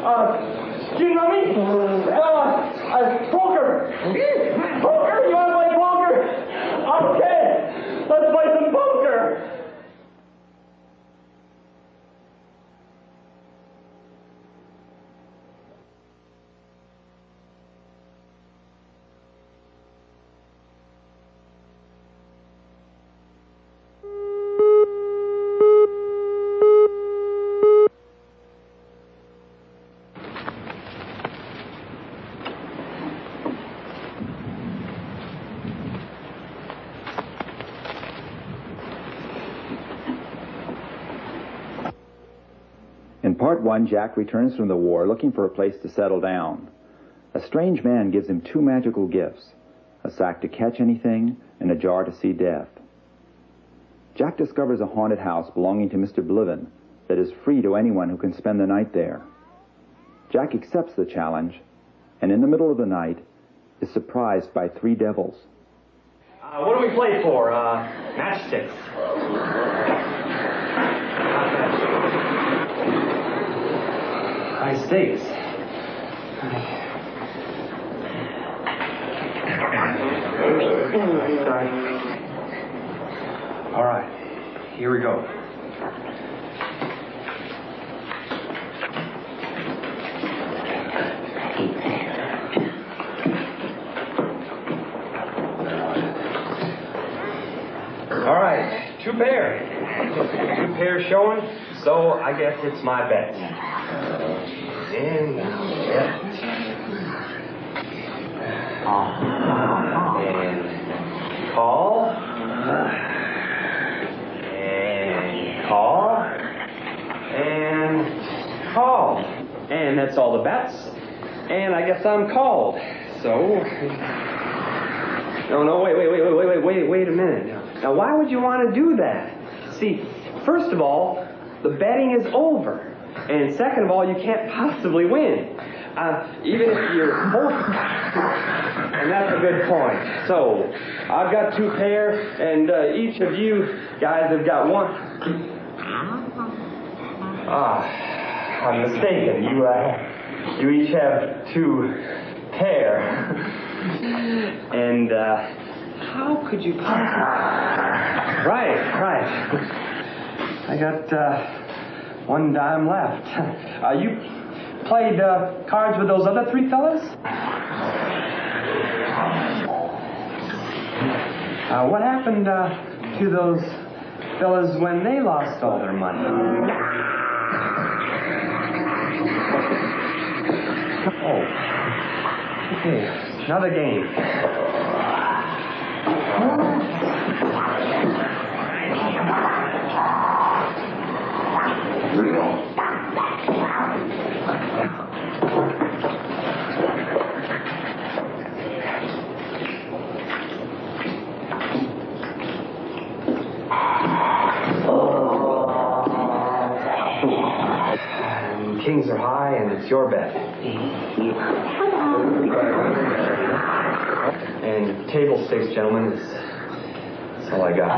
Do you know me? Poker. Poker? You want to play poker? Okay. Let's play some poker. In Part 1, Jack returns from the war looking for a place to settle down. A strange man gives him two magical gifts, a sack to catch anything and a jar to see death. Jack discovers a haunted house belonging to Mr. Blivin that is free to anyone who can spend the night there. Jack accepts the challenge, and in the middle of the night is surprised by three devils. What do we play for? Matchsticks. High stakes. Sorry. All right, here we go. All right, two pairs showing, so I guess it's my bet. And bet. And call. And call. And call. And that's all the bets. And I guess I'm called. So. No, wait a minute. Now, why would you want to do that? See, first of all, the betting is over. And second of all, you can't possibly win. Even if you're both. And that's a good point. So, I've got two pair, and each of you guys have got one. I'm mistaken. You each have two pair. And, how could you possibly... Right. I got, one dime left. You played, cards with those other three fellas? What happened, to those fellas when they lost all their money? Oh. Okay, another game. Kings are high, and it's your bet. And table stakes, gentlemen, that's all I got.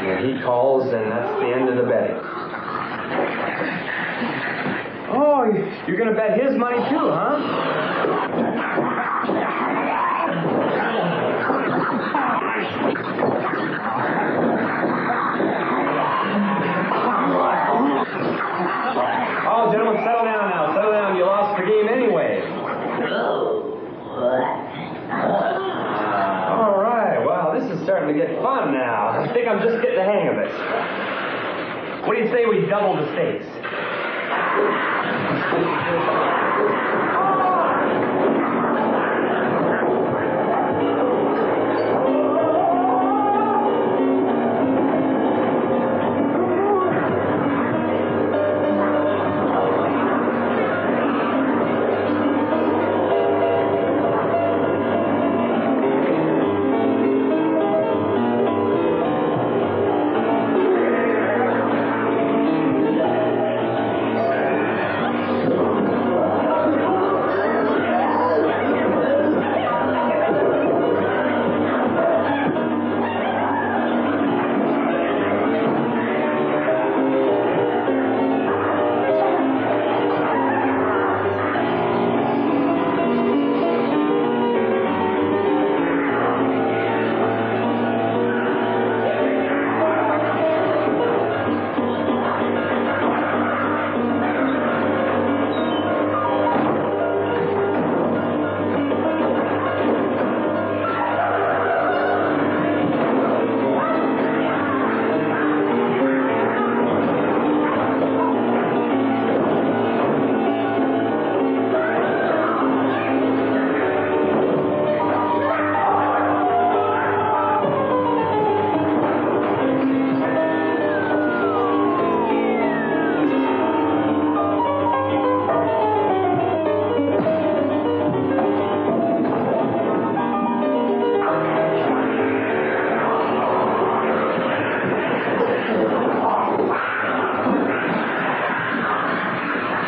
And he calls, and that's the end of the betting. Oh, you're going to bet his money too, huh? Oh, gentlemen, settle down now. Settle down. You lost the game anyway. All right. Wow, this is starting to get fun now. I think I'm just getting the hang of it. What do you say we double the stakes?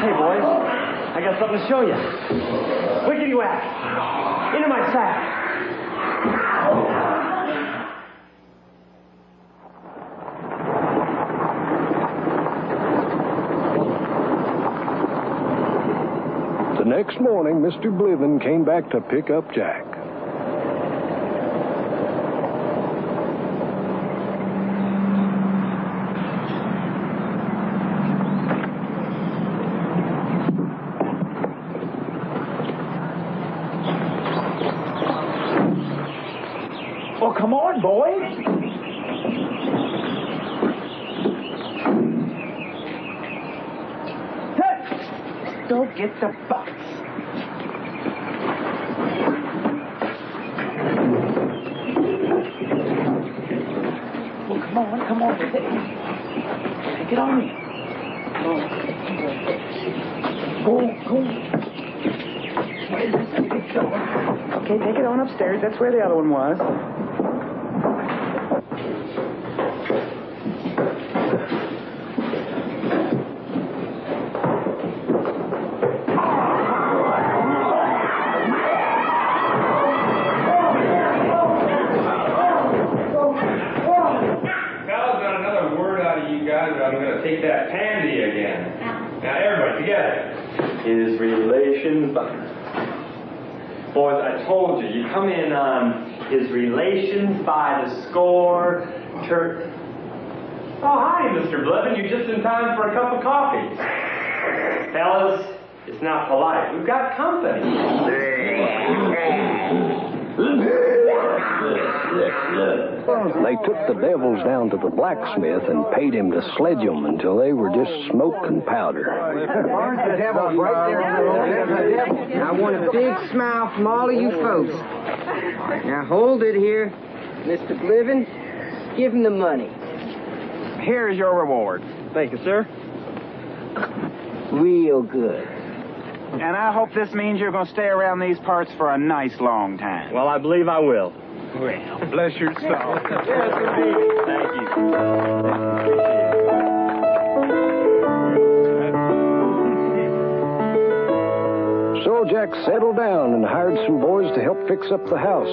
Hey, boys, I got something to show you. Wickety whack. Into my sack. The next morning, Mr. Bliven came back to pick up Jack. Well, come on, boys. Go get the box. Well, come on. Take it on me. Go. Okay, take it on upstairs. That's where the other one was. Take that pandy again. Now, everybody together. His relations by... Boys, I told you, you come in on his relations by the score. Oh, hi, Mr. Bliven. You're just in time for a cup of coffee. Fellas, it's not polite. We've got company. They took the devils down to the blacksmith and paid him to sledge them until they were just smoke and powder. I want a big smile from all of you folks. All right, now hold it here. Mr. Bliven, give him the money. Here is your reward. Thank you, sir. Real good. And I hope this means you're going to stay around these parts for a nice long time. Well, I believe I will. Well, bless your soul. Yes, indeed. Thank you. So Jack settled down and hired some boys to help fix up the house.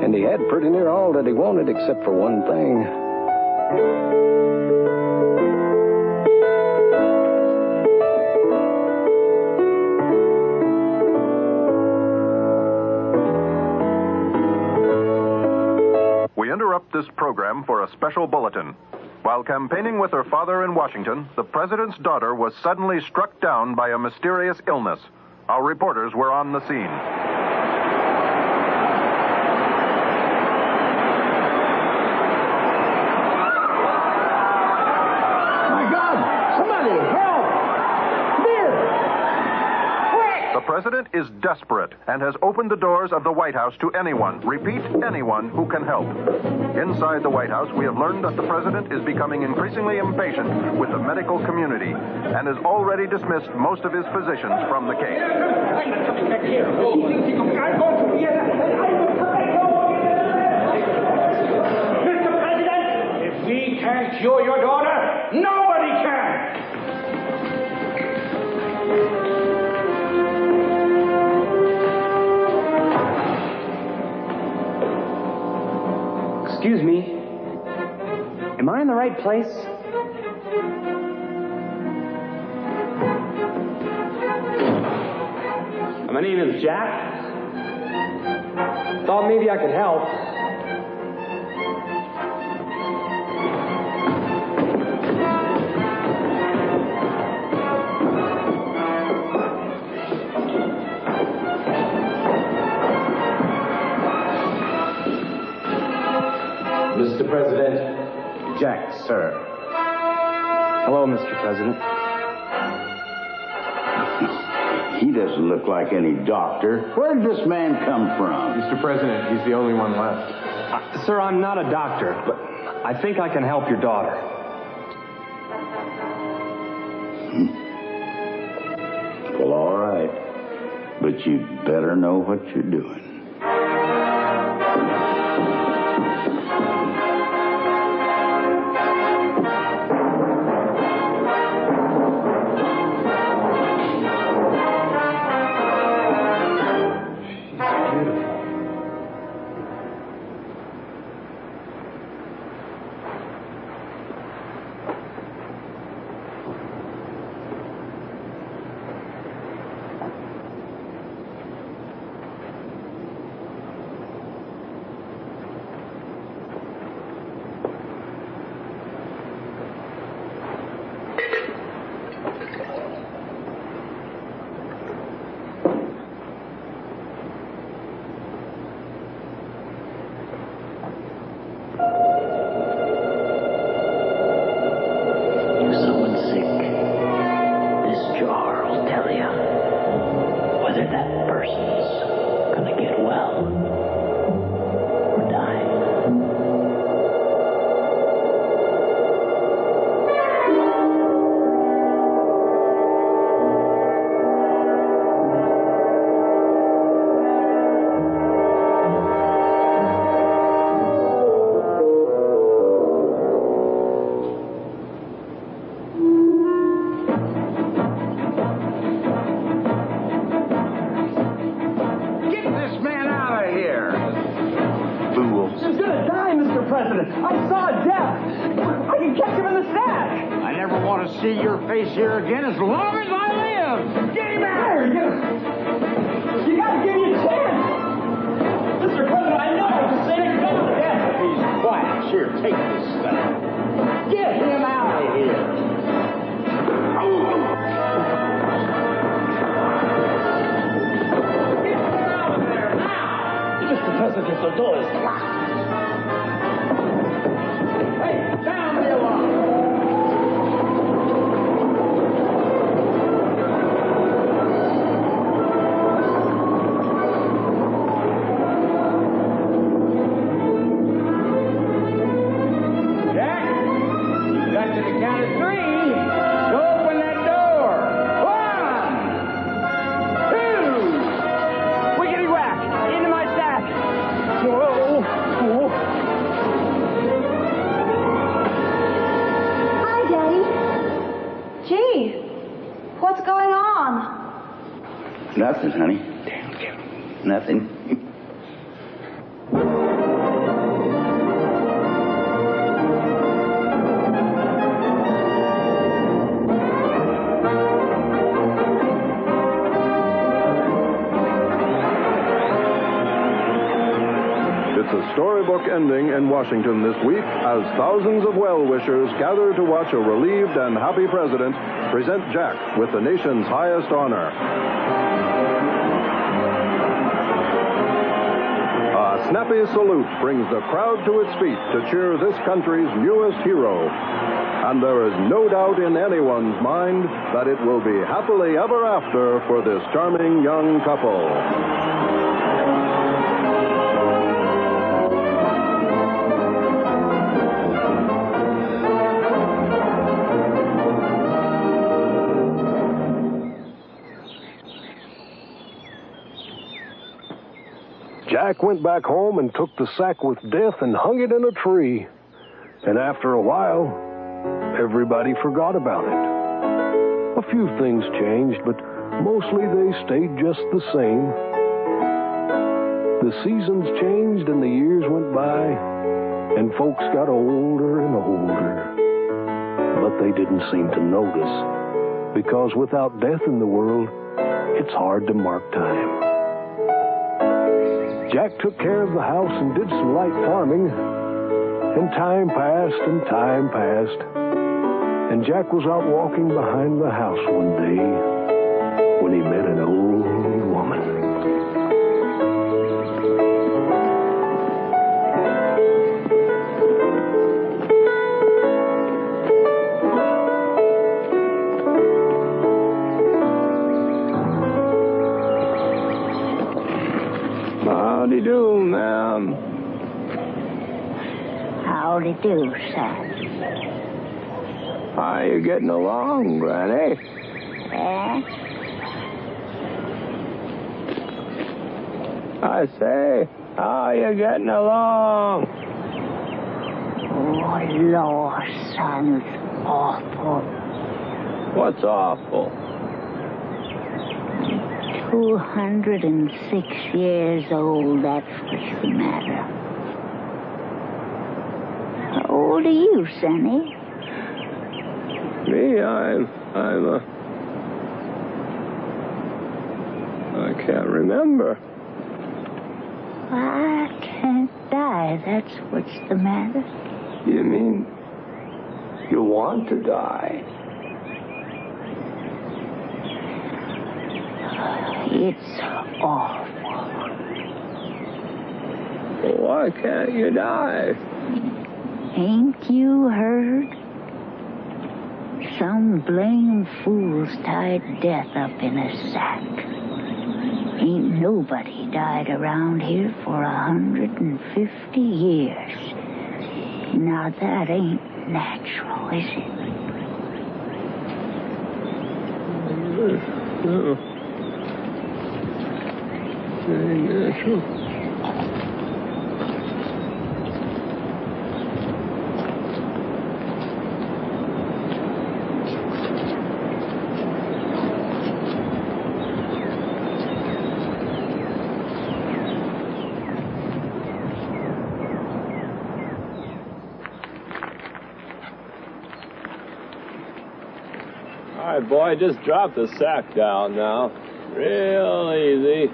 And he had pretty near all that he wanted except for one thing. Interrupt this program for a special bulletin. While campaigning with her father in Washington, the president's daughter was suddenly struck down by a mysterious illness. Our reporters were on the scene. My God! Somebody help! Come here! The president is desperate and has opened the doors of the White House to anyone, repeat, anyone who can help. Inside the White House, we have learned that the president is becoming increasingly impatient with the medical community and has already dismissed most of his physicians from the case. Mr. President, if we can't cure your daughter, nobody can! Excuse me. Am I in the right place? My name is Jack. Thought maybe I could help. Mr. President. Jack, sir. Hello, Mr. President. He doesn't look like any doctor. Where did this man come from? Mr. President, he's the only one left. Sir, I'm not a doctor, but I think I can help your daughter. Well, all right. But you'd better know what you're doing. want to see your face here again as long as I live. Get him out of here. You got to give me a chance. Mr. President, I know it's saying come to death. He's quiet. Here, take this stuff. Get him out of here. Get him out of there now. Mr. President, the door is locked. Hey, down the alarm. Nothing, honey. Nothing. It's a storybook ending in Washington this week as thousands of well-wishers gather to watch a relieved and happy president present Jack with the nation's highest honor. A snappy salute brings the crowd to its feet to cheer this country's newest hero. And there is no doubt in anyone's mind that it will be happily ever after for this charming young couple. Jack went back home and took the sack with death and hung it in a tree. And after a while, everybody forgot about it. A few things changed, but mostly they stayed just the same. The seasons changed and the years went by, and folks got older and older. But they didn't seem to notice, because without death in the world, it's hard to mark time. Jack took care of the house and did some light farming, and time passed and time passed. And Jack was out walking behind the house one day when he met an old woman. Howdy do, ma'am. Howdy do, son. How you getting along, Granny? I say, how you getting along? Oh, Lord, son, it's awful. What's awful? 206 years old, that's what's the matter. How old are you, Sonny? Me, I can't remember. I can't die, that's what's the matter. You mean you want to die? It's awful. Why can't you die? Ain't you heard? Some blame fools tied death up in a sack. Ain't nobody died around here for 150 years. Now that ain't natural, is it? No. Ain't natural. All right, boy, just drop the sack down now. Real easy.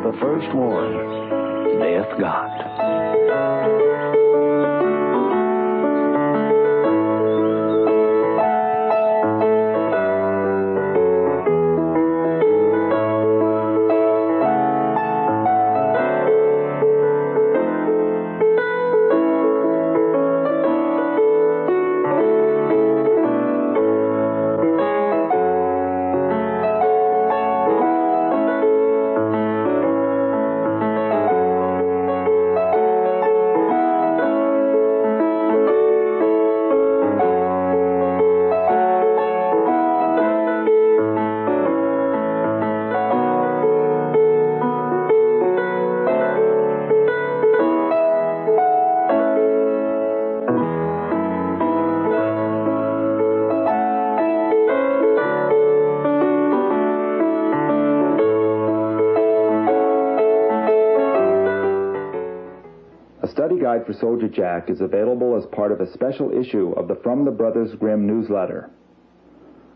The first one Death got. Guide for Soldier Jack is available as part of a special issue of the From the Brothers Grimm newsletter.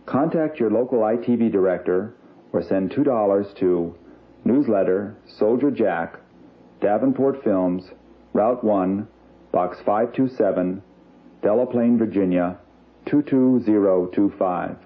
Contact your local ITV director or send $2 to Newsletter, Soldier Jack, Davenport Films, Route 1, Box 527, Delaplane, Virginia, 22025.